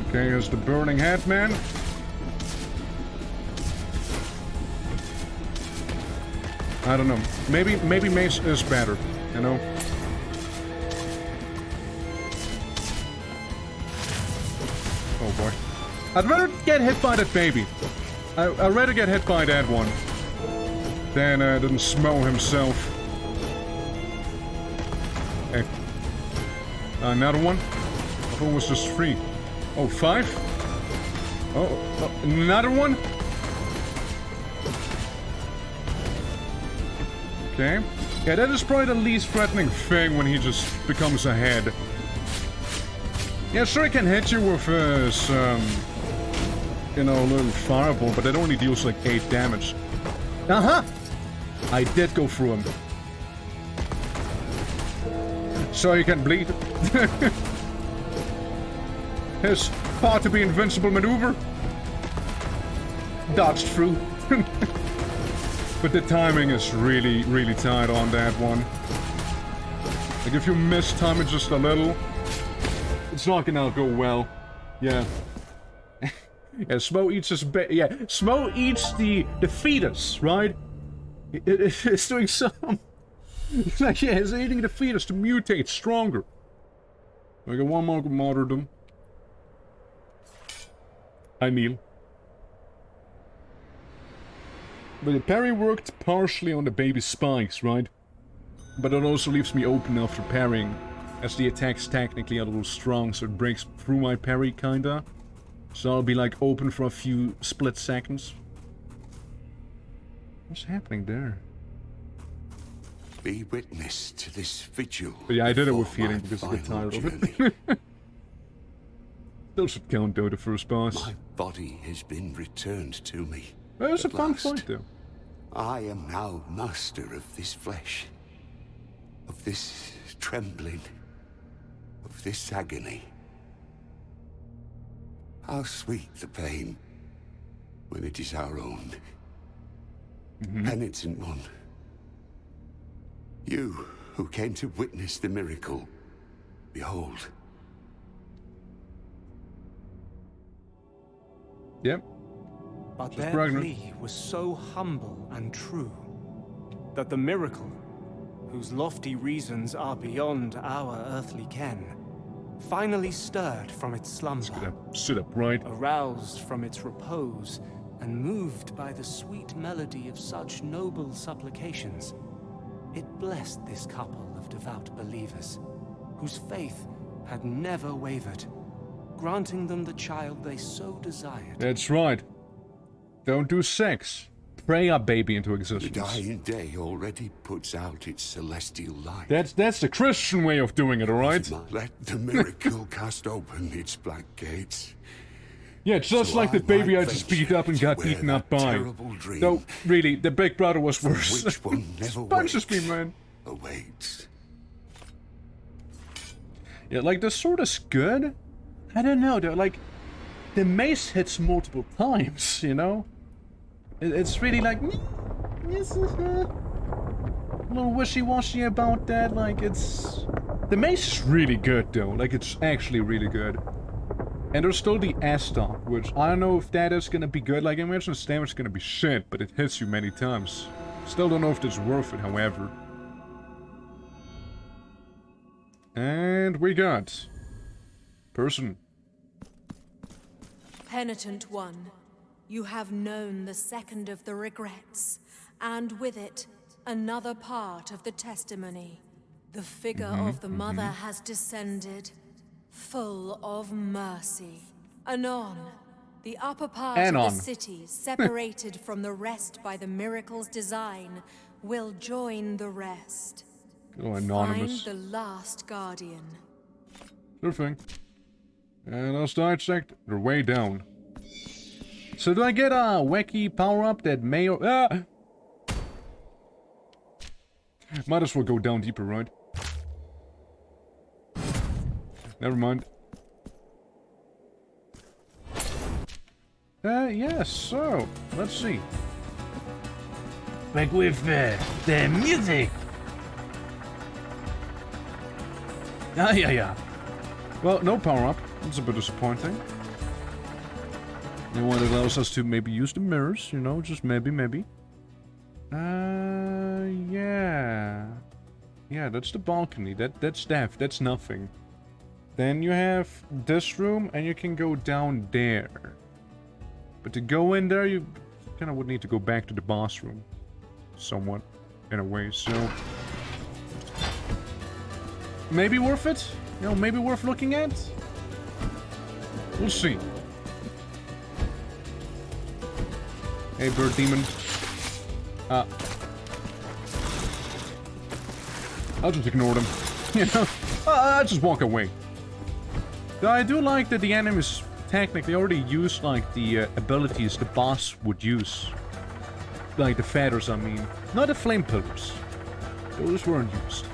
Okay, here's the burning head, man. I don't know. Maybe Mace is better, you know? Oh boy. I'd rather get hit by that baby. I'd rather get hit by that one than Smo himself. Hey. Another one? I thought it was just 3. Oh, 5? Oh, another one? Okay. Yeah, that is probably the least threatening thing when he just becomes a head. Yeah, sure, he can hit you with his, you know, a little fireball, but it only deals like 8 damage. Uh-huh! I did go through him. So he can bleed. His thought to be invincible maneuver. Dodged through. But the timing is really, really tight on that one. Like, if you miss time it just a little, it's not gonna go well. Yeah. Yeah, Smo eats his yeah, Smo eats the fetus, right? It's doing some... It's like, yeah, it's eating the fetus to mutate stronger. I got one more martyrdom. I kneel. But the parry worked partially on the baby's spikes, right? But it also leaves me open after parrying. As the attack's technically a little strong, so it breaks through my parry, kinda. So I'll be like open for a few split seconds. What's happening there? Be witness to this vigil. But yeah, I did it with feeling because I get tired of it. Still should count though, the first boss. My body has been returned to me. That was a fun last. fight though. I am now master of this flesh. Of this trembling. Of this agony. How sweet the pain when it is our own. Penitent one. You who came to witness the miracle, behold. Yep. But Just their pregnant. plea was so humble and true that the miracle, whose lofty reasons are beyond our earthly ken, finally stirred from its slumber, sit up right, aroused from its repose, and moved by the sweet melody of such noble supplications. It blessed this couple of devout believers, whose faith had never wavered, granting them the child they so desired. That's right. Don't do sex. Pray a baby into The existence. dying day already puts out its celestial light. That's the Christian way of doing it, alright? Let the miracle cast open its black gates. Yeah, just So like the I baby I might just venture beat up and to got wear beaten up that by. terrible dream Though, really, the big brother was worse. which one never Punches me, wakes, man. awaits. Yeah, like, the sword is good. I don't know, though, like, the mace hits multiple times, you know? It's really like, a little wishy-washy about that, like, it's... The mace is really good, though, like, it's actually really good. And there's still the S-Stock, which I don't know if that is gonna be good, like, I imagine the damage is gonna be shit, but it hits you many times. Still don't know if it's worth it, however. And we got... Person. Penitent one, you have known the second of the regrets, and with it, another part of the testimony. The figure of the mother has descended, full of mercy. Anon, the upper part of the city, separated from the rest by the miracle's design, will join the rest. Oh, anonymous. Find the last guardian. Sure thing. And let's dissect their way down. So do I get a wacky power-up that may or... Ah! Might as well go down deeper, right? Never mind. Yes, so, let's see. Back with the music. Yeah. Well, no power-up. That's a bit disappointing. And one that allows us to maybe use the mirrors, you know, just maybe. Yeah. Yeah, that's the balcony. That's death. That's nothing. Then you have this room, and you can go down there. But to go in there, you kind of would need to go back to the boss room. Somewhat, in a way, so... Maybe worth it? You know, maybe worth looking at? We'll see. Hey, bird demon. I'll just ignore them. You know? I'll just walk away. Though I do like that the enemies technically already use, like, the abilities the boss would use. Like the feathers, I mean. Not the flame pillars. Those weren't used.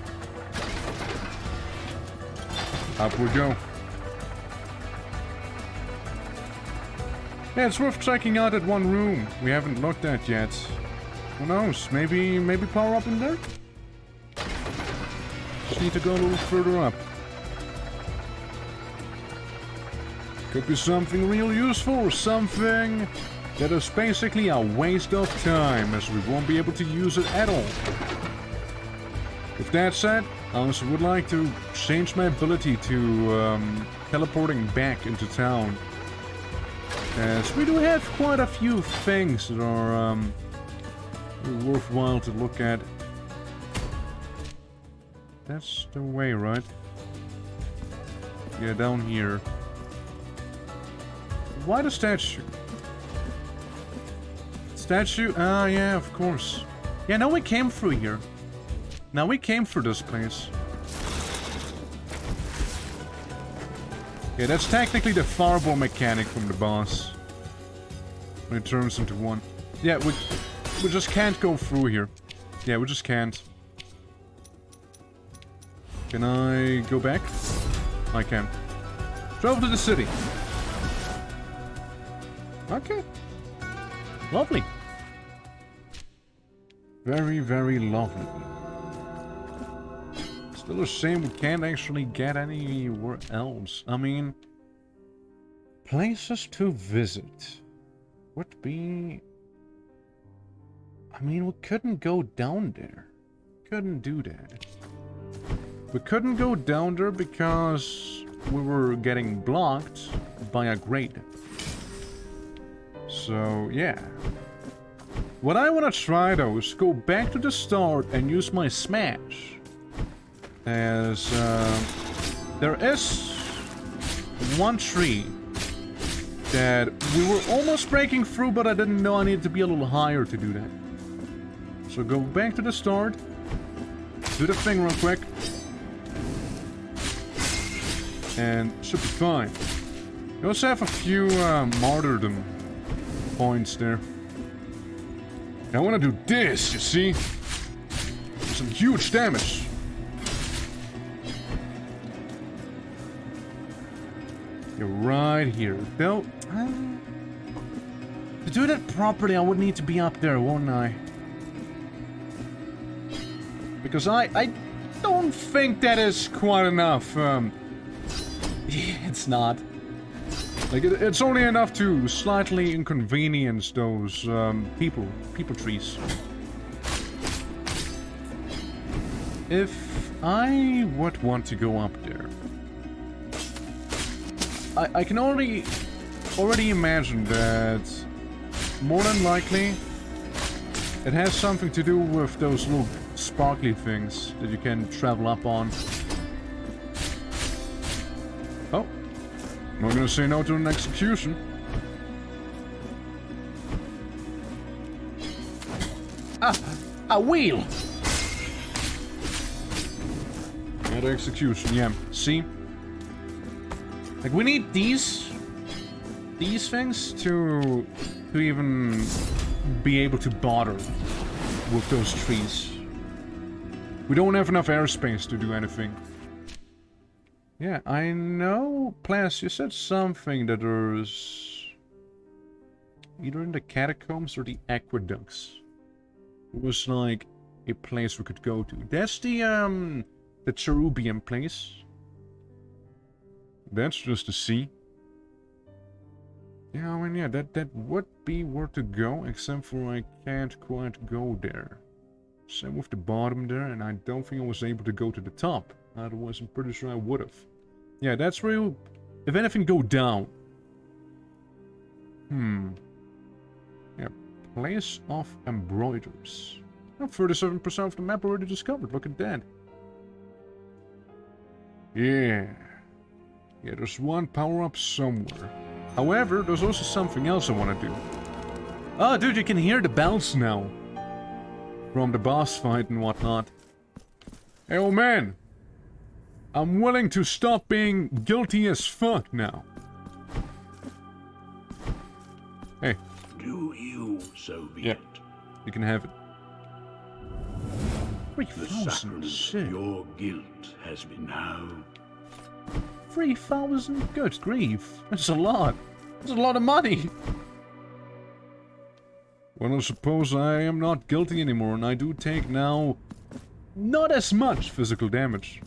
Up we go. Yeah, it's worth checking out that one room we haven't looked at yet. Who knows? Maybe power up in there? Just need to go a little further up. Could be something real useful or something that is basically a waste of time, as we won't be able to use it at all. With that said, I also would like to change my ability to teleporting back into town. As we do have quite a few things that are worthwhile to look at. That's the way, right? Yeah, down here. Why the statue? Statue? Ah, yeah, of course. Yeah, now we came through here. Now we came through this place. Yeah, that's technically the fireball mechanic from the boss. When it turns into one. Yeah, we just can't go through here. Yeah, we just can't. Can I go back? I can. Travel to the city. Okay. Lovely. Very, very lovely. Still a shame we can't actually get anywhere else. I mean, places to visit would be... I mean, we couldn't go down there. Couldn't do that. We couldn't go down there because we were getting blocked by a grate. So, yeah. What I want to try, though, is go back to the start and use my smash. As, there is one tree that we were almost breaking through, but I didn't know I needed to be a little higher to do that. So go back to the start, do the thing real quick, and should be fine. You also have a few martyrdom points there. I want to do this, you see? Some huge damage. You're right here. Though, to do that properly, I would need to be up there, won't I? Because I don't think that is quite enough. It's not. Like, it's only enough to slightly inconvenience those people trees. If I would want to go up there, I can already imagine that more than likely it has something to do with those little sparkly things that you can travel up on. Oh, not gonna say no to an execution. A wheel! Another execution, yeah. See? Like, we need these things to even be able to bother with those trees. We don't have enough airspace to do anything. Yeah, I know, Plas, you said something that there's either in the catacombs or the aqueducts. It was like a place we could go to. That's the Cherubian place. That's just the sea. Yeah, I mean, yeah, that would be where to go, except for I can't quite go there. Same with the bottom there, and I don't think I was able to go to the top. Otherwise, I'm pretty sure I would have. Yeah, that's where you, if anything, go down. Yeah, place of embroiders. Oh, 37% of the map already discovered. Look at that. Yeah. Yeah, there's one power-up somewhere. However, there's also something else I want to do. Oh, dude, you can hear the bells now. From the boss fight and whatnot. Hey, old man. I'm willing to stop being guilty as fuck now. Hey. Do you so be it? You can have it. The sacrament of your guilt has been now. 3,000? Good grief. That's a lot. That's a lot of money. Well, I suppose I am not guilty anymore, and I do take now not as much physical damage.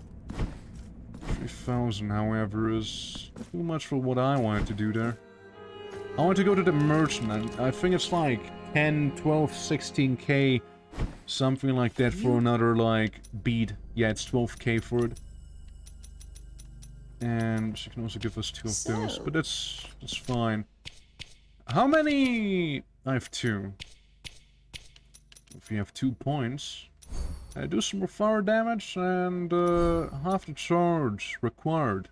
3,000, however, is too much for what I wanted to do there. I want to go to the merchant, and I think it's like 10, 12, 16k, something like that for another, like, bead. Yeah, it's 12k for it. And she can also give us 2 of those, but that's fine. How many? I have 2. If you have 2 points, I do some more fire damage and half the charge required.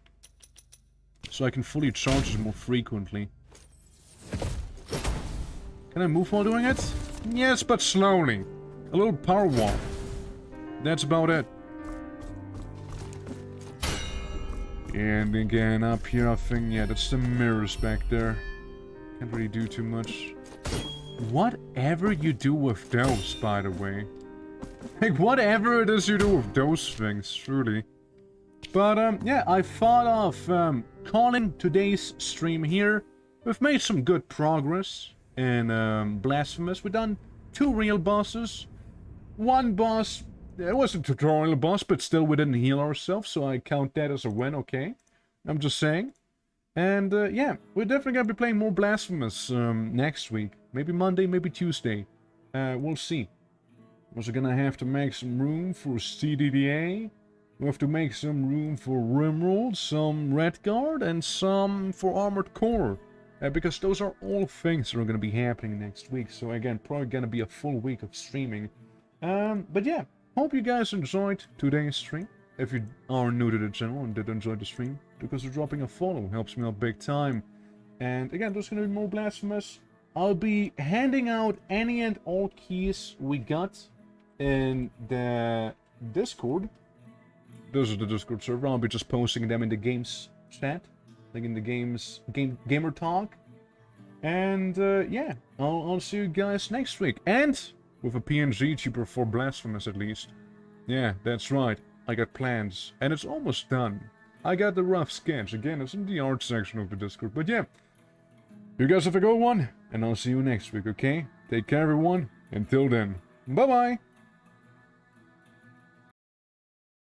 so I can fully charge it more frequently. Can I move while doing it? Yes, but slowly. A little power walk. That's about it. And again, up here, I think, yeah, that's the mirrors back there. Can't really do too much. Whatever you do with those, by the way. Like, whatever it is you do with those things, truly. But, yeah, I thought of calling today's stream here. We've made some good progress in Blasphemous. We've done 2 real bosses. One boss, it was a tutorial boss, but still we didn't heal ourselves, so I count that as a win, okay? I'm just saying. And, yeah, we're definitely gonna be playing more Blasphemous next week. Maybe Monday, maybe Tuesday. We'll see. We're also gonna have to make some room for CDDA. We have to make some room for Rimroll, some Redguard, and some for Armored Core. Because those are all things that are gonna be happening next week. So again, probably gonna be a full week of streaming. But yeah, hope you guys enjoyed today's stream. If you are new to the channel and did enjoy the stream, because dropping a follow helps me out big time. And again, there's gonna be more Blasphemous. I'll be handing out any and all keys we got in the Discord. This is the Discord server. I'll be just posting them in the games chat, like in the gamer talk. And yeah, I'll see you guys next week. And with a PNG cheaper for Blasphemous at least. Yeah, that's right. I got plans, and it's almost done. I got the rough sketch. Again, it's in the art section of the Discord. But yeah, you guys have a good one, and I'll see you next week, okay? Take care, everyone. Until then, bye-bye.